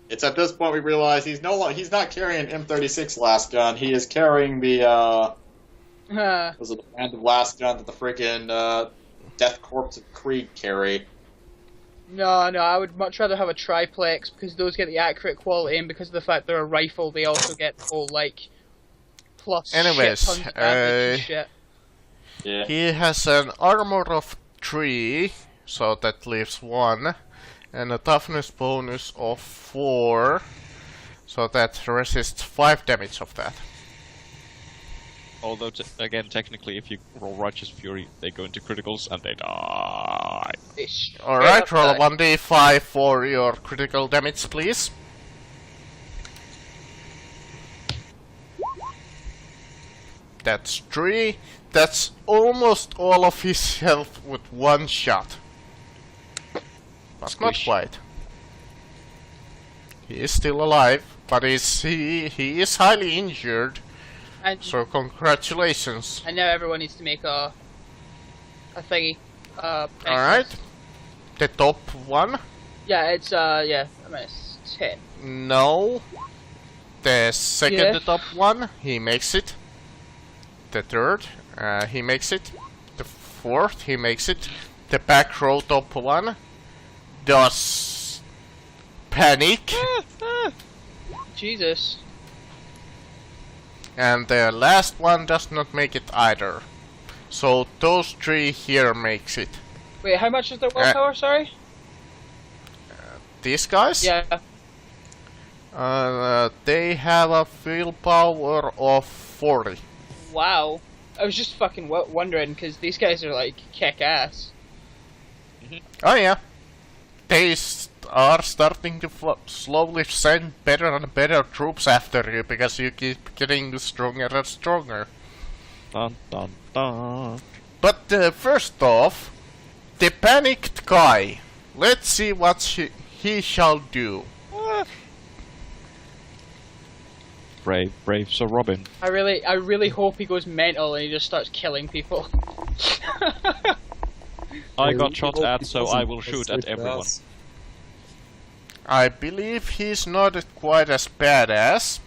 It's at this point we realize he's not carrying an M36 last gun. He is carrying the was it the brand of last gun that the freaking Death Corps of Krieg carry? No, I would much rather have a triplex because those get the accurate quality, and because of the fact they're a rifle, they also get the whole plus Anyways, shit tons of damage and shit. Yeah. He has an armor of 3, so that leaves 1, and a toughness bonus of 4, so that resists 5 damage of that. Although, again, technically, if you roll Righteous Fury, they go into criticals and they die. They straight Alright, up roll die. 1d5 for your critical damage, please. That's 3. That's almost all of his health with 1 shot. But not Squish. quite. He is still alive, but he is highly injured, And, so congratulations. and now everyone needs to make a thingy. Alright. The top one? Yeah, it's yeah. I mean, it's 10. No. The second Yeah. the top one, he makes it. The third, he makes it. The fourth, he makes it. The back row top one does panic. Jesus. And the last one does not make it either. So those 3 here makes it. Wait, how much is their willpower? Sorry. These guys? Yeah. They have a willpower of 40. Wow. I was just fucking wondering because these guys are like kick ass. Oh yeah. They are starting to slowly send better and better troops after you because you keep getting stronger and stronger. Dun, dun, dun. But first off, the panicked guy. Let's see what he shall do. Brave Sir Robin. I really hope he goes mental and he just starts killing people. I got shot at, so I will shoot at everyone. I believe he's not quite as badass.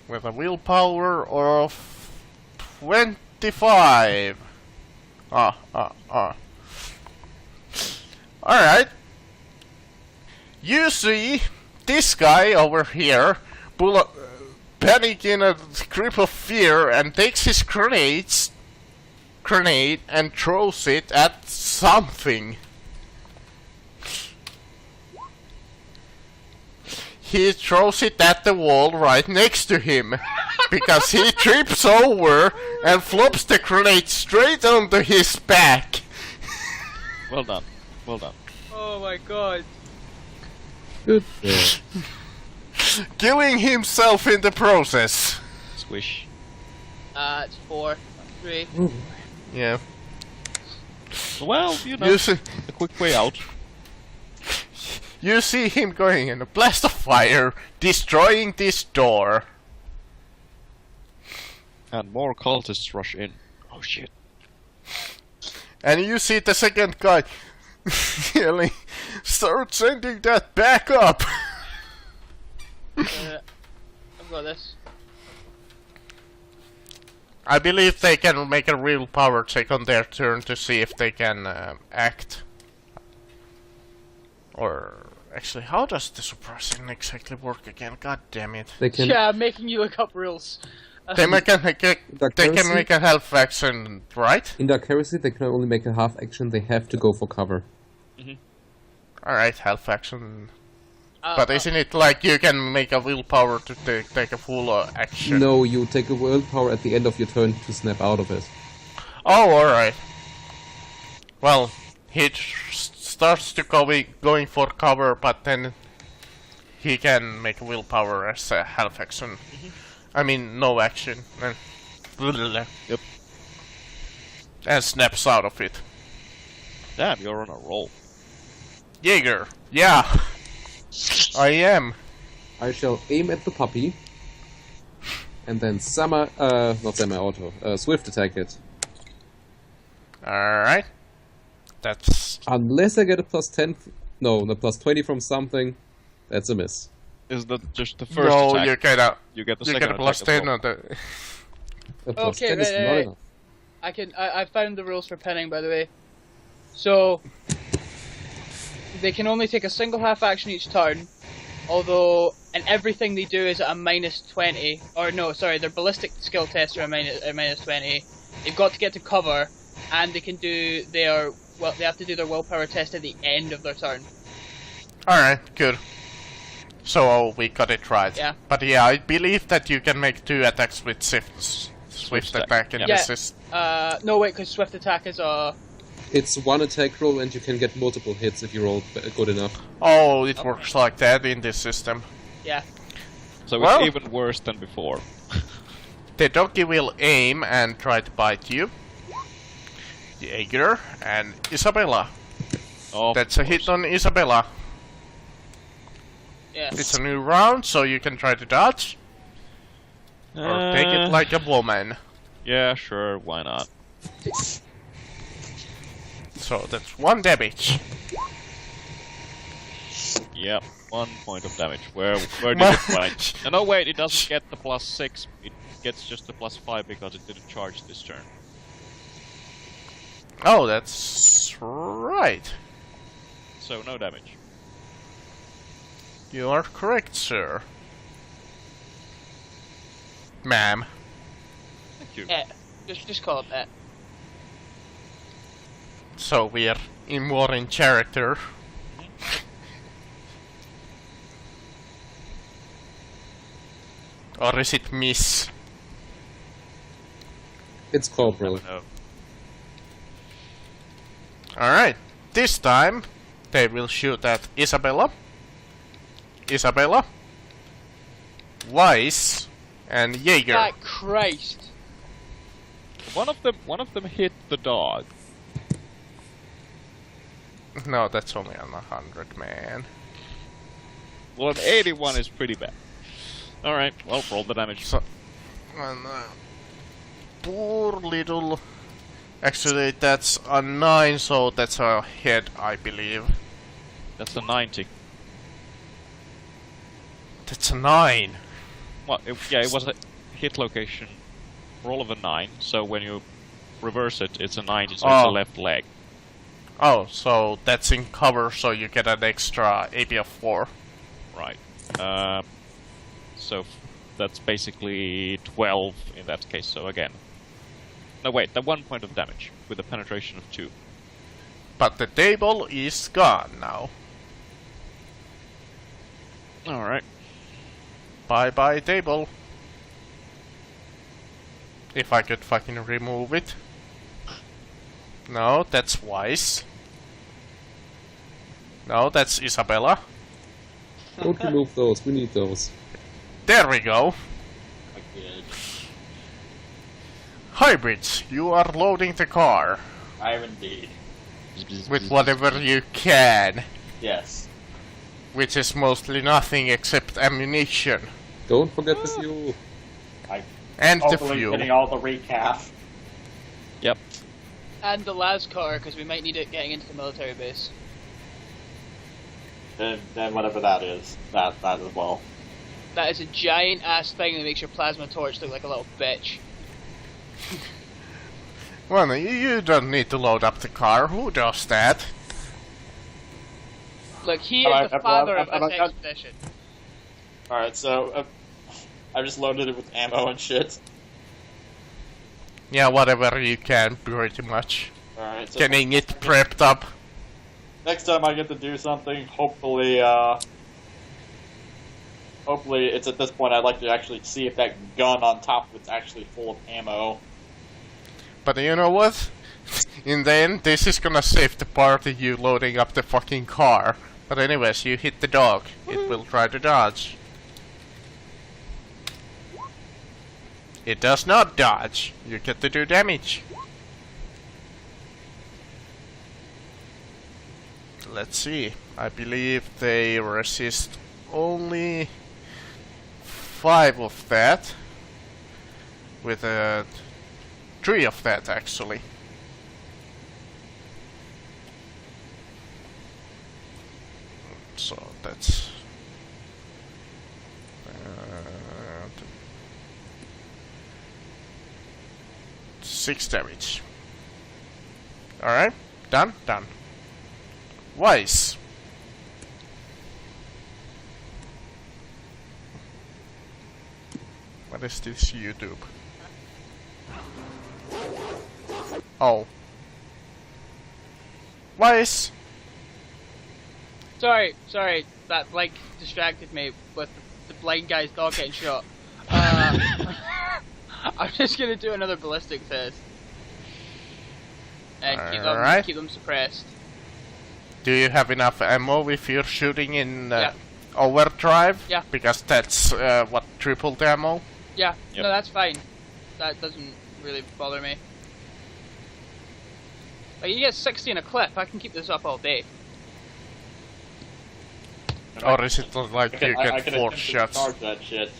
With a willpower of 25. Alright. You see this guy over here panic in a grip of fear and takes his grenade and throws it at something. He throws it at the wall right next to him because he trips over and flops the grenade straight onto his back. Well done. Well done. Oh my god. Good. Killing himself in the process. wish? It's 4, 3. Yeah. Well, you know, You see, a quick way out. you see him going in a blast of fire, destroying this door. And more cultists rush in. Oh shit. And you see the second guy yelling, "Start sending that back up!" I've got this. I believe they can make a real power check on their turn to see if they can act. Or actually, how does the suppressing exactly work again? God damn it! They can. Yeah, I'm making you look up rules. They make a Dark they can Heresy? make a half action, right? In Dark Heresy, they can only make a half action. They have to go for cover. All right, half action. Uh, But isn't it like you can make a willpower to take a full action? No, you take a willpower at the end of your turn to snap out of it. Oh, alright. Well, he starts to going for cover, but then he can make a willpower as a half action. I mean, no action. Yep. And snaps out of it. Damn, you're on a roll. Jaeger, yeah, I am. I shall aim at the puppy, and then not semi-auto, swift attack it. Alright. That's... Unless I get a plus 10, no, the plus 20 from something, that's a miss. Is that just the first no, attack? you get the you second get a plus attack as 10 well. on the... A plus Okay, 10 is right, not right. enough. I found the rules for pinning, by the way. So they can only take a single half action each turn, although and everything they do is at a minus 20. Or no, sorry, their ballistic skill tests are a minus 20. They've got to get to cover, and they can do they have to do their willpower test at the end of their turn. Alright, good. So we got it right. Yeah. But yeah, I believe that you can make 2 attacks with swift attack in yeah. the Yeah. system. No wait, because swift attack is a It's one attack roll, and you can get multiple hits if you roll good enough. Oh, it works like that in this system. yeah. So Well- it's even worse than before. The donkey will aim and try to bite you. Jaeger and Isabella. Of That's a hit course. on Isabella. Yeah. It's a new round, so you can try to dodge. Or take it like a woman. Yeah, sure, why not? So that's 1 damage. Yep, 1 point of damage. Where did it find? No, wait, it doesn't get the plus 6. It gets just the plus 5 because it didn't charge this turn. Oh, that's right. So no damage. You are correct, sir. Ma'am. Thank you. Yeah. Just call it that. So we're more in character. Or is it Miss? It's Corporal. No. Alright, this time they will shoot at Isabella. Isabella. Weiss. And Jaeger. Ah, Christ. One of them hit the dog. No, that's only on 100, man. Well, an 81 is pretty bad. Alright, well, roll the damage. So, and, poor little... Actually, that's a 9, so that's a hit, I believe. That's a 90. That's a 9. Well, it was a hit location roll of a 9, so when you reverse it, it's a 90, so it's a Oh. left leg. Oh, so that's in cover, so you get an extra AP of 4. Right. So that's basically 12 in that case, so again. No, wait, the 1 point of damage with a penetration of 2. But the table is gone now. Alright. Bye-bye table. If I could fucking remove it. No, that's Weiss. No, that's Isabella. Don't remove those, we need those. There we go. Hybrids, you are loading the car I am indeed. with whatever you can, Yes. which is mostly nothing except ammunition Don't forget the fuel. and the Hopefully fuel. getting all the recap. Yep. And the las car, because we might need it getting into the military base. Then whatever that is. That as well. That is a giant ass thing that makes your plasma torch look like a little bitch. Well, you don't need to load up the car. Who does that? Look, he is the father of this expedition. Alright, so I just loaded it with ammo and shit. Yeah, whatever you can, pretty much. Alright, so Getting it prepped up. next time I get to do something, hopefully it's at this point I'd like to actually see if that gun on top of it's actually full of ammo. But you know what? In the end, this is gonna save the party, you loading up the fucking car. But anyways, you hit the dog. It will try to dodge. It does not dodge. You get to do damage. Let's see. I believe they resist only 5 of that. With 3 of that, actually. So that's 6 damage. Alright, done. Wise. What is this YouTube? Oh. Wise. Sorry, that like distracted me with the blind guy's dog getting shot. I'm just gonna do another ballistic test. And Alright. keep them suppressed. Do you have enough ammo if you're shooting in Yeah. overdrive? Yeah. Because that's what, tripled ammo? Yeah, Yep. no, that's fine. That doesn't really bother me. Like, you get 60 in a clip, I can keep this up all day. Or is it like you I get can 4 attempt to shots? charge that shit.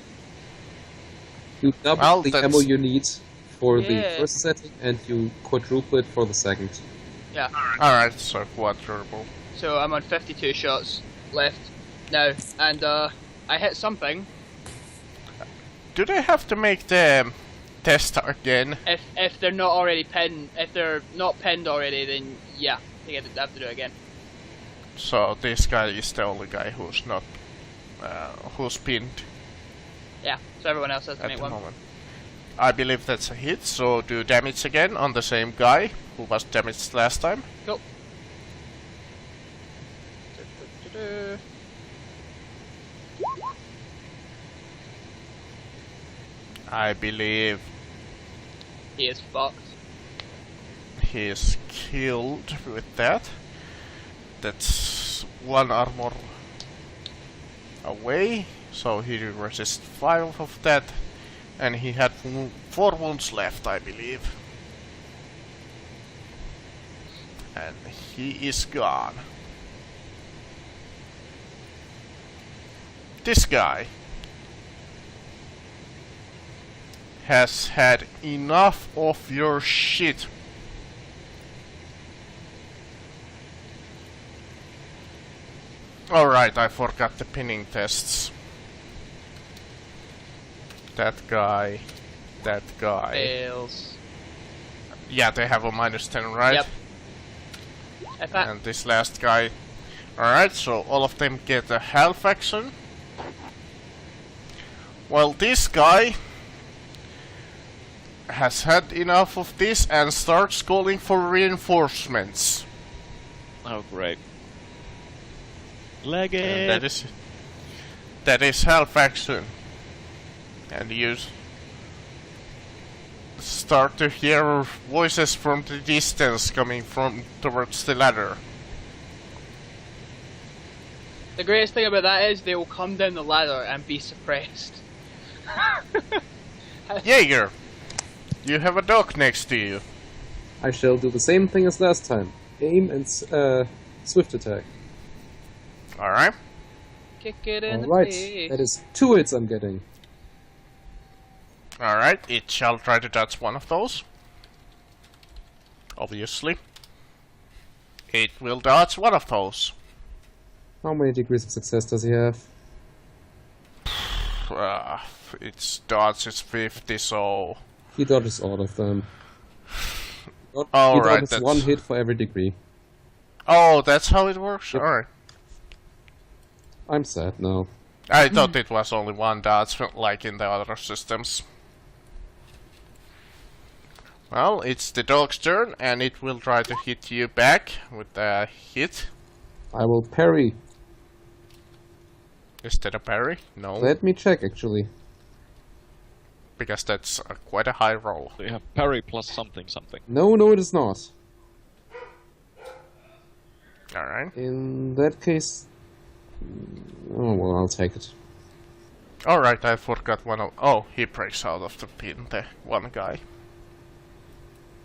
You double Well, the that's- ammo you need for the Yeah. first setting, and you quadruple it for the second. Yeah. Alright, so quadruple. So I'm on 52 shots left now, and I hit something. Do they have to make the test again? If they're not already pinned, if they're not pinned already, then yeah, they have to do it again. So this guy is the only guy who's not, who's pinned Yeah, so everyone else has to at make the one. moment. I believe that's a hit, so do damage again on the same guy who was damaged last time. Cool. I believe He is fucked. he is killed with that. That's 1 armor away, so he resists 5 of that, and he had 4 wounds left, I believe. And he is gone. This guy has had enough of your shit. Alright, I forgot the pinning tests. That guy. Fails. Yeah, they have a -10, right? Yep. If I, And this last guy. Alright, so all of them get a health action. Well, this guy has had enough of this and starts calling for reinforcements. Oh, great. Leg And it! that is health action. And you start to hear voices from the distance coming from towards the ladder. the greatest thing about that is they will come down the ladder and be suppressed. Jaeger! You have a dog next to you. I shall do the same thing as last time. Aim and swift attack. Alright. Kick it in the Alright, face. that is 2 hits I'm getting. Alright, it shall try to dodge one of those. Obviously. It will dodge one of those. How many degrees of success does he have? Its dodge is 50, so... He dodges all of them. He Alright, dodges that's... 1 hit for every degree. Oh, that's how it works? Yep. Alright. I'm sad now. I thought it was only one dodge, like in the other systems. Well, it's the dog's turn, and it will try to hit you back with a hit. I will parry. Is that a parry? No, Let me check, actually. because that's quite a high roll. So you have parry plus something. No, it is not. Alright. In that case... Oh, well, I'll take it. Alright, I forgot one of... Oh, he breaks out of the pin, the one guy.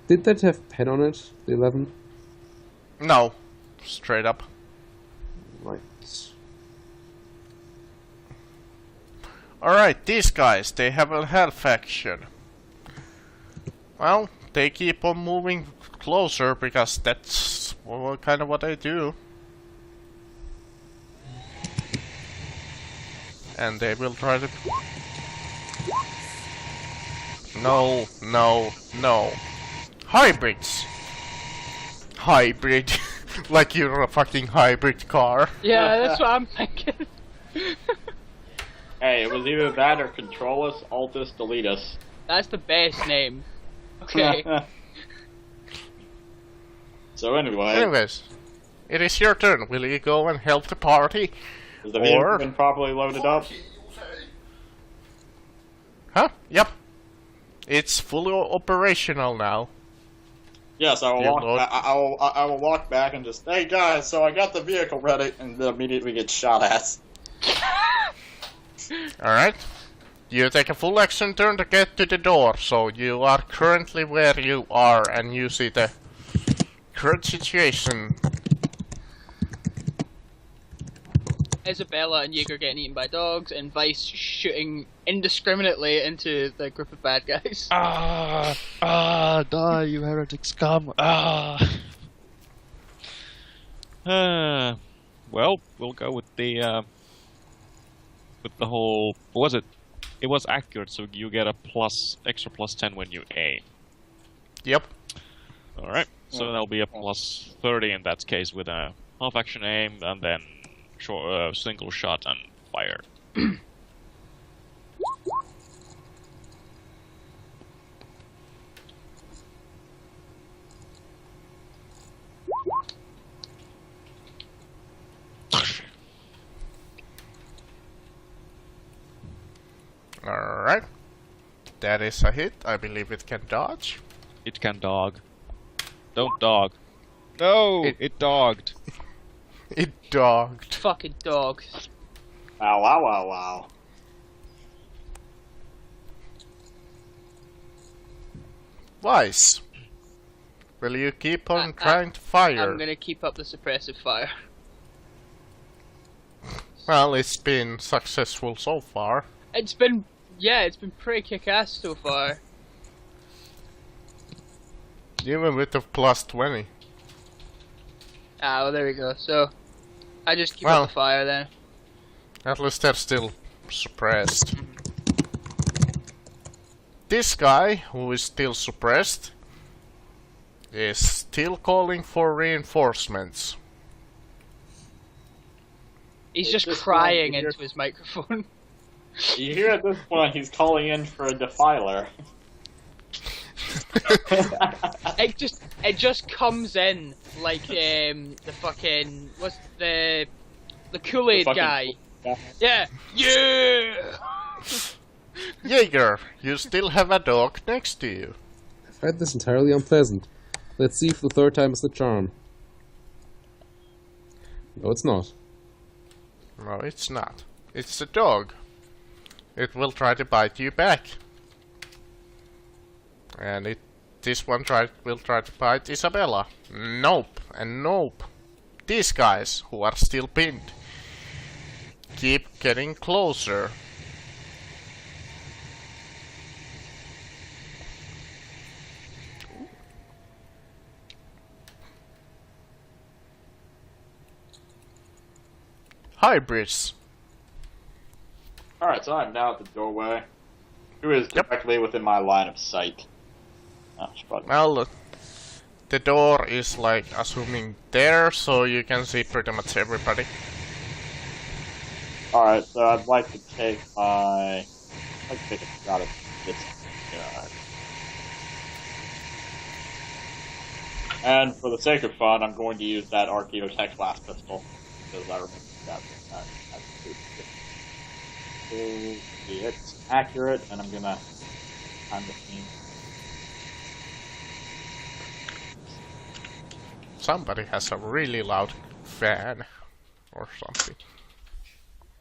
Did that have pen on it, the 11? No, straight up. Right. Alright, these guys, they have a health action. Well, they keep on moving closer because that's kind of what they do. And they will try to... No. Hybrids! Hybrid. Like you're a fucking hybrid car. Yeah, that's what I'm thinking. Hey, it was either that or Control Us, Alt Us, Delete Us. That's the best name. Okay. So anyway, Anyways, it is your turn. Will you go and help the party? has the vehicle or- been properly loaded up? Huh? Yep. It's fully operational now. Yes, I will Dear walk. Lord. I will walk back and just, hey guys, so I got the vehicle ready, and then immediately get shot at. Alright. You take a full action turn to get to the door, so you are currently where you are and you see the current situation. Isabella and Jaeger getting eaten by dogs, and Vice shooting indiscriminately into the group of bad guys. Die, you heretic scum! Well, we'll go with the whole. What was it? It was accurate, so you get a extra plus 10 when you aim. Yep. All right, so that'll be a plus 30 in that case with a half action aim and then single shot and fire. Alright. That is a hit. I believe it can dodge. It can dog. Don't dog. No, it dogged. It dogged. Fucking dog. Wow, wow, wow, wow. Wise. Will you keep on trying to fire? I'm gonna keep up the suppressive fire. Well, it's been successful so far. It's been pretty kick-ass so far. Even with the plus 20. Ah, well, there we go. So, I just keep Well. up the fire then. At least they're still suppressed. This guy, who is still suppressed, is still calling for reinforcements. He's It's just just crying like- into his microphone. You hear at this point he's calling in for a defiler. It just comes in like the fucking what's the Kool-Aid The fucking- guy. Yeah. Jaeger, you still have a dog next to you. I find this entirely unpleasant. Let's see if the third time is the charm. No, it's not. No, it's not. It's a dog. It will try to bite you back. And this one will try to fight Isabella. Nope, and nope. These guys, who are still pinned, keep getting closer. Hybrids. Alright, so I'm now at the doorway. Who is directly within my line of sight? Oh, she probably- Well, the door is like assuming there, so you can see pretty much everybody. Alright, so I'd like to take a shot at this guy. And for the sake of fun, I'm going to use that Archaeotech blast pistol. Because I remember that. It's accurate, and I'm gonna time the scene. Somebody has a really loud fan or something.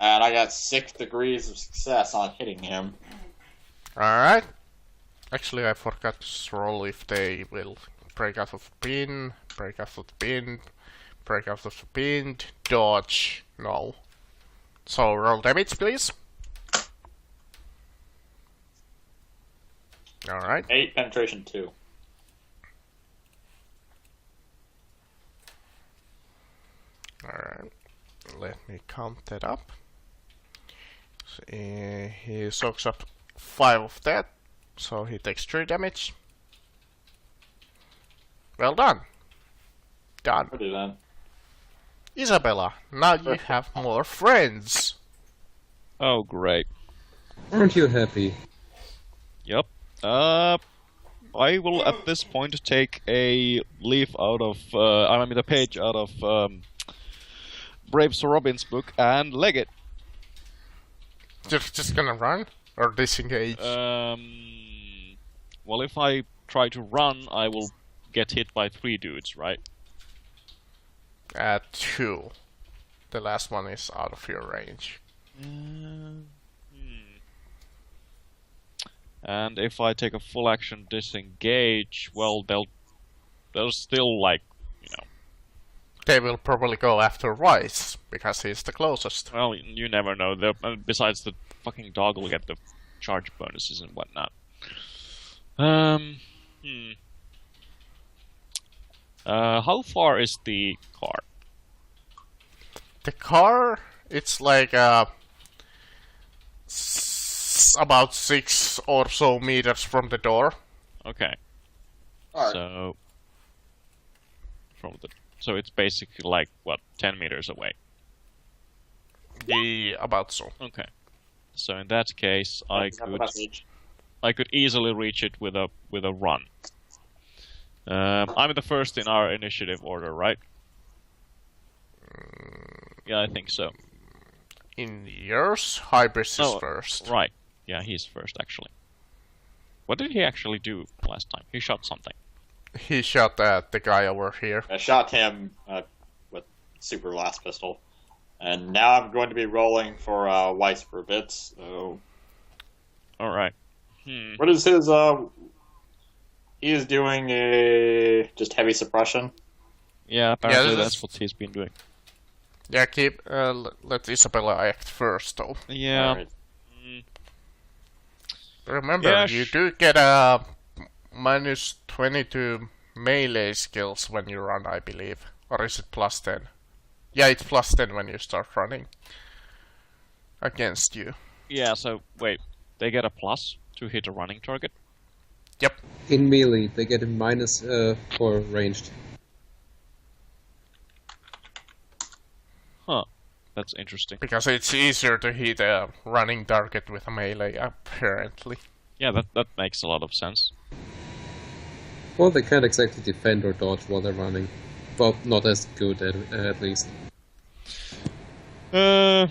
And I got 6 degrees of success on hitting him. Alright. Actually, I forgot to roll if they will break out of the pin, break out of the pin, break out of the pin, dodge. No. So roll damage, please. Alright. 8, penetration 2. Alright. Let me count that up. So, he soaks up 5 of that, so he takes 3 damage. Well done. Done. Pretty then. Isabella, now you have more friends. Oh, great. Aren't you happy? Yep. I will at this point take a leaf out of, a page out of Brave Sir Robin's book and leg it. Just gonna run or disengage? Well, if I try to run, I will get hit by 3 dudes, right? 2. The last one is out of your range. And if I take a full action disengage, well, they'll still, like, you know. They will probably go after Weiss, because he's the closest. Well, you never know. Besides, the fucking dog will get the charge bonuses and whatnot. How far is the car? The car, it's like about 6 or so meters from the door. Okay. Alright. So it's basically like what, 10 meters away. About so. Okay. So in that case, I That's not the message. could easily reach it with a run. I'm the first in our initiative order, right? Yeah, I think so. In yours, Hybris is No, first. Right. Yeah, he's first actually. What did he actually do last time? He shot something. He shot at the guy over here. I shot him with super blast pistol. And now I'm going to be rolling for Weiss for bits. So All right. what is his? He is doing a just heavy suppression. Yeah, apparently this that's is- what he's been doing. Yeah, let Isabella act first, though. Yeah. Alright. Remember, Yeah, you do get a minus 22 melee skills when you run, I believe. Or is it plus 10? Yeah, it's plus 10 when you start running against you. Yeah. So wait, they get a plus to hit a running target. Yep. In melee, they get a minus for ranged. Huh. That's interesting. Because it's easier to hit a running target with a melee, apparently. Yeah, that makes a lot of sense. Well, they can't exactly defend or dodge while they're running. Well, not as good at least. But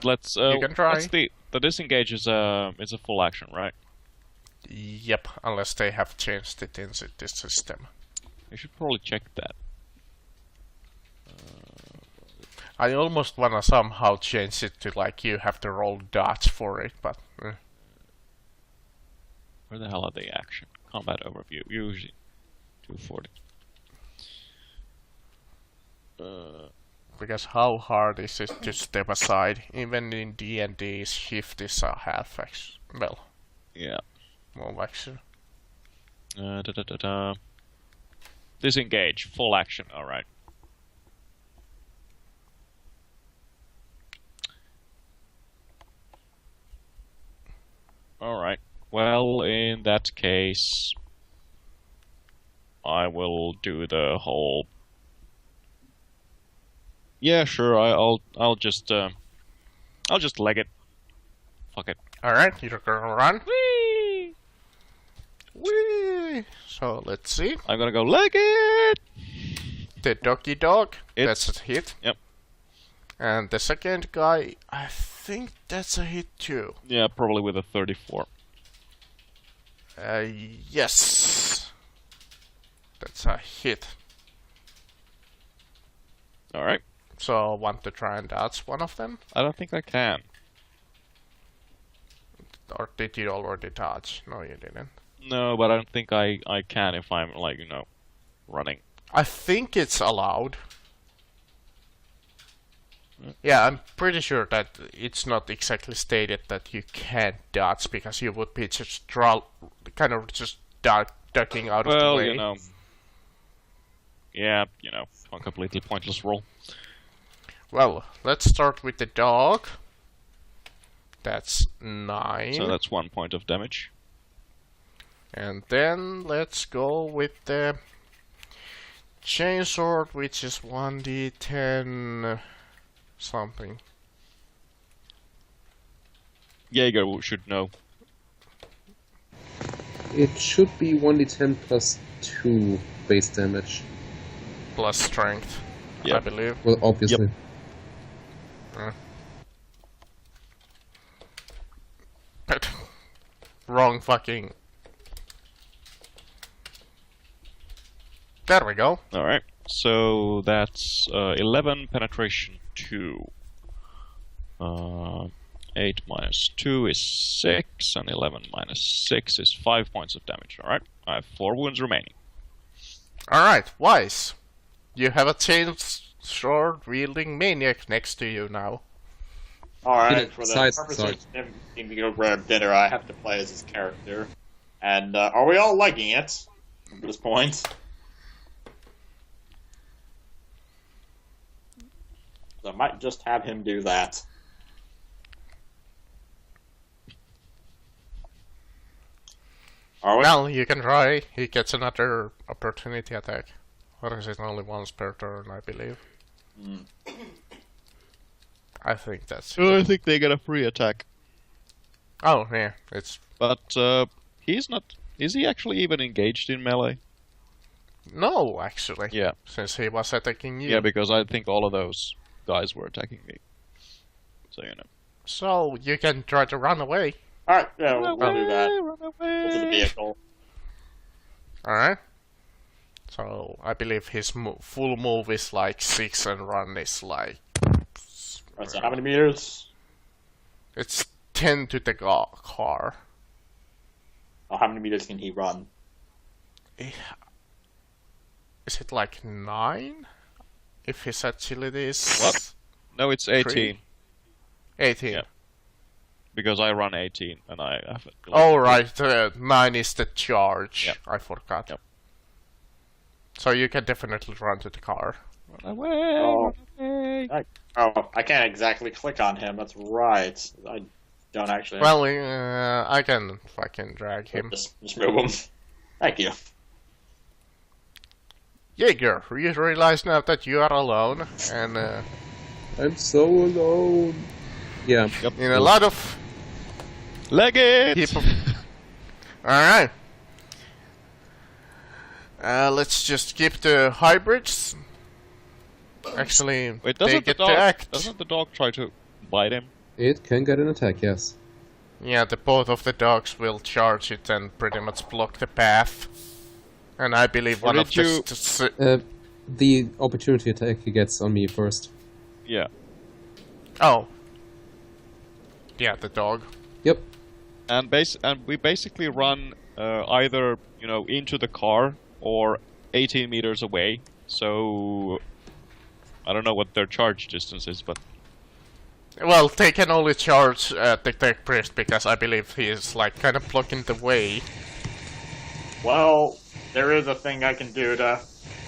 Let's. you can try. The disengage is a full action, right? Yep, unless they have changed it in this system. We should probably check that. I almost wanna somehow change it to like you have to roll dodge for it, but Where the hell are they? Action. Combat overview. Usually 240. Because how hard is it to step aside? Even in D&D, shift is a half action. Well, Yeah. move action. Disengage. Full action. Alright. Alright. Well, in that case, I will do the whole. Yeah, sure. I'll just leg it. Fuck it. Alright, you're gonna run. Whee! Whee! So let's see. I'm gonna go leg it. The doggy dog. It's- That's a hit. Yep. And the second guy, I think that's a hit too. Yeah, probably with a 34. Yes. That's a hit. Alright. So want to try and dodge one of them? I don't think I can. Or did you already dodge? No, you didn't. No, but I don't think I can if I'm, like, running. I think it's allowed. Yeah, I'm pretty sure that it's not exactly stated that you can't dodge because you would be just kind of just ducking out of the Well, way. Yeah, a completely pointless roll. Well, let's start with the dog. That's 9. So that's 1 point of damage. And then let's go with the chainsword, which is 1d10 something. Jaeger should know. It should be 1d10 plus 2 base damage. Plus strength, I Yep. believe. Well, obviously. But wrong fucking. There we go. Alright, so that's 11 penetration 2. 8 minus 2 is 6, and 11 minus 6 is 5 points of damage. Alright, I have 4 wounds remaining. Alright, Wise. You have a chainsword wielding maniac next to you now. Alright, for the Size- purpose sorry. of him needing to go grab dinner, I have to play as his character. And are we all legging it at this point? So I might just have him do that. Are we? Well, you can try. He gets another opportunity attack. Or is it only once per turn, I believe? Mm. I think that's Oh, I think they get a free attack. Oh, yeah, it's... But he's not. Is he actually even engaged in melee? No, actually. Yeah. Since he was attacking you. Yeah, because I think all of those guys were attacking me. So So, you can try to run away. Alright, yeah, we'll do that. Run Go to the away! vehicle. Alright. So, I believe his full move is like 6 and run is like... Right, so how many meters? It's 10 to the car. Oh, how many meters can he run? Is it like 9? If his agility is... What? No, it's 18. 18. Yeah. Because I run 18 and I have it. Oh, right. 9 is the charge. Yep. I forgot. Yep. So you can definitely run to the car. Run away! Oh. Run away! Oh, I can't exactly click on him, that's right. I don't actually have Well, I can fucking drag him. Just move him. Thank you. Jaeger, you realize now that you are alone, and I'm so alone. Yeah. Yep. in a lot of Leg it! people... Alright. Let's just skip the hybrids. Actually, Wait, they doesn't get to act. the dog try to bite him? It can get an attack, yes. Yeah, both of the dogs will charge it and pretty much block the path. And I believe one of did you- the... The opportunity attack he gets on me first. Yeah. Oh. Yeah, the dog. Yep. And we basically run either into the car or 18 meters away. So I don't know what their charge distance is, but Well, they can only charge the tech priest because I believe he is like kind of blocking the way. Well, there is a thing I can do to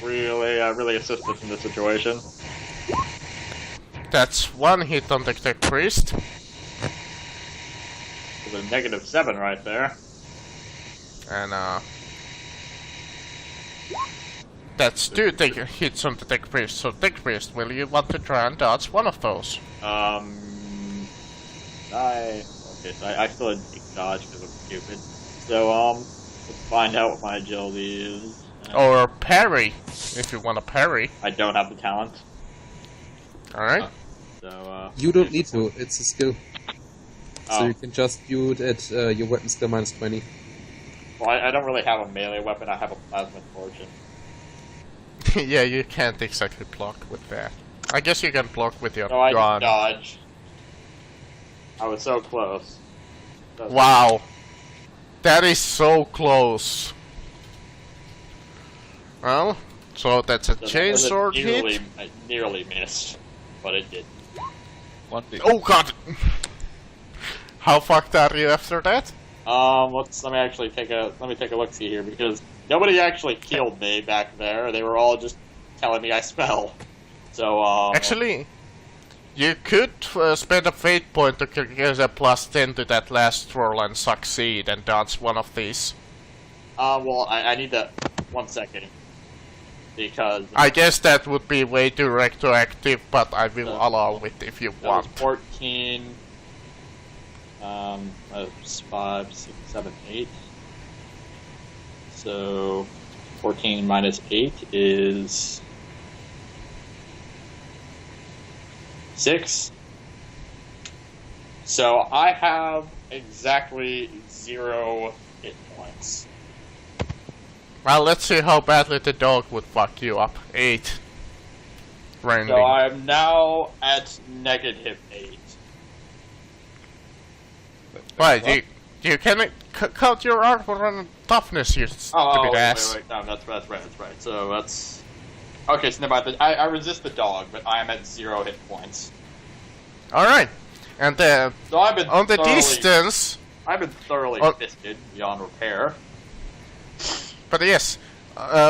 really assist us in this situation. That's one hit on the tech priest. There's a -7 right there. And that's two hits on the tech priest. So tech priest, will you want to try and dodge one of those? Okay, so I still didn't dodge because I'm stupid. So let's find out what my agility is. Or parry, if you want to parry. I don't have the talent. Alright. So You don't need to, it's a skill. oh. So you can just view it at your weapon skill -20. Well, I don't really have a melee weapon. I have a plasma torch. Yeah, you can't exactly block with that. I guess you can block with your No, I gun. can dodge. I was so close. Wow. That is so close. Well, so that's a So that was chainsaw nearly, hit. I nearly missed, but it did. one thing. Oh god! How fucked are you after that? Let me actually take a look see here because nobody actually killed me back there. They were all just telling me I spell. So Actually, you could spend a fate point to get a +10 to that last roll and succeed and dodge one of these. well, I need that 1 second because I guess that would be way too retroactive, but I will allow it if you that was want. 14. That was 5, 6, 7, 8. So 14 minus 8 is 6. So I have exactly 0 hit points. Well, let's see how badly the dog would fuck you up. 8. Rounding. So I'm now at -8. Right, you can count your armor and toughness, you stupid ass. Wait. No, that's right. So that's... Okay, so never mind. I resist the dog, but I am at 0 hit points. Alright, and So I've been on the thoroughly- distance, I've been thoroughly Oh. fisted beyond repair. but yes,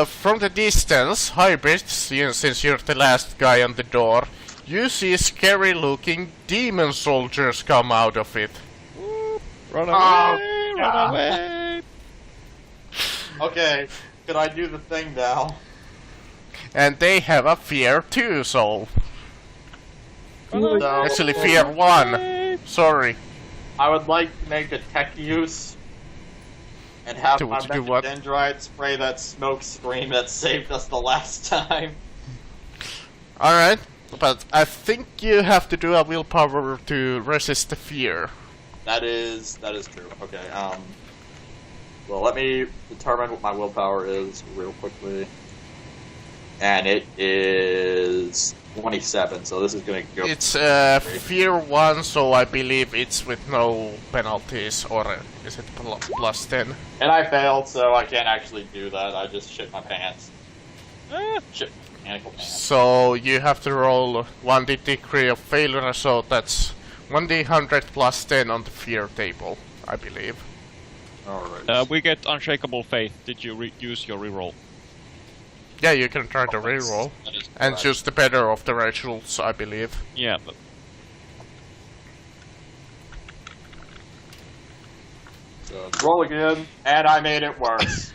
from the distance, Hybrid, since you're the last guy on the door, you see scary looking demon soldiers come out of it. Run Oh, away! God. Run away! Okay, could I do the thing now? And they have a fear too, so... No. Actually, fear 1. Sorry. I would like to make a tech use and have To my do what? dendrite spray that smoke screen that saved us the last time. Alright, but I think you have to do a willpower to resist the fear. That is true. Okay, well, let me determine what my willpower is real quickly. And it is 27, so this is gonna go... It's fear 1, so I believe it's with no penalties, or is it +10? And I failed, so I can't actually do that. I just shit my pants. Shit my mechanical pants. So you have to roll 1d degree of failure, so that's 1d100 +10 on the fear table, I believe. Alright. We get Unshakable Faith. Did you use your reroll? Yeah, you can try to reroll, That is and correct. choose the better of the rituals, I believe. Yeah, but So roll again, and I made it worse.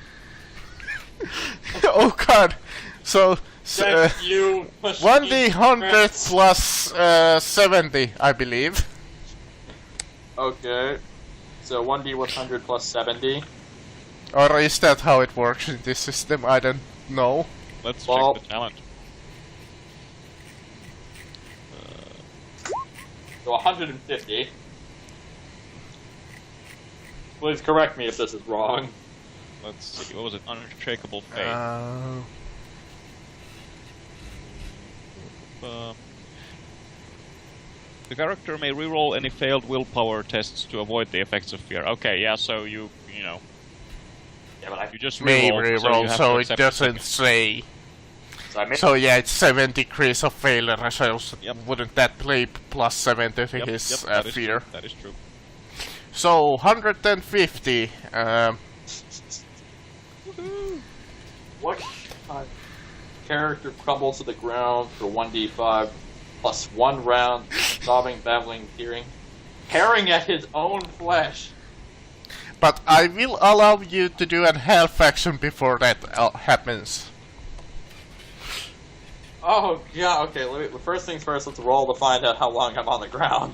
Oh god! So, Thank you, machine 1d100 plus 70, I believe. Okay. So 1d100 plus 70. Or is that how it works in this system? I don't know. let's Well- check the talent. So 150. Please correct me if this is wrong. Let's see. What was it? Unshakable Faith. The character may reroll any failed willpower tests to avoid the effects of fear. Okay, yeah, so you know. Yeah, but You just May reroll, reroll, you have so to it accept the doesn't second. say. So yeah, it's 7 degrees of failure, so Yep. wouldn't that play plus 7 to Yep, his that is fear? true. That is true. So 150. what character crumbles to the ground for 1d5 plus 1 round, sobbing, babbling, tearing at his own flesh. But I will allow you to do an health action before that happens. Oh god, okay, first things first, let's roll to find out how long I'm on the ground.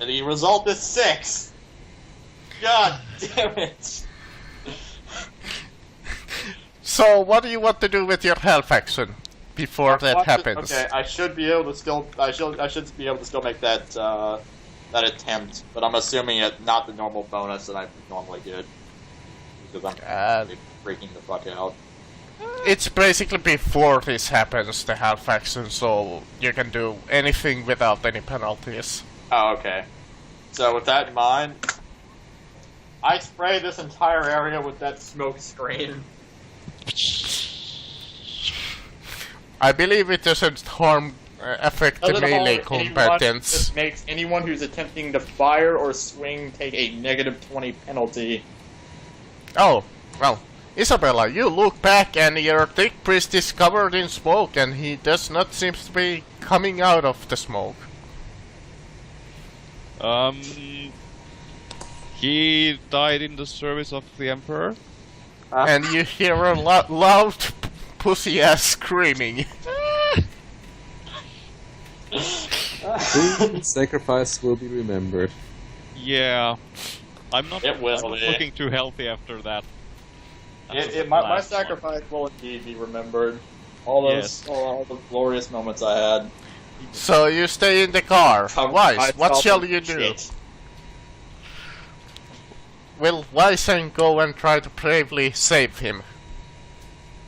And the result is 6! God damn it! So what do you want to do with your health action before that happens? Okay, I should be able to still make that that attempt, but I'm assuming it not the normal bonus that I normally get. Because I'm freaking the fuck out. It's basically before this happens, the health action, so you can do anything without any penalties. Oh, okay. So with that in mind, I spray this entire area with that smoke screen. I believe it doesn't affect the melee combatants. It makes anyone who's attempting to fire or swing take a -20 penalty. Oh, well, Isabella, you look back and your thick priest is covered in smoke and he does not seem to be coming out of the smoke. He died in the service of the Emperor. And you hear a loud pussy-ass screaming. Sacrifice will be remembered. Yeah. I'm not It will be. looking too healthy after that. My Last one. sacrifice will indeed be remembered. All the glorious moments I had. So you stay in the car. Wise, I what felt shall like you do? shit. Will Wysen go and try to bravely save him?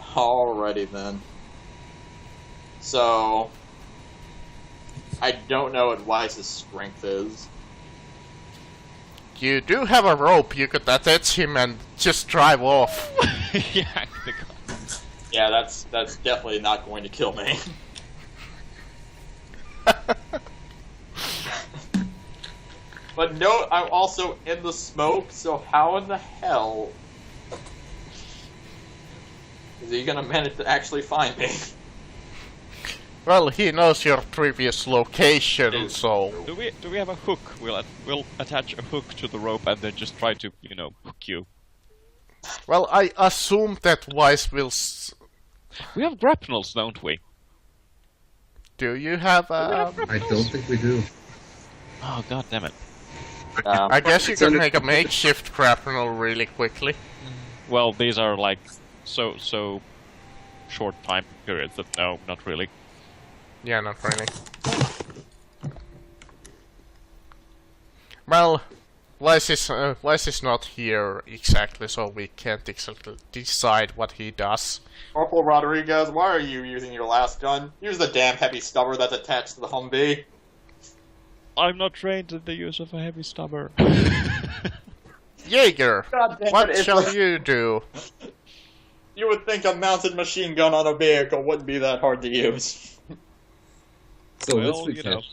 Alrighty then. So, I don't know what Wise's strength is. You do have a rope, you could attach him and just drive off. Yeah, Yeah, that's definitely not going to kill me. But note, I'm also in the smoke, so how in the hell is he gonna manage to actually find me? Well, he knows your previous location, so... Do we have a hook? We'll attach a hook to the rope and then just try to, hook you. Well, I assume that Wise will... We have grapnels, don't we? Do you have I don't think we do. Oh, god damn it. I guess you can make a makeshift grapnel really quickly. Well, these are like so short time periods that no, not really. Yeah, not really. Well, Wise is not here exactly, so we can't exactly decide what he does. Corporal Rodriguez, why are you using your last gun? Use the damn heavy stubber that's attached to the Humvee. I'm not trained in the use of a heavy stubber. Jaeger, God damn what it, shall you do? You would think a mounted machine gun on a vehicle wouldn't be that hard to use. So let's recap.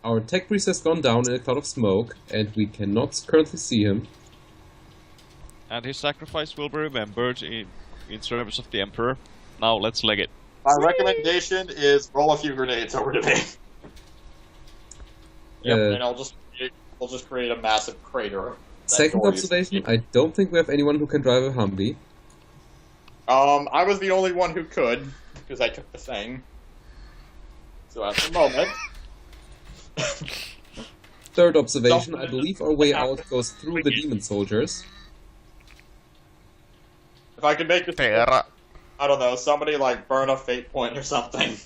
Our tech priest has gone down in a cloud of smoke, and we cannot currently see him. And his sacrifice will be remembered in service of the Emperor. Now let's leg it. My recommendation is roll a few grenades over to me. And we'll just create a massive crater. Second observation, I don't think we have anyone who can drive a Humvee. I was the only one who could, because I took the thing. So at the moment... Third observation, I believe our way out goes through the demon soldiers. If I could make this... Terra. I don't know, somebody like burn a fate point or something.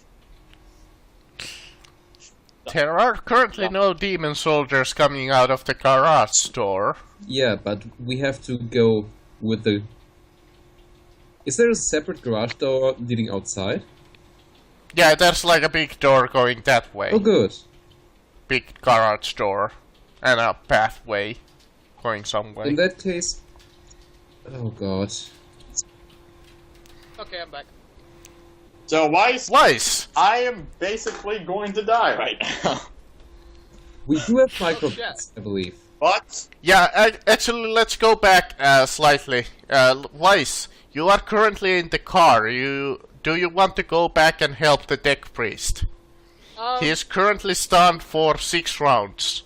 There are currently no demon soldiers coming out of the garage door. Yeah, but we have to go with the... Is there a separate garage door leading outside? Yeah, there's like a big door going that way. Oh, good. Big garage door. And a pathway going some way. In that case... Oh, God. Okay, I'm back. So Weiss, Weiss! I am basically going to die right now. We do have shit. microbeats, I believe. But Yeah, actually, let's go back slightly. Weiss, you are currently in the car. Do you want to go back and help the tech priest? He is currently stunned for 6 rounds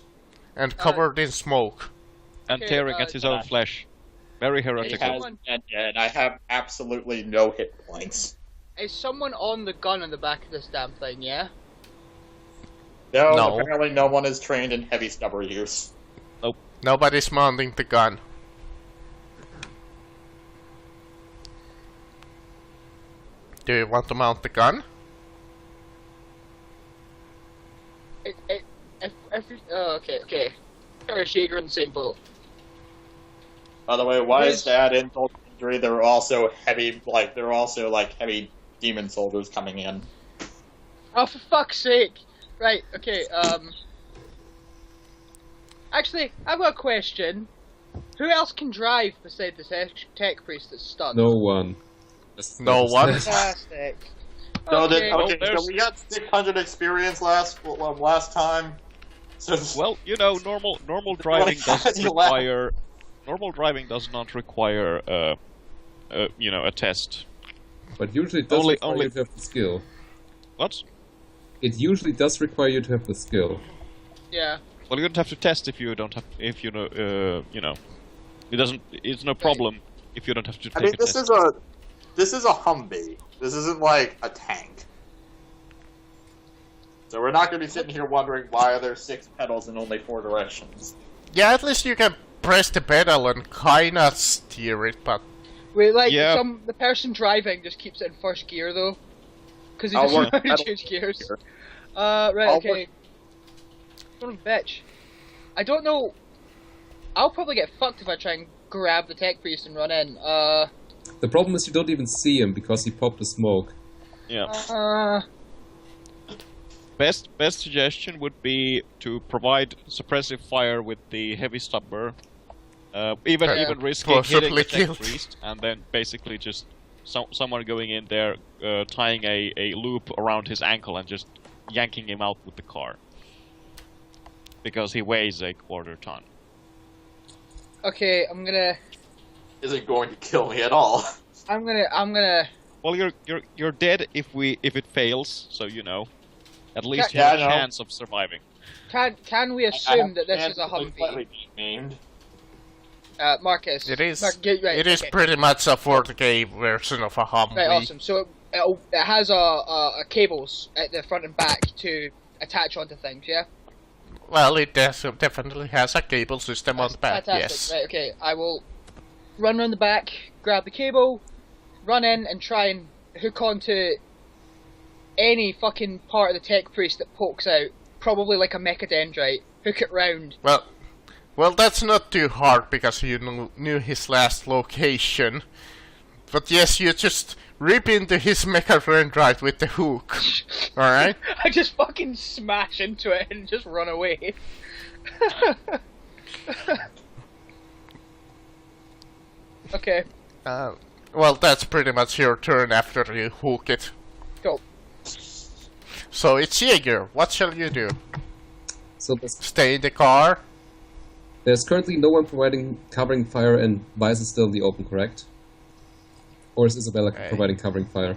and covered in smoke. And Okay, tearing at his own flesh. Very it heretical. has ended. I have absolutely no hit points. Is someone on the gun in the back of this damn thing, yeah? No, No. apparently no one is trained in heavy stubber use. Nobody's mounting the gun. Do you want to mount the gun? Okay. Shaker in the same boat. By the way, why Yes. is to add insult to injury? There are also heavy demon soldiers coming in. Oh, for fuck's sake! Right, okay, Actually, I've got a question. Who else can drive beside the tech priest that's stunned? No one. No one? Fantastic. So, Okay. so we got 600 experience last time. So Well, you know, normal driving doesn't You laugh. require. Normal driving does not require, you know, a test. But usually it does Only- require only- you to have the skill. What? It usually does require you to have the skill. Yeah. Well, you don't have to test if you don't have, if you know, you know, it doesn't. It's no problem if you don't have to take I mean, a test. this is a Humvee. This isn't like a tank. So we're not going to be sitting here wondering why are there 6 pedals and only 4 directions. Yeah, at least you can press the pedal and kinda steer it, but Wait, like, Yeah. the person driving just keeps it in first gear, though? Because he I'll doesn't work know how to pedal change gears. here. Right, I'll okay. Son of a bitch. I don't know... I'll probably get fucked if I try and grab the tech priest and run in. The problem is you don't even see him because he popped the smoke. Yeah. Best suggestion would be to provide suppressive fire with the heavy stubber, even risking hitting Possibly the tech killed. priest, and then basically just someone going in there, tying a loop around his ankle and just yanking him out with the car, because he weighs a quarter ton. Okay, I'm gonna... Isn't going to kill me at all. I'm gonna... Well, you're dead if it fails, so you know. At least you Yeah, have a I know. chance of surviving. Can we assume that this is a Humvee? Named. Marcus. it is. Right, It is okay. pretty much a 40k version of a Humvee. Right, awesome. So it has a cables at the front and back to attach onto things, yeah? Well, it definitely has a cable system on the back. Fantastic. Yes. Right, okay. I will run around the back, grab the cable, run in and try and hook onto any fucking part of the tech priest that pokes out. Probably like a mechadendrite. Hook it round. Well, that's not too hard because you knew his last location. But yes, you just rip into his mechadendrite with the hook. Alright? I just fucking smash into it and just run away. Okay, Well, that's pretty much your turn after you hook it. go. So it's Jaeger. What shall you do? So Stay in the car? there's currently no one providing covering fire, and Vice is still in the open, correct? Or is Isabella providing covering fire?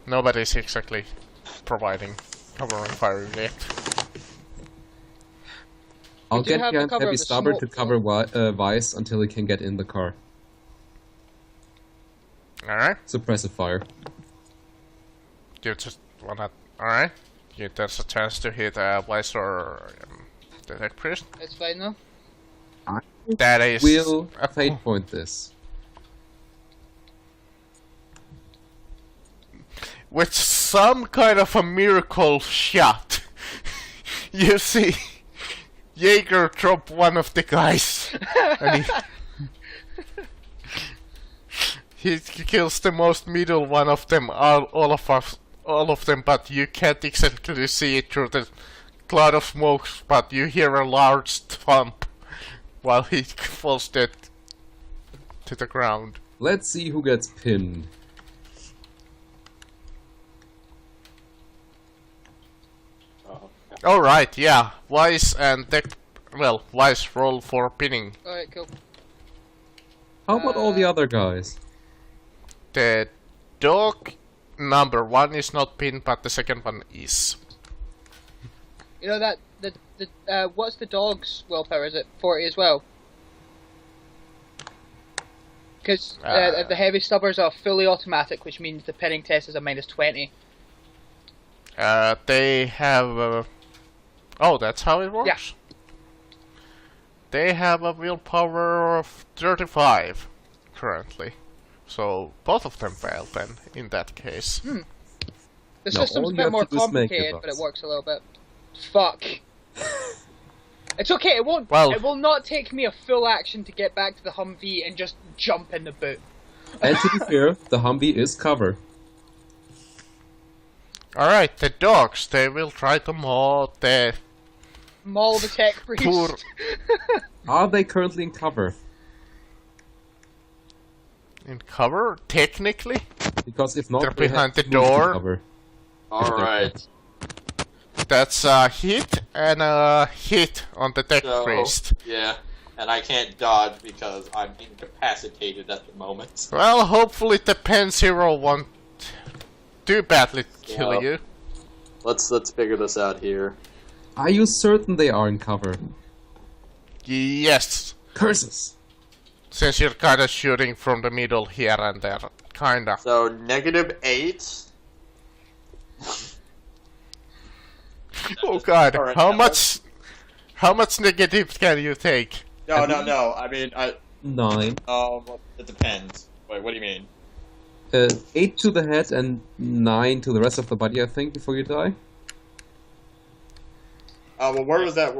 Nobody's exactly providing covering fire yet. I'll do get have the behind cover Heavy of the Stubber smoke, to cover Vice until he can get in the car. Alright? Suppressive fire. You just wanna... Alright? There's a chance to hit Weiss or the tech priest. It's fine though. That is... We'll a fate point this. with some kind of a miracle shot, you see Jaeger drop one of the guys, and he kills the most middle one of them. All all of them, but you can't exactly see it through the cloud of smoke, but you hear a large thump while he falls dead to the ground. Let's see who gets pinned. Alright, yeah. Wise and tech. Well, Wise roll for pinning. Alright, cool. How about all the other guys? The dog number 1 is not pinned, but the second one is. You know that what's the dog's willpower? Is it 40 as well? Because the heavy stubbers are fully automatic, which means the pinning test is a -20. They have. Oh, that's how it works? Yeah. They have a willpower of 35 currently. So both of them fail then, in that case. The No, system's all a you bit have more to do is make complicated, it but it us. works a little bit. Fuck. It's okay, it won't. Well- It will not take me a full action to get back to the Humvee and just jump in the boot. And to be fair, the Humvee is cover. Alright, the dogs, they will try to maul the Maul the tech priest. Poor- Are they currently in cover? in cover, technically. Because if not, They're they have behind to the move to door. cover. Alright. That's a hit and a hit on the tech So, priest. yeah. And I can't dodge because I'm incapacitated at the moment. Well, hopefully the Pen Zero won't too badly kill Yeah. you. Let's figure this out here. Are you certain they are in cover? Yes, Curses! since you're kinda shooting from the middle here and there. Kinda. So -8. Oh god, Alright, how much negative can you take? No. I mean, 9. it depends. Wait, what do you mean? 8 to the head and 9 to the rest of the body, I think, before you die. Well, where was that?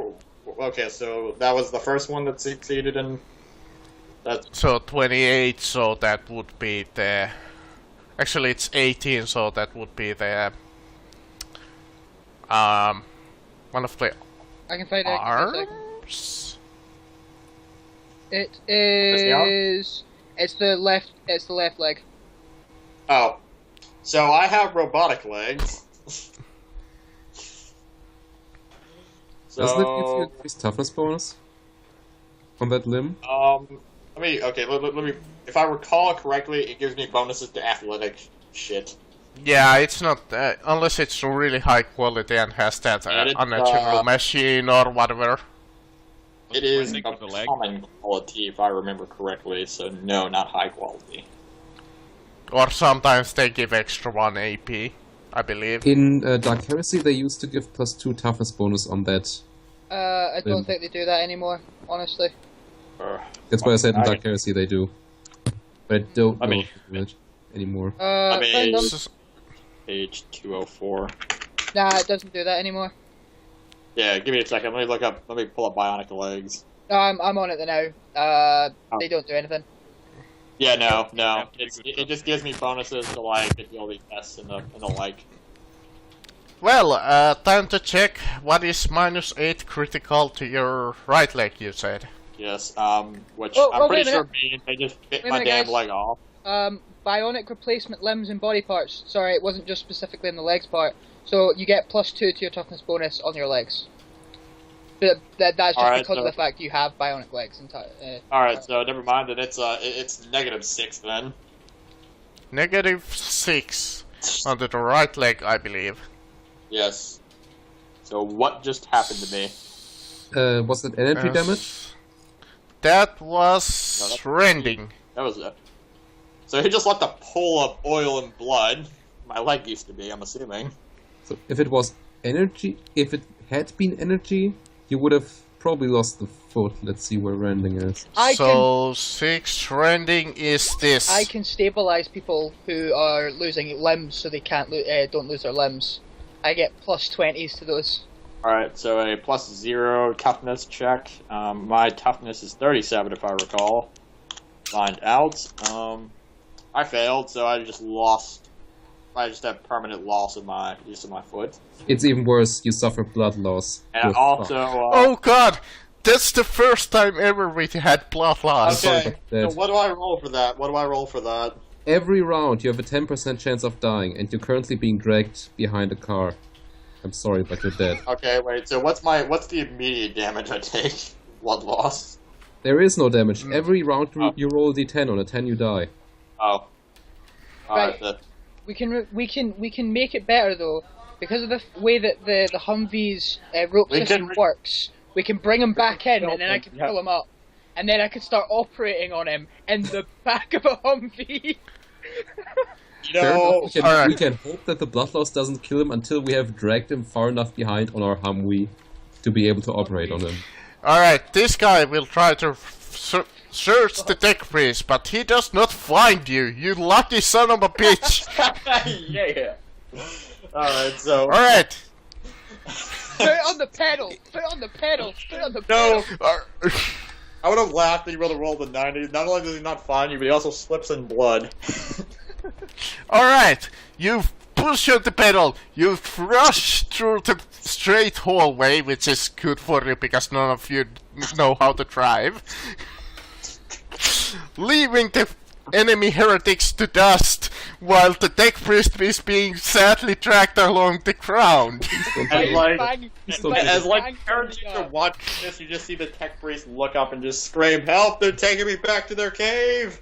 Okay, so that was the first one that succeeded in. That. So 28, so that would be the... Actually it's 18, so that would be the... one of the I can find it. Give me a sec. arms? It the arm? is. It's the left. It's the left leg. Oh, so I have robotic legs. Doesn't it give you So, an increased toughness bonus? On that limb? let me. If I recall correctly, it gives me bonuses to athletic shit. Yeah, it's not... unless it's really high quality and has that And it's, unnatural machine or whatever. It is Link with the of leg. common quality, if I remember correctly. So no, not high quality. Or sometimes they give extra 1 AP, I believe. In Dark Heresy, they used to give +2 toughness bonus on that. I don't think they do that anymore. Honestly. That's why I said in I- Dark Heresy they do. But I don't I know mean- if they do it anymore. I mean, Find them. S- Page 204. Nah, it doesn't do that anymore. Yeah, give me a second. Let me look up. Let me pull up bionic legs. No, I'm on it now. They don't do anything. Yeah, no. Yeah, It just gives me bonuses to like agility tests and the like. Well, time to check. What is -8 critical to your right leg, you said? Yes. Which Oh, I'm wait pretty a sure minute. means they just bit Wait a my minute, damn guys. leg off. Bionic replacement limbs and body parts. Sorry, it wasn't just specifically in the legs part. So you get +2 to your toughness bonus on your legs. But that's just Alright, because so- of the fact you have bionic legs. All right, so never mind that it's -6 then. -6 under the right leg, I believe. Yes. So what just happened to me? Was that energy damage? That was No, that's- rending. That was it. So he just left a pool of oil and blood. My leg used to be, I'm assuming. So if it was energy, if it had been energy, you would have probably lost the foot. Let's see where rending is. So 6 rending is this. I can stabilize people who are losing limbs so they can't don't lose their limbs. I get +20s to those. Alright, so a +0 toughness check. My toughness is 37 if I recall. Find out. I failed, so I just lost. I just have permanent loss of my use of my foot. It's even worse. You suffer blood loss. And You're also, fucked. Oh god! That's the first time ever we had blood loss. sorry okay. about that. So what do I roll for that? What do I roll for that? Every round, you have a 10% chance of dying, and you're currently being dragged behind a car. I'm sorry, but you're dead. Okay, wait. So what's the immediate damage I take? Blood loss. There is no damage. Every round you roll a d10. On a 10, you die. Oh. Alright. Right. We can make it better though, because of the way that the Humvee's rope system works. We can bring him back in, and then I can pull him up, and then I can start operating on him in the back of a Humvee. Fair enough. We can, Alright. we can hope that the blood loss doesn't kill him until we have dragged him far enough behind on our Humvee to be able to operate on him. Alright, this guy will try to search the tech priest, but he does not find you, you lucky son of a bitch! Yeah. Alright, so... Alright! Put it on the pedal! Put it on the pedal! Put it on the No! pedal! I would have laughed that you would have rolled the 90. Not only does he not find you, but he also slips in blood. Alright, you push on the pedal, you rush through the straight hallway, which is good for you because none of you know how to drive. Leaving the enemy heretics to dust, while the tech priest is being sadly dragged along the ground. And like, Bang, Still bang, as like bang, heretics bang. are watching this, you just see the tech priest look up and just scream, "Help! They're taking me back to their cave!"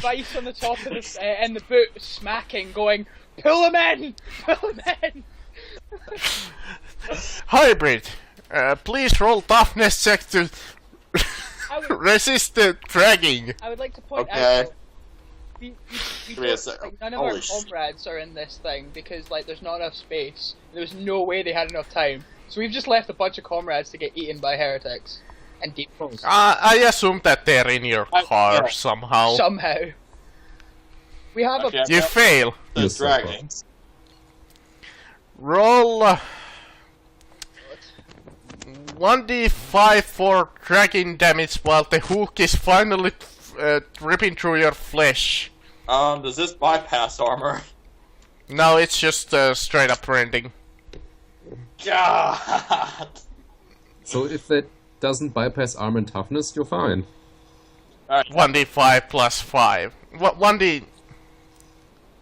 Vice on the top of the in the boot, smacking, going, "Pull him in! Pull him in!" Hybrid, please roll toughness check to I would, resist the dragging. I would like to point Okay. out, we Give me a don't, sec. like, none of Holy our shit. comrades are in this thing because like there's not enough space. There was no way they had enough time, so we've just left a bunch of comrades to get eaten by heretics and deep I assume that they're in your car yeah. somehow. somehow. We have Okay, You fail. the You dragging. Roll 1d5 for dragging damage while the hook is finally ripping through your flesh. Does this bypass armor? No, it's just straight up rending. God! So if that doesn't bypass armor and toughness, you're fine. 1d5 plus 5.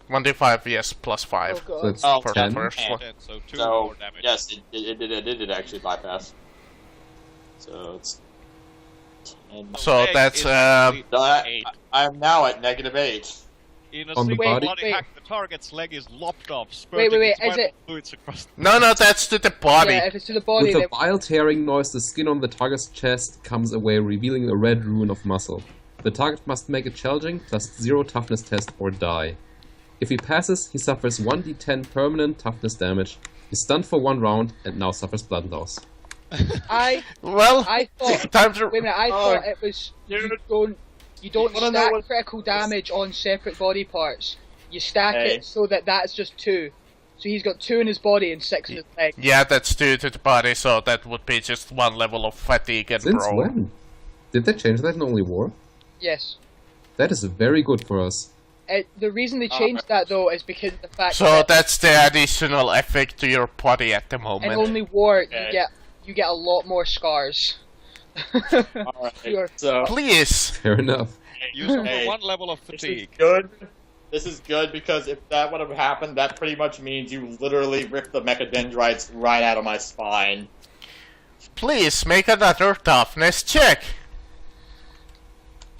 1d5, yes, plus 5. Oh god. So it's Oh, For 10. the first one. So 2 So, more damage. yes, it did actually bypass. So it's... 10. So Leg that's is actually So I 8. am now at -8. In a on the single body? body hack, the target's leg is lopped off, Wait, spurting wait, its is vital it- fluids across the no, that's to the body. Yeah, if it's to the body, With a then vile tearing noise, the skin on the target's chest comes away, revealing a red ruin of muscle. The target must make a challenging +0 toughness test or die. If he passes, he suffers 1d10 permanent toughness damage. He's stunned for 1 round and now suffers blood loss. I Well, thought. time to... Wait a minute, I thought it was you don't You wanna know stack what- critical damage on separate body parts. You stack Hey. it so that that's just 2. So he's got 2 in his body and 6 in his leg. Yeah, that's 2 to the body, so that would be just 1 level of fatigue and Since bro. when? Did they change that in Only War? Yes. That is very good for us. The reason they changed that though is because of the fact So that that's the additional effect to your body at the in moment. Only War Okay. you get a lot more scars. You're- Alright, so... Please! Fair enough. You suffer Hey. 1 level of This is fatigue. good. This is good because if that would have happened, that pretty much means you literally ripped the mechadendrites right out of my spine. Please make another toughness check.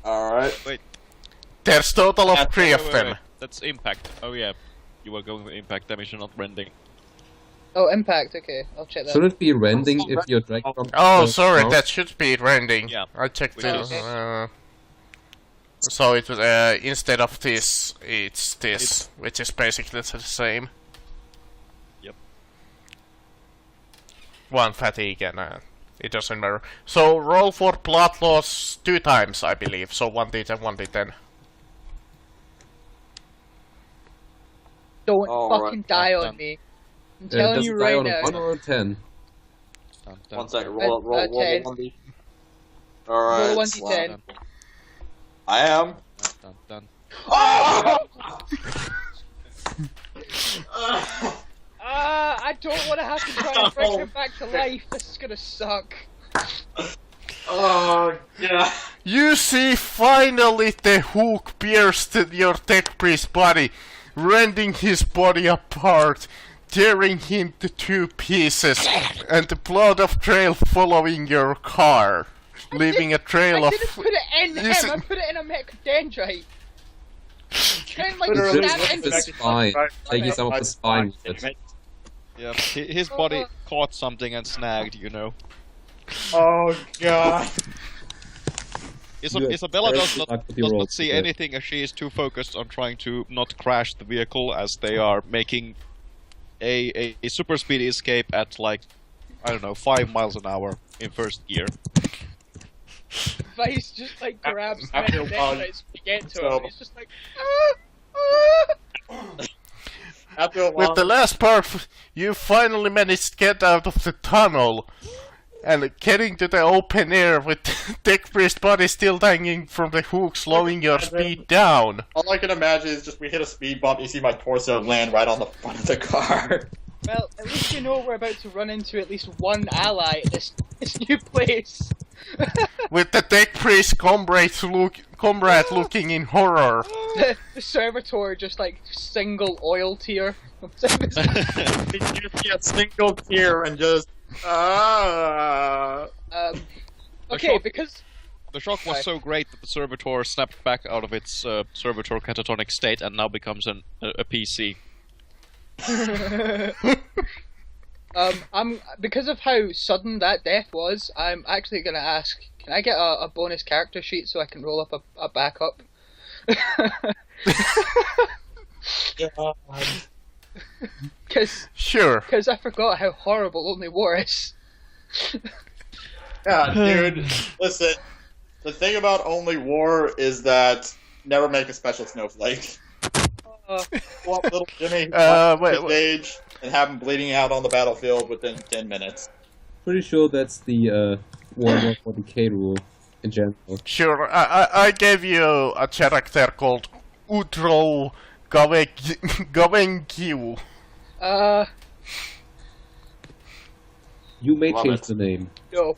Alright. There's total of 3 of Wait, them. wait. That's impact. Oh yeah, you were going with impact damage and not rending. Oh, impact. Okay, I'll check that. Shouldn't it be rending if you're dragged from Oh, the sorry, ground? that should be rending. Yeah. I checked Which this. is- So it was instead of this, it's this, which is basically the same. Yep. 1 fatigue and it doesn't matter. So roll for blood loss 2 times, I believe. So 1d10, 1d10. Don't Alright, fucking die done. on me. I'm Does telling it you die right on a now. 1 or a 10? Dun, dun, 1 second, Uh, roll 10. 1d. Alright. Roll 1d10. dun, I am. dun, dun. Oh! I don't want to have to try and bring him back to life. This is gonna suck. Oh, yeah. You see, finally the hook pierced your tech priest body, rending his body apart, tearing him to 2 pieces, and the blood of trail following your car, leaving a trail I of... didn't put it in him, Listen- I put it in a mechadendrite. Then, like, Literally, stab just into the spine. Take his off the spine with it. Yeah, his body caught something and snagged, you know. Oh, God. Isabella does not Lucky rolls see today. anything as she is too focused on trying to not crash the vehicle as they are making a super speed escape at like, I don't know, 5 miles an hour in first gear. Vice just, like, grabs After a while, mechadendrites to get to so- him. He's just like, ah. After a With while, the last part, you finally managed to get out of the tunnel and getting to the open air with tech priest body still hanging from the hook, slowing your speed down. all I can imagine is just we hit a speed bump, you see my torso land right on the front of the car. Well, at least you know we're about to run into at least one ally at this new place. With the tech priest comrade looking in horror. The servitor just, like, single oil tear. You see a single tear and just Okay, shock- because The shock was so great that the servitor snapped back out of its servitor catatonic state and now becomes a PC. because of how sudden that death was, I'm actually gonna ask, can I get a bonus character sheet so I can roll up a backup? Sure. Because I forgot how horrible Only War is. yeah, dude. Listen, the thing about Only War is that never make a special snowflake. Pull up little Jimmy wait. stage and have him bleeding out on the battlefield within 10 minutes. Pretty sure that's the Warhammer 40k rule in general. Sure, I gave you a character called Utro Gavenkyu. You may Love change it. the name. No.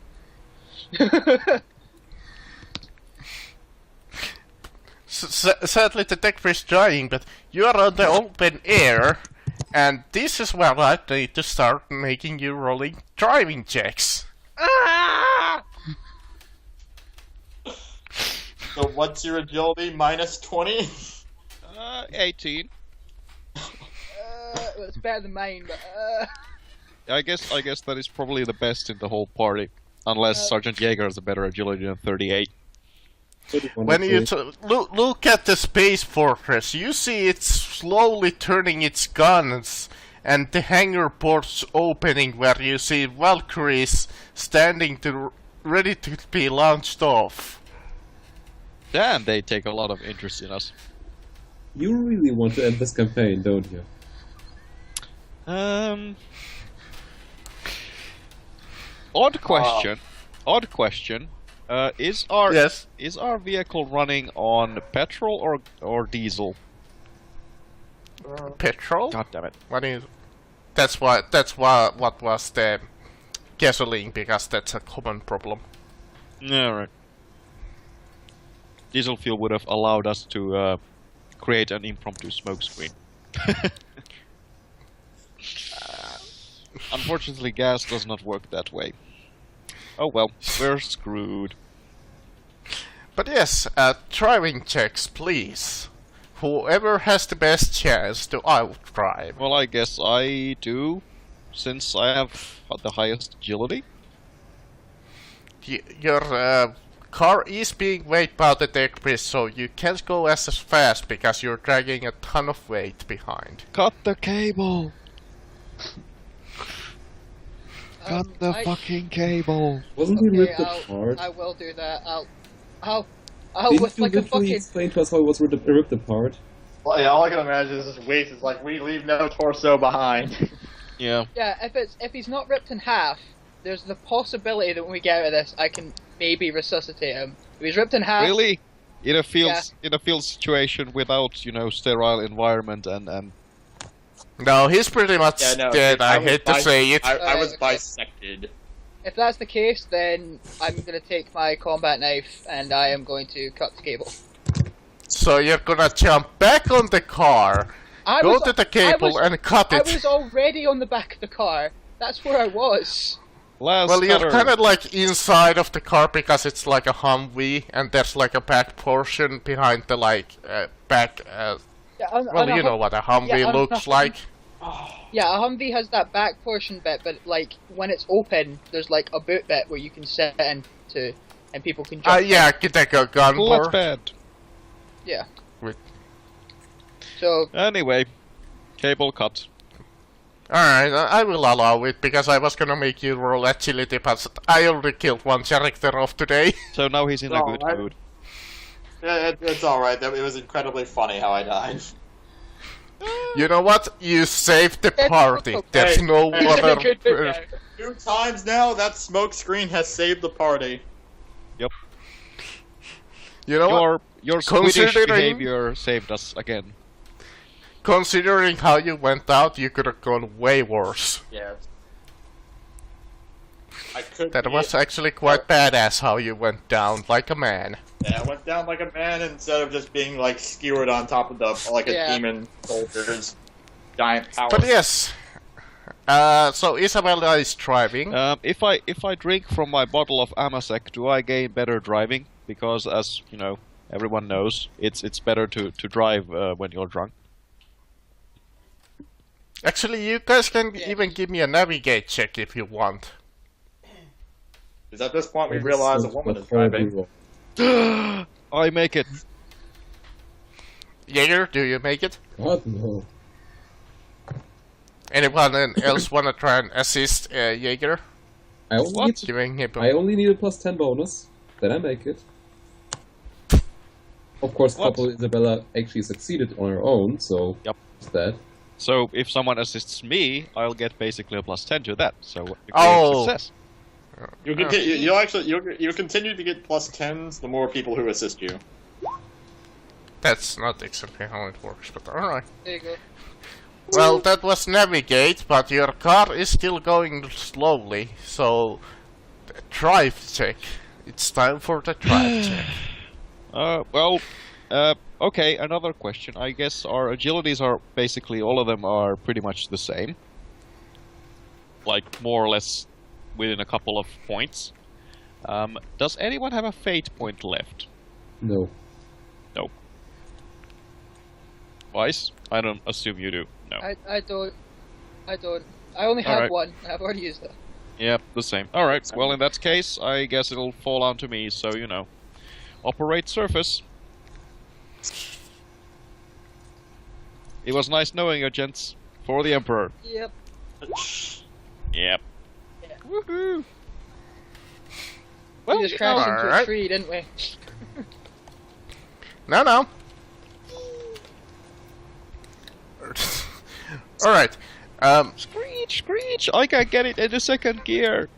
Sadly, the tech priest dying, but you are on the open air, and this is where I need to start making you rolling driving checks. Ah! So what's your agility? Minus 20? 18. Well, it's better than mine, but I guess that is probably the best in the whole party, unless Sergeant Jaeger has a better agility than 38. When you look at the space fortress, you see it's slowly turning its guns, and the hangar ports opening where you see Valkyries standing ready to be launched off. Damn, they take a lot of interest in us. You really want to end this campaign, don't you? Odd question. Odd question. Is our Yes. is our vehicle running on petrol or diesel? Petrol? God damn it! What is? What was the gasoline, because that's a common problem. All right. Diesel fuel would have allowed us to create an impromptu smoke screen. Unfortunately, gas does not work that way. Oh well, we're screwed. But yes, driving checks, please. Whoever has the best chance to outdrive. Well, I guess I do, since I have the highest agility. Your car is being weighed by the tech priest, so you can't go as fast because you're dragging a ton of weight behind. Cut the cable! Cut the I- fucking cable! Wasn't he Okay, ripped apart? I will do that. I'll Didn't with you like a literally fucking. explain to us how it was ripped apart? Well, yeah, all I can imagine is this waste is like, we leave no torso behind. Yeah. Yeah, if he's not ripped in half, there's the possibility that when we get out of this, I can maybe resuscitate him. If he's ripped in half, Really? In a field situation without, sterile environment and No, he's pretty much Yeah, no, dead. I was hate to say it. I was Okay. bisected. If that's the case, then I'm going to take my combat knife and I am going to cut the cable. So you're gonna jump back on the car, go to the cable, and cut I it. was already on the back of the car. That's where I was. Last Well, you're cutter. kind of like inside of the car because it's like a Humvee, and there's like a back portion behind the like back. Yeah, Well, you know what a Humvee looks like. Yeah, a Humvee has that back portion bit, but like when it's open, there's like a boot bit where you can sit into, and people can jump. Yeah, get like a gun Let's port. bed. Yeah. With- So Anyway, cable cut. Alright, I will allow it because I was gonna make you roll agility, but I already killed one character off today. So now he's in a good Alright. mood. Yeah, it's alright. It was incredibly funny how I died. You know what? You saved the It's party. okay. There's no Hey, he's in a other. good mood now. 2 times now, that smoke screen has saved the party. You know what? Your Swedish Considering- behavior saved us again. Considering how you went out, you could have gone way worse. Yes. I could. That was actually quite badass how you went down like a man. Yeah, I went down like a man instead of just being like skewered on top of the like a Yeah. demon soldier's giant power. But yes. So Isabella is driving. If I drink from my bottle of Amasec, do I gain better driving? Because as you know, everyone knows, it's better to drive when you're drunk. Actually, you guys can even give me a navigate check if you want. Because at this point we realize a woman is Horribly driving. wrong. I make it. Jaeger, do you make it? God no. Anyone else wanna try and assist Jaeger? I only, need to, Giving him I only need a +10 bonus. Then I make it. Of course, What? couple Isabella actually succeeded on her own, so Yep. it's that. So if someone assists me, I'll get basically a +10 to that. So a Oh. success. You continue. You'll actually you'll continue to get +10s the more people who assist you. That's not exactly how it works, but alright. There you go. Well, that was navigate, but your car is still going slowly, so drive check. It's time for the drive check. Okay, another question. I guess our agilities are basically, all of them are pretty much the same. Like, more or less within a couple of points. Does anyone have a fate point left? No. No. Vice? I don't assume you do. No. I don't. I only have Alright. one. I've already used it. Yep, the same. Alright, well in that case, I guess it'll fall onto me, so you know. Operate surface. It was nice knowing you, gents. For the Emperor. Yep. Yep. Yeah. Woohoo! We just crashed into a alright. tree, didn't we? No. Alright. Screech, screech! I can get it in the second gear.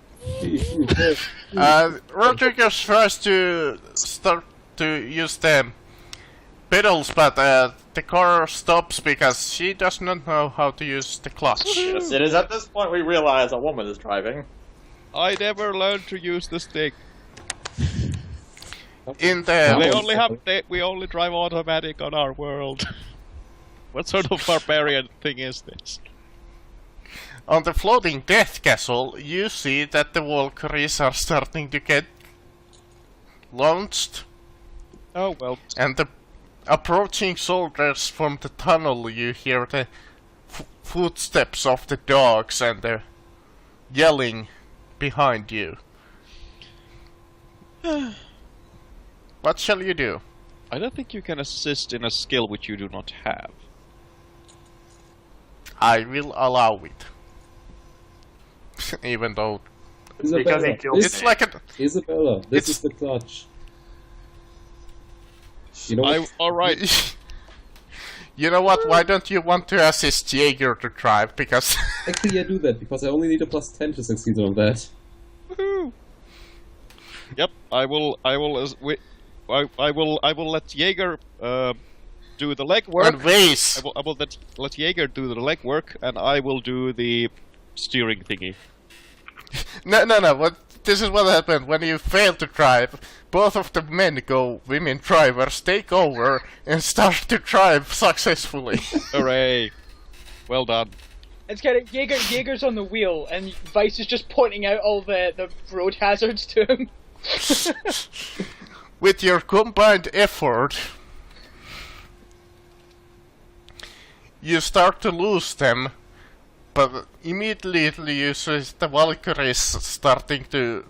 Rodriguez tries to start to use the pedals, but the car stops because she does not know how to use the clutch. Yes, it is at this point we realize a woman is driving. I never learned to use the stick. In the We only drive automatic on our world. What sort of barbarian thing is this? on the floating death castle, you see that the Valkyries are starting to get launched, Oh well. and the approaching soldiers from the tunnel. You hear the footsteps of the dogs and the yelling behind you. What shall you do? I don't think you can assist in a skill which you do not have. I will allow it. Even though Because he killed it's like a Isabella, this It's- is the clutch. You know what? Alright. You know what? Why don't you want to assist Jaeger to drive? Because Actually, I do that because I only need a +10 to succeed on that. Woohoo! Yep, I will let Jaeger do the legwork. And Vase. I will let Jaeger do the legwork, and I will do the steering thingy. No. This is what happened when you fail to drive. Both of the men women drivers take over and start to drive successfully. Hooray! Well done. It's kind of Jaeger's on the wheel, and Vice is just pointing out all the road hazards to him. With your combined effort, you start to lose them, but immediately you see the Valkyries starting to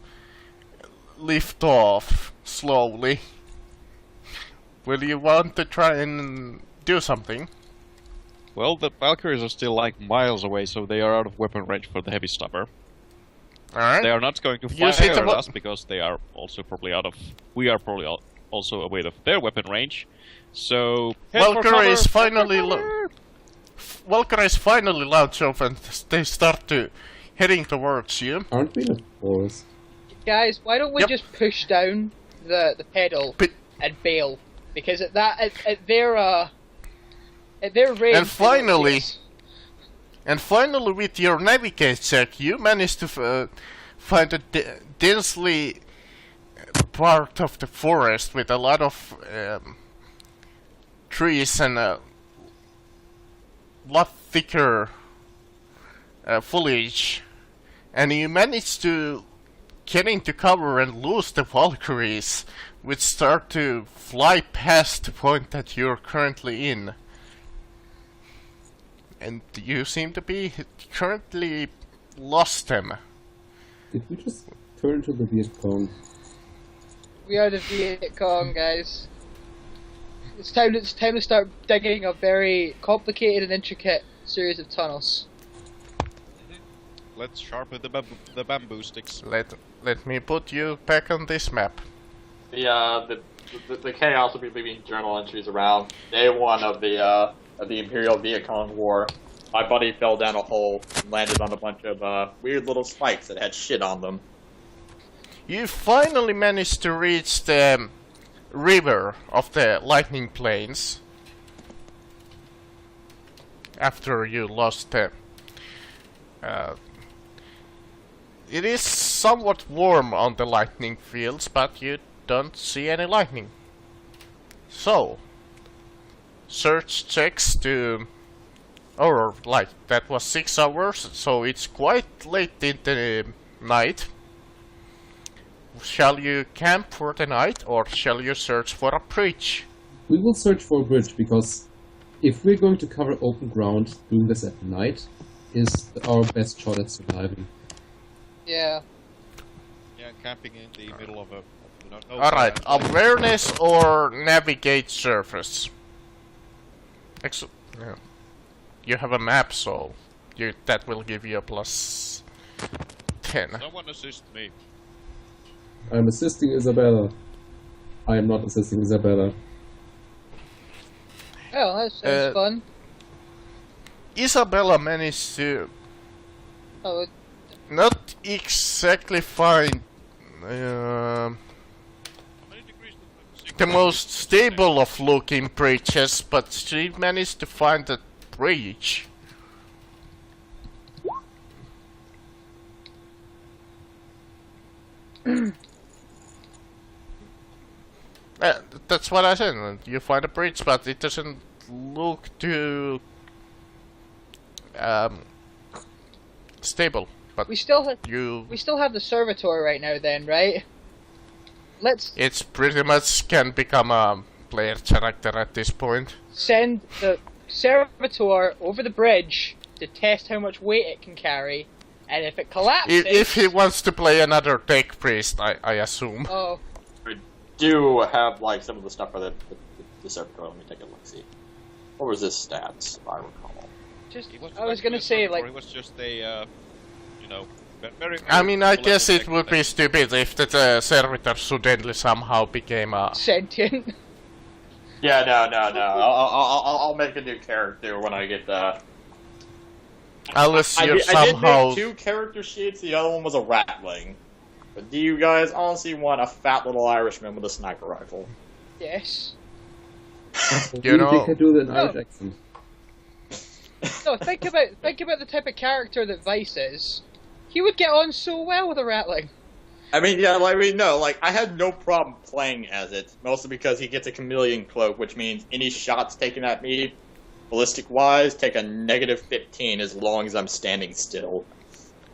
lift off slowly. Will you want to try and do something? Well, the Valkyries are still like miles away, so they are out of weapon range for the heavy stubber. Alright. They are not going to You see fire the at us because they are also probably out of. We are probably also away of their weapon range. So Valkyries finally launch off and they start to heading towards you. Aren't we in a forest? Guys, why don't we Yep. just push down the pedal But- and bail? Because at their range. And finally, yes. with your navigate check, you manage to find a densely part of the forest with a lot of trees and a lot thicker foliage, and you manage to get into cover and lose the Valkyries, which start to fly past the point that you're currently in. And you seem to be currently lost them. Did we just turn to the Viet Cong? We are the Viet Cong, guys. It's time to start digging a very complicated and intricate series of tunnels. let's sharpen the bamboo sticks. Let me put you back on this map. The chaos will be leaving journal entries around. Day one of the Imperial Viet Cong War. My buddy fell down a hole and landed on a bunch of weird little spikes that had shit on them. You finally managed to reach the river of the lightning plains after you lost the. It is somewhat warm on the lightning fields, but you don't see any lightning. So, search checks to. Or, like, that was 6 hours, so it's quite late in the night. Shall you camp for the night, or shall you search for a bridge? We will search for a bridge, because if we're going to cover open ground, doing this at night is our best shot at surviving. Yeah. Yeah, camping in the middle of a. Alright, awareness or navigate surface? Yeah. You have a map, so that will give you a plus 10. Someone assist me. I'm assisting Isabella. I am not assisting Isabella. Oh, that sounds fun. Isabella managed to Oh, not exactly find the most stable of looking bridges, but she managed to find a bridge. That's what I said. You find a bridge, but it doesn't look too stable. But we still have the servitor right now, then, right? It's pretty much can become a player character at this point. Send the servitor over the bridge to test how much weight it can carry, and if it collapses... If he wants to play another tech priest, I assume. Oh. We do have like some of the stuff for the servitor. Let me take a look. See, what was his stats? If I recall. I was gonna say like. He was just a, very. I mean, I guess it would be stupid if the servitor suddenly somehow became a sentient. Yeah, no. I'll make a new character when I get Unless you I somehow. did make 2 character sheets. The other one was a ratling. But do you guys honestly want a fat little Irishman with a sniper rifle? Yes. You know- They can do the No. Irish accent. No, think about the type of character that Vice is. He would get on so well with a Ratling. I mean, yeah, no, I had no problem playing as it, mostly because he gets a chameleon cloak, which means any shots taken at me, ballistic-wise, take a negative 15 as long as I'm standing still.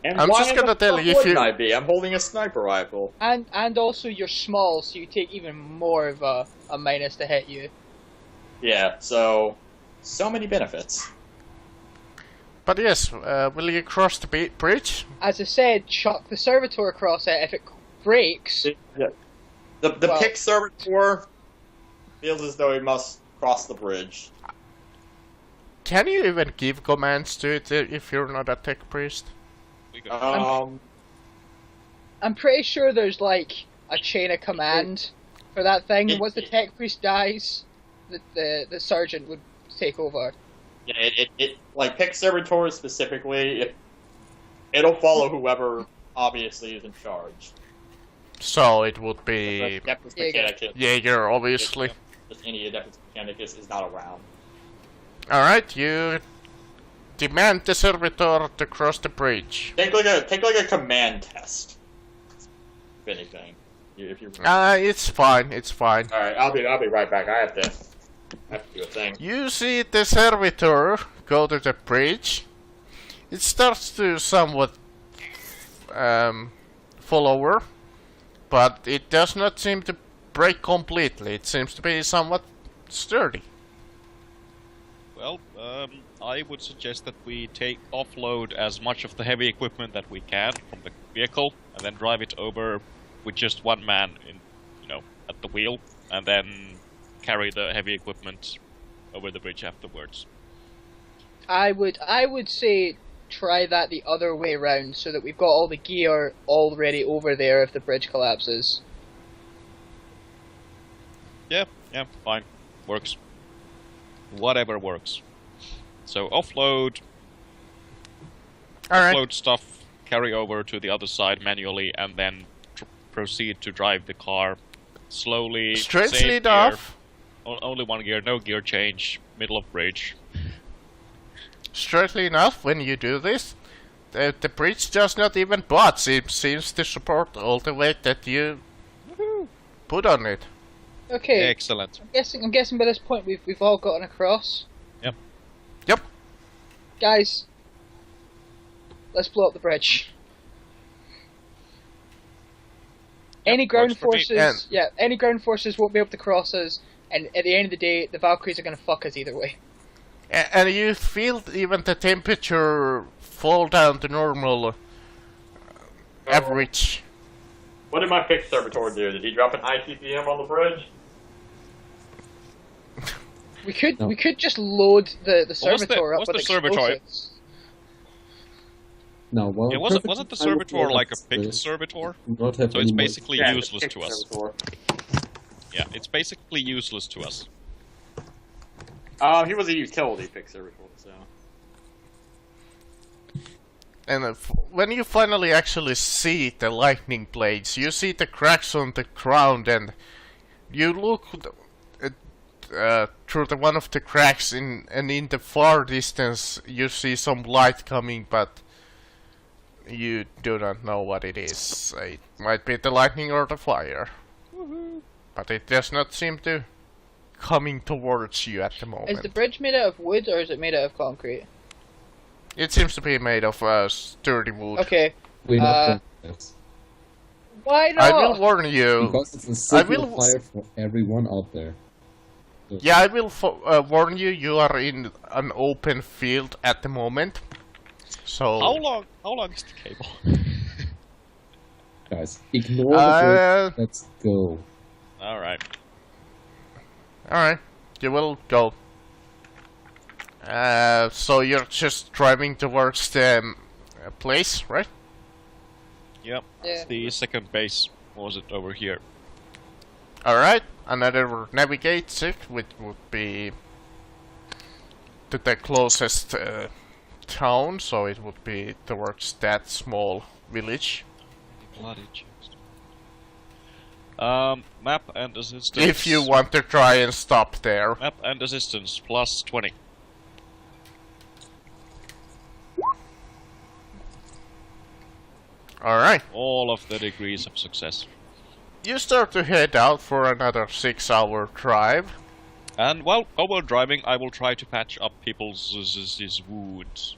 And I'm why just in the gonna tell fuck you, if wouldn't you- I be? I'm holding a sniper rifle. And also you're small, so you take even more of a minus to hit you. Yeah, so many benefits. But yes, will you cross the bridge? As I said, chuck the servitor across it. If it breaks, The Well- pick servitor feels as though he must cross the bridge. Can you even give commands to it if you're not a tech priest? We got I'm pretty sure there's like a chain of command for that thing. And once the tech priest dies, the sergeant would take over. Yeah, it like pick servitor specifically, it'll follow whoever obviously is in charge. So it would be Adeptus Jaeger. Mechanicus, Jaeger, obviously. just any Adeptus Mechanicus is not around. Alright, you demand the servitor to cross the bridge. Take like a command test. If anything, if you. It's fine, it's fine. All right, I'll be right back. I have to do a thing. You see the servitor go to the bridge. It starts to somewhat fall over, but it does not seem to break completely. It seems to be somewhat sturdy. Well, I would suggest that we offload as much of the heavy equipment that we can from the vehicle, and then drive it over with just one man at the wheel, and then carry the heavy equipment over the bridge afterwards. I would say try that the other way round, so that we've got all the gear already over there if the bridge collapses. Yeah, fine. Works. Whatever works. So offload Alright, stuff, carry over to the other side manually, and then proceed to drive the car slowly. strangely same enough, gear, only one gear, no gear change, middle of bridge. strangely enough, when you do this, the bridge does not even budge. It seems to support all the weight that you put on it. Okay. Excellent. I'm guessing by this point we've all gotten across. Yep. Yep. Guys, let's blow up the bridge. Any ground works for me. forces, any ground forces won't be able to cross us, and at the end of the day, the Valkyries are gonna fuck us either way. And you feel even the temperature fall down to normal average. What did my pick servitor do? Did he drop an ICBM on the bridge? We could just load the What's servitor up what's with the servitor? explosives. Now, well, Yeah, wasn't the servitor like a picked servitor? Not have So any it's more- basically Yeah, useless pick to us. servitor. Yeah, it's basically useless to us. He was a utility pick servitor, so. And when you finally actually see the lightning blades, you see the cracks on the ground, and you look through one of the cracks, and in the far distance you see some light coming, but you do not know what it is. It might be the lightning or the fire. But it does not seem to coming towards you at the moment. Is the bridge made out of wood or is it made out of concrete? It seems to be made of sturdy wood. Okay. We're not doing this. Why not? I will warn you. Because it's a signal will- fire for everyone out there. Yeah, I will warn you. You are in an open field at the moment. So. How long is the cable? Guys, ignore the bridge. Let's go. Alright. Alright, you will go. So you're just driving towards the place, right? Yep. Yeah. It's the second base. What was it over here? Alright, another navigate check, which would be to the closest town, so it would be towards that small village. Bloody chest. Map and assistance. If you want to try and stop there. Map and assistance plus 20. Alright. All of the degrees of success. You start to head out for another 6-hour drive. And while driving, I will try to patch up people's wounds.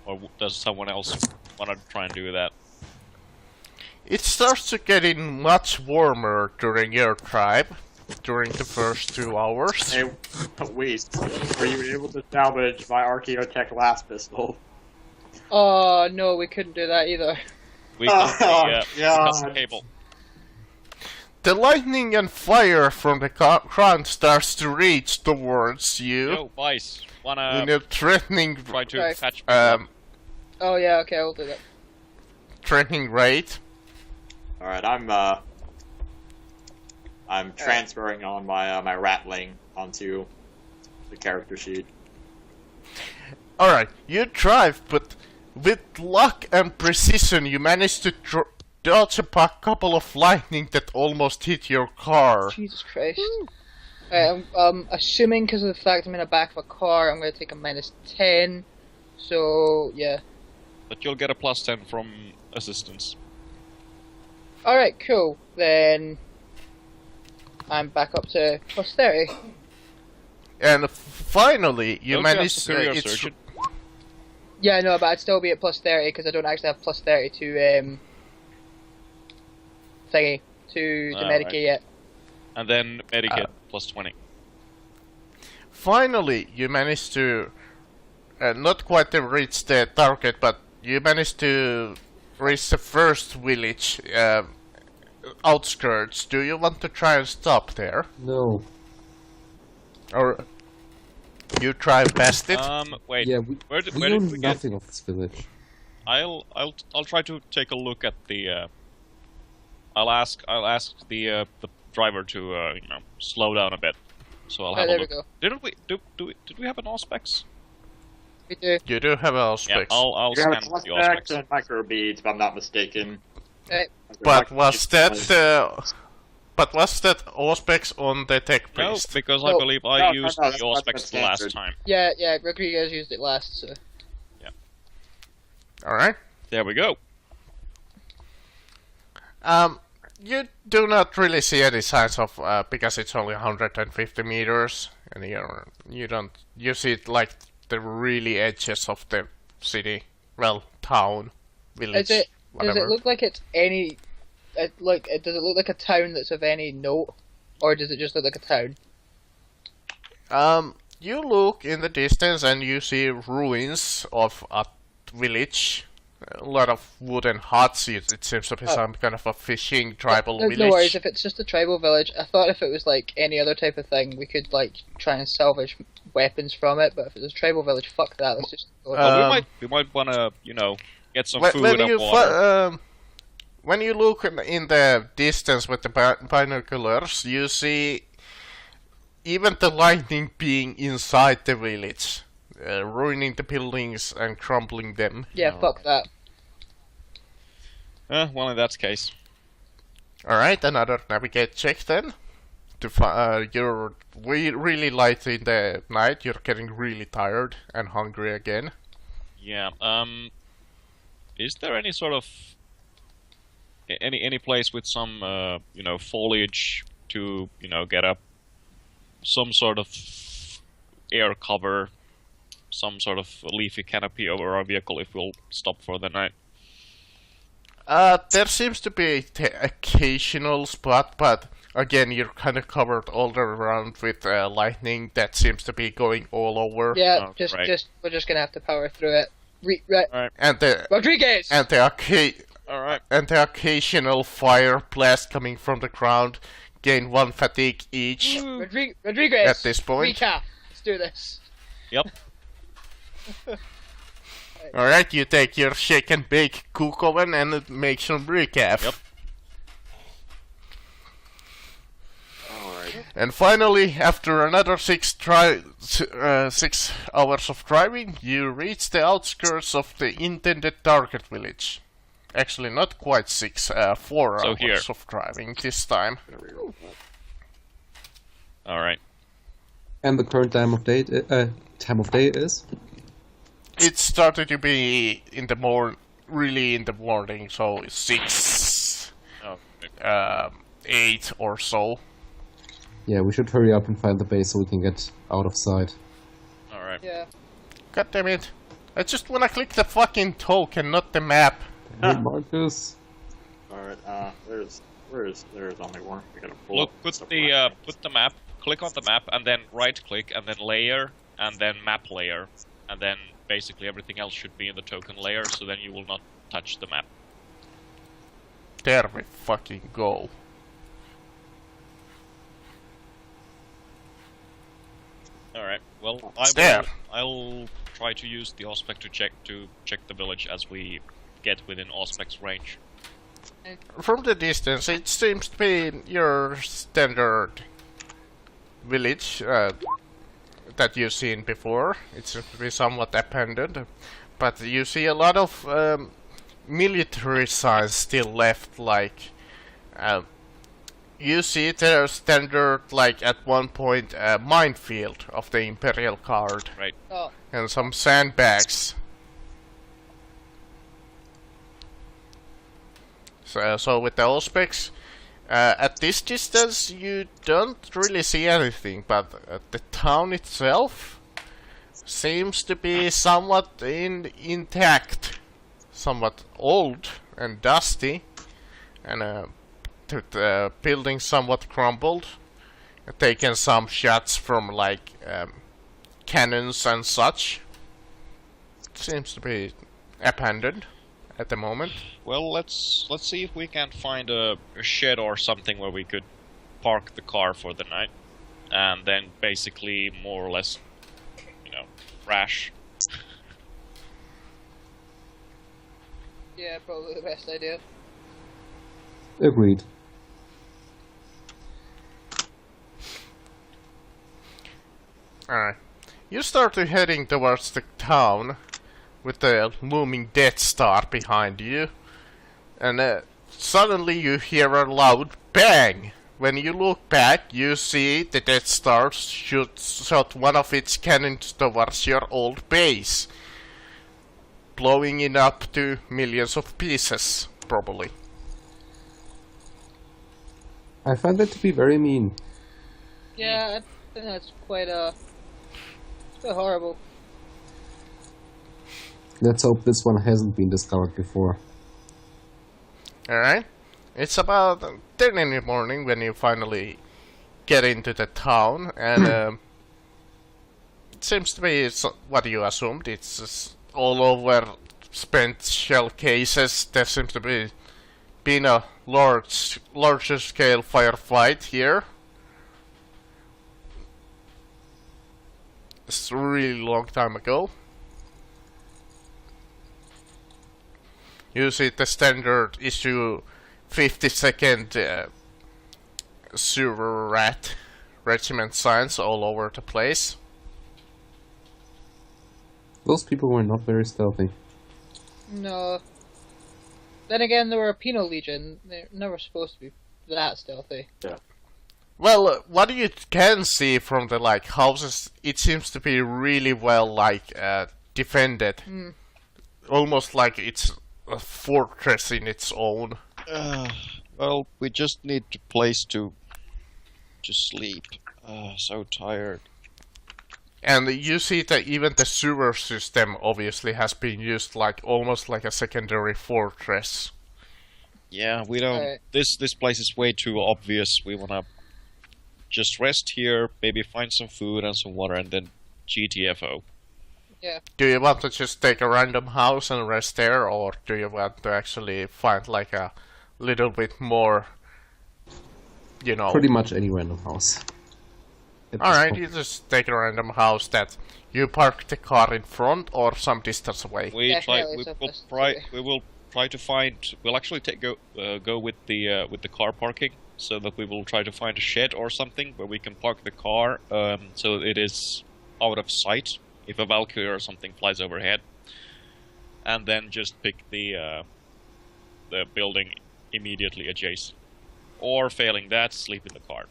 Or does someone else want to try and do that? It starts to getting much warmer during your drive, during the first 2 hours. Hey, wait. Were you able to salvage my Archaeotech last pistol? Oh no, we couldn't do that either. We got the God. custom cable. The lightning and fire from the ground starts to reach towards you Yo, Vice, in wanna a threatening, try to Sorry. patch me up? Oh yeah, okay, I'll do that. threatening rate. Alright, I'm transferring on my my rattling onto the character sheet. Alright, you drive, but with luck and precision you manage to dodge a couple of lightning that almost hit your car. Jesus Christ. Right, I'm assuming because of the fact I'm in the back of a car, I'm going to take a -10. So, yeah. But you'll get a plus 10 from assistance. Alright, cool. Then I'm back up to +30. And finally, you Don't have manage superior surgeon? Yeah, no, but I'd still be at +30 because I don't actually have +30 to thingy to the Alright. Medicaid yet. And then Medikit plus 20. Finally, you manage to not quite to reach the target, but you manage to reach the first village outskirts. Do you want to try and stop there, No. or you drive past it? Wait. Yeah, we where know did we get? nothing of this village. I'll try to take a look at the. I'll ask the driver to slow down a bit. So I'll have There a we look. go. Did we have an auspex? We do. You do have Yeah, auspex. I'll You scan have the Flashbacks auspex. and microbeads, if I'm not mistaken. Right. But was that auspex on the tech No, priest? because I No. believe I No, used no, the that's auspex the last standard. time. Yeah, Rodriguez used it last, so. Alright. There we go. You do not really see any signs of because it's only 150 meters, and you see it like the really edges of the city, well, town, village, Does whatever. it look like it's any? Does it look like a town that's of any note, or does it just look like a town? You look in the distance and you see ruins of a village. A lot of wooden huts. It seems to be some kind of a fishing tribal No, village. no worries. If it's just a tribal village, I thought if it was like any other type of thing, we could like try and salvage weapons from it. But if it's a tribal village, fuck that. Let's just go. We might wanna get some When- food when and you water. when you look in the distance with the binoculars, you see even the lightning being inside the village, ruining the buildings and crumbling them. Yeah, fuck that. Well, in that case. Alright, another navigate check then. You're really light in the night, you're getting really tired and hungry again. Yeah. Is there any sort of any place with some foliage to get up some sort of air cover, some sort of leafy canopy over our vehicle if we'll stop for the night? There seems to be the occasional spot, but again, you're kind of covered all around with lightning that seems to be going all over. Yeah, Oh, just right. we're just gonna have to power through it. Right, And the Rodriguez. and the Alright. and the occasional fire blast coming from the ground gain 1 fatigue each. Rodriguez. At this point. Recap. Let's do this. Yep. Alright, you take your shake and bake cook oven and make some recap. Yep. Alright. And finally, after another 6 hours of driving, you reach the outskirts of the intended target village. Actually, not quite 6, 4 So hours here. of driving this time. There we go. Alright. And the current time of day is? It started to be in the really in the morning, so 6, Oh, okay. 8 or so. Yeah, we should hurry up and find the base so we can get out of sight. Alright. Yeah. God damn it. I just wanna click the fucking token, not the map. Hey, Marcus. Alright, there's only one. We gotta pull Look, up put stuff the around. put the map. Click on the map, and then right-click, and then layer, and then map layer, and then basically everything else should be in the token layer. So then you will not touch the map. There we fucking go. Alright. Well, There. I'll try to use the Auspex to check the village as we get within Auspec's range. From the distance, it seems to be your standard village that you've seen before. It seems to be somewhat abandoned, but you see a lot of military signs still left. Like you see their standard, like at one point, minefield of the Imperial Guard, Right. Oh. and some sandbags. So with the Auspex, at this distance you don't really see anything, but the town itself seems to be somewhat intact, somewhat old and dusty, and the building somewhat crumbled. Taken some shots from like cannons and such. Seems to be abandoned at the moment. Well, let's see if we can find a shed or something where we could park the car for the night, and then basically more or less, crash. Yeah, probably the best idea. Agreed. Alright. You start to heading towards the town with the looming Death Star behind you, and suddenly you hear a loud bang. When you look back, you see the Death Star shot one of its cannons towards your old base, blowing it up to millions of pieces, probably. I find that to be very mean. Yeah, I think that's quite horrible. Let's hope this one hasn't been discovered before. Alright. It's about 10 in the morning when you finally get into the town, and it seems to be what you assumed. It's just all over spent shell cases. There seems to be been a larger scale firefight here. It's a really long time ago. You see the standard issue 52nd sewer rat regiment signs all over the place. Those people were not very stealthy. No. Then again, they were a penal legion. They're never supposed to be that stealthy. Well, what you can see from the like houses, it seems to be really well defended, almost like it's a fortress in its own. Well, we just need a place to sleep. So tired. And you see that even the sewer system obviously has been used like almost like a secondary fortress. Yeah, we don't. Right. This place is way too obvious. We wanna just rest here, maybe find some food and some water, and then GTFO. Yeah. Do you want to just take a random house and rest there, or do you want to actually find like a little bit more, Pretty much any random house. At this Alright, point. you just take a random house that you park the car in front or some distance away. Definitely supposed to. We will try to find. We'll actually go with the car parking, so that we will try to find a shed or something where we can park the car, so it is out of sight if a Valkyrie or something flies overhead, and then just pick the the building immediately adjacent. Or failing that, sleep in the car.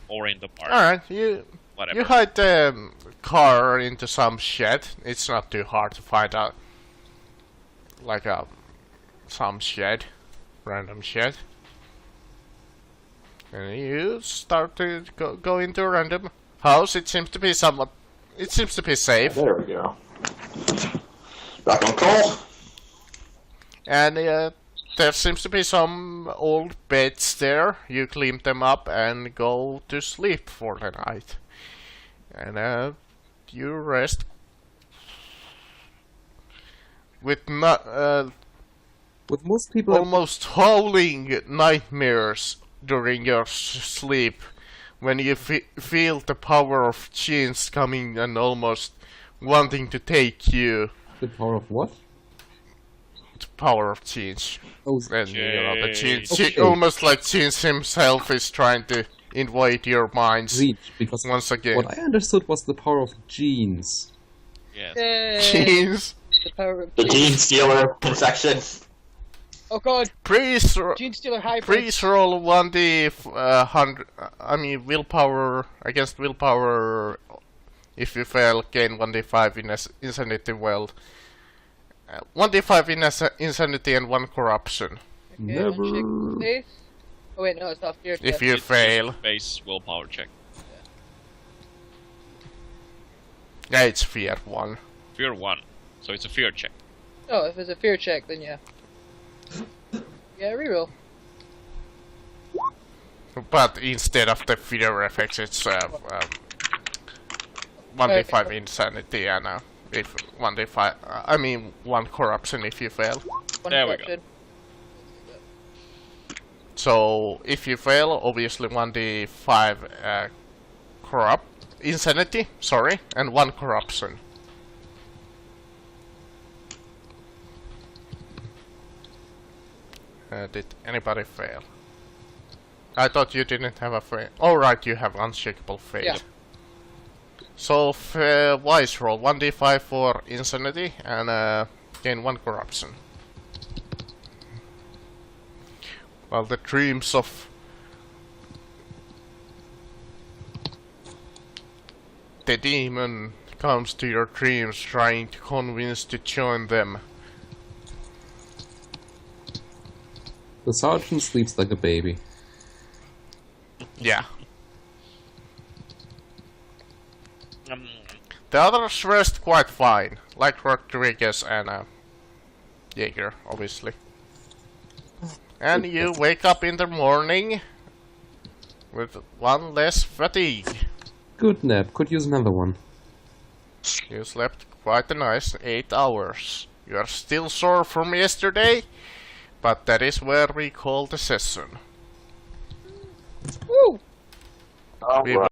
Or in the park. Alright, Whatever. you hide the car into some shed. It's not too hard to find out. Like some shed. Random shed. And you start to go into a random house. It seems to be somewhat... It seems to be safe. There we go. Back on call. And there seems to be some old beds there. You clean them up and go to sleep for the night. And you rest with With most people, almost howling nightmares during your sleep, when you feel the power of genes coming and almost wanting to take you. the power of what? The power of genes. Oh, And you know, the genes, Okay. almost like genes himself is trying to invade your minds reach, because once again. what I understood was the power of genes. Yes. Yay, Genes, the power of The genes. Gene Stealer infection. Oh god, please, Gene Stealer hybrid. please roll 1d 100. I mean willpower against willpower. If you fail, gain 1d5 in insanity. Well, 1d5 in insanity and 1 corruption. Okay, Never. unshakable faith. Oh wait, no, it's not fear. If check. you fail, Base willpower check. yeah, it's fear 1. Fear 1. So it's a fear check. Oh, if it's a fear check, then yeah. Yeah, reroll. But instead of the fear effects, it's 1d5 insanity and if 1d5. I mean 1 corruption if you fail. One There we go. corruption. So if you fail, obviously 1d5 corrupt insanity, sorry, and 1 corruption. Did anybody fail? I thought you didn't have a fail. Oh right, you have unshakable faith. Yeah. So wise roll 1d5 for insanity and gain 1 corruption. Well, the dreams of the demon comes to your dreams, trying to convince to join them. The sergeant sleeps like a baby. Yeah. The others rest quite fine, like Rodriguez and Jaeger, obviously. And you wake up in the morning with 1 less fatigue. Good nap. Could use another one. You slept quite a nice 8 hours. You are still sore from yesterday, but that is where we call the session. Woo! All We right.